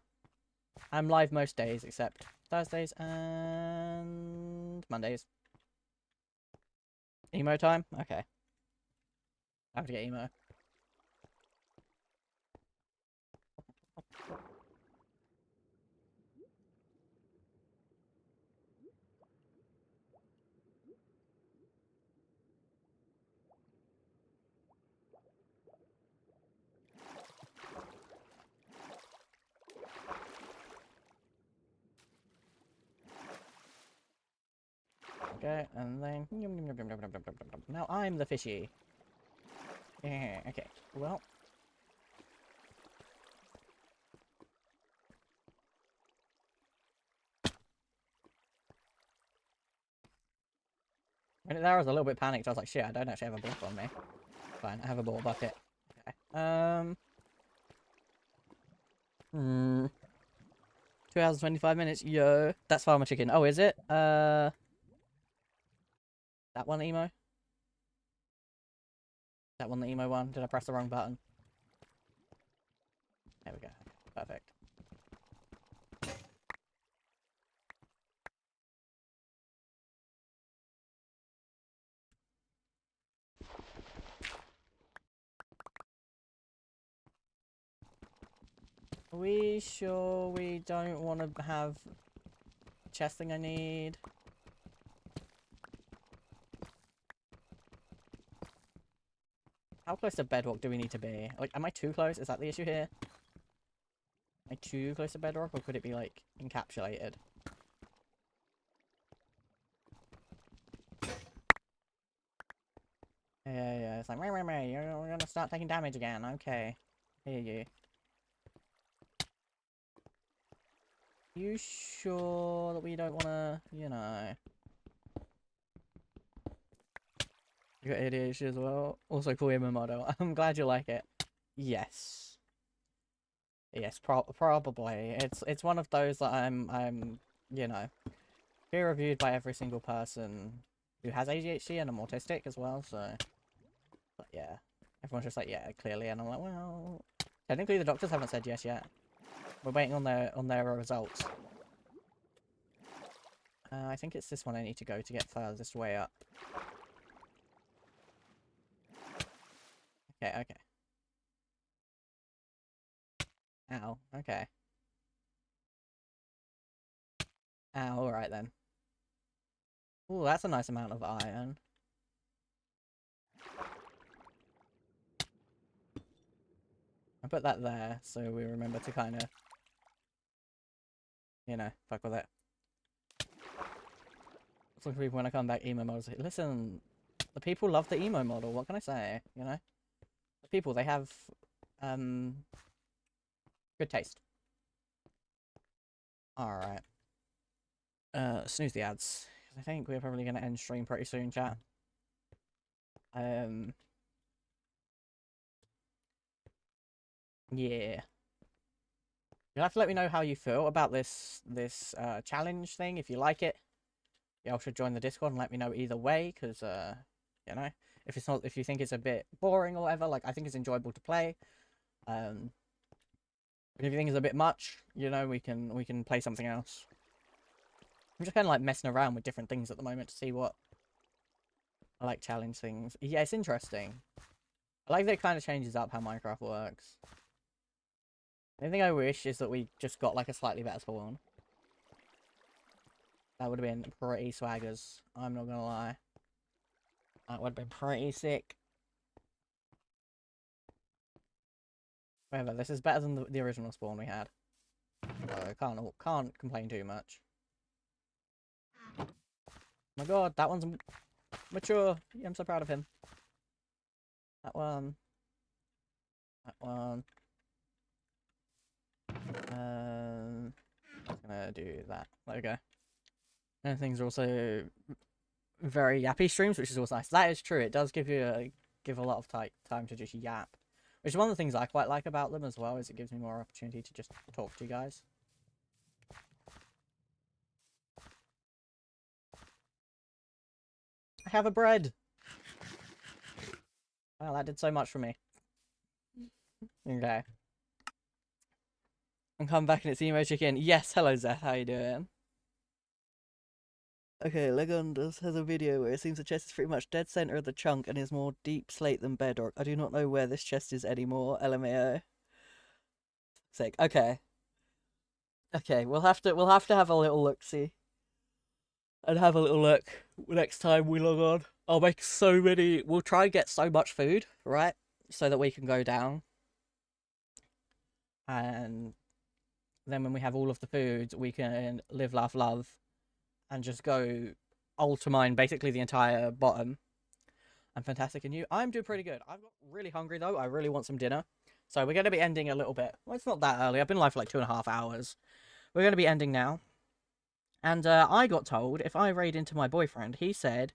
I'm live most days except Thursdays and Mondays. Emo time? Okay. I have to get emo. Okay, and then... now I'm the fishy. Yeah, okay. Well... there I was a little bit panicked. I was like, shit, I don't actually have a block on me. Fine, I have a ball bucket. Okay. 2 hours and 25 minutes. Yo. That's Farmer Chicken. Oh, is it? That one emo? That one the emo one? Did I press the wrong button? There we go. Perfect. Are we sure we don't want to have the chest thing I need? How close to bedrock do we need to be? Like, am I too close? Is that the issue here? Am I too close to bedrock, or could it be, like, encapsulated? Yeah, it's like, you're gonna start taking damage again. Okay. Hear you. You sure that we don't wanna, you know... You got ADHD as well? Also cool emo model. I'm glad you like it. Yes. Yes, probably. It's one of those that I'm, you know, peer reviewed by every single person who has ADHD, and I'm autistic as well, so... but yeah. Everyone's just like, yeah, clearly, and I'm like, well... technically the doctors haven't said yes yet. We're waiting on their results. I think it's this one I need to go to get furthest way up. Okay, okay. Ow, okay. Ow, alright then. Ooh, that's a nice amount of iron. I put that there, so we remember to kind of, you know, fuck with it. It's like people when I come back, emo models. Listen, the people love the emo model. What can I say? You know, the people, they have good taste. All right. Snooze the ads. I think we're probably gonna end stream pretty soon, chat. Yeah. You'll have to let me know how you feel about this challenge thing, if you like it. y'all should join the Discord and let me know either way, because you know, if you think it's a bit boring or whatever, like I think it's enjoyable to play. If you think it's a bit much, you know, we can play something else. I'm just kind of like messing around with different things at the moment to see what I like challenge things. Yeah, it's interesting. I like that it kind of changes up how Minecraft works. The only thing I wish is that we just got like a slightly better spawn. That would have been pretty swaggers. I'm not gonna lie. That would have been pretty sick. Whatever, this is better than the original spawn we had. So I can't complain too much. Oh my god, that one's mature. Yeah, I'm so proud of him. That one. That one. I'm gonna do that. There we go. And things are also very yappy streams, which is also nice. That is true. It does give you a lot of time to just yap, which is one of the things I quite like about them as well. Is it gives me more opportunity to just talk to you guys. I have a bread. Well, that did so much for me. Okay. And come back and it's Emo Chicken. Yes, hello Zeth, how you doing? Okay, Legondas has a video where it seems the chest is pretty much dead center of the chunk and is more deep slate than bedrock. I do not know where this chest is anymore. LMAO. Sake. Okay. Okay, we'll have to have a little look see. And have a little look next time we log on. I'll make so many. We'll try and get so much food, right? So that we can go down. And then when we have all of the food, we can live, laugh, love. And just go ultimine basically the entire bottom. I'm fantastic and you. I'm doing pretty good. I'm really hungry though. I really want some dinner. So we're going to be ending a little bit. Well, it's not that early. I've been live for like 2.5 hours. We're going to be ending now. And I got told if I raid into my boyfriend, he said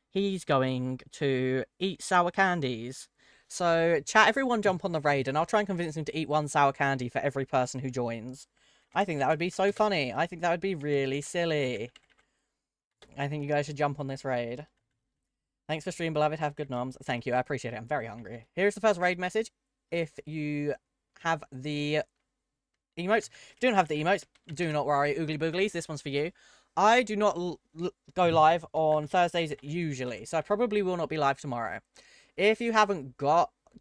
he's going to eat sour candies. So chat, everyone jump on the raid and I'll try and convince him to eat 1 sour candy for every person who joins. I think that would be so funny. I think that would be really silly. I think you guys should jump on this raid. Thanks for stream, beloved. Have good noms. Thank you. I appreciate it. I'm very hungry. Here's the first raid message. If you have the emotes. If you don't have the emotes, do not worry. Oogly booglies. This one's for you. I do not go live on Thursdays usually, so I probably will not be live tomorrow. If you haven't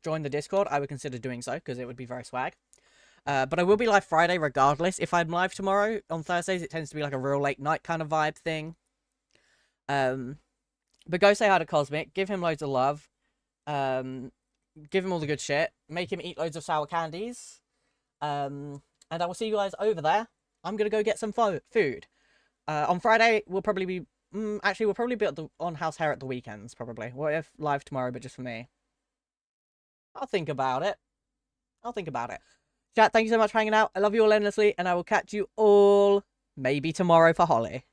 joined the Discord, I would consider doing so, because it would be very swag. But I will be live Friday regardless. If I'm live tomorrow, on Thursdays, it tends to be like a real late night kind of vibe thing. But go say hi to Cosmic, give him loads of love, give him all the good shit, make him eat loads of sour candies, and I will see you guys over there. I'm gonna go get some food. On Friday, we'll probably be, actually, we'll probably be on House Hair at the weekends, probably. What if live tomorrow, but just for me? I'll think about it. I'll think about it. Chat, thank you so much for hanging out. I love you all endlessly, and I will catch you all maybe tomorrow for Holly.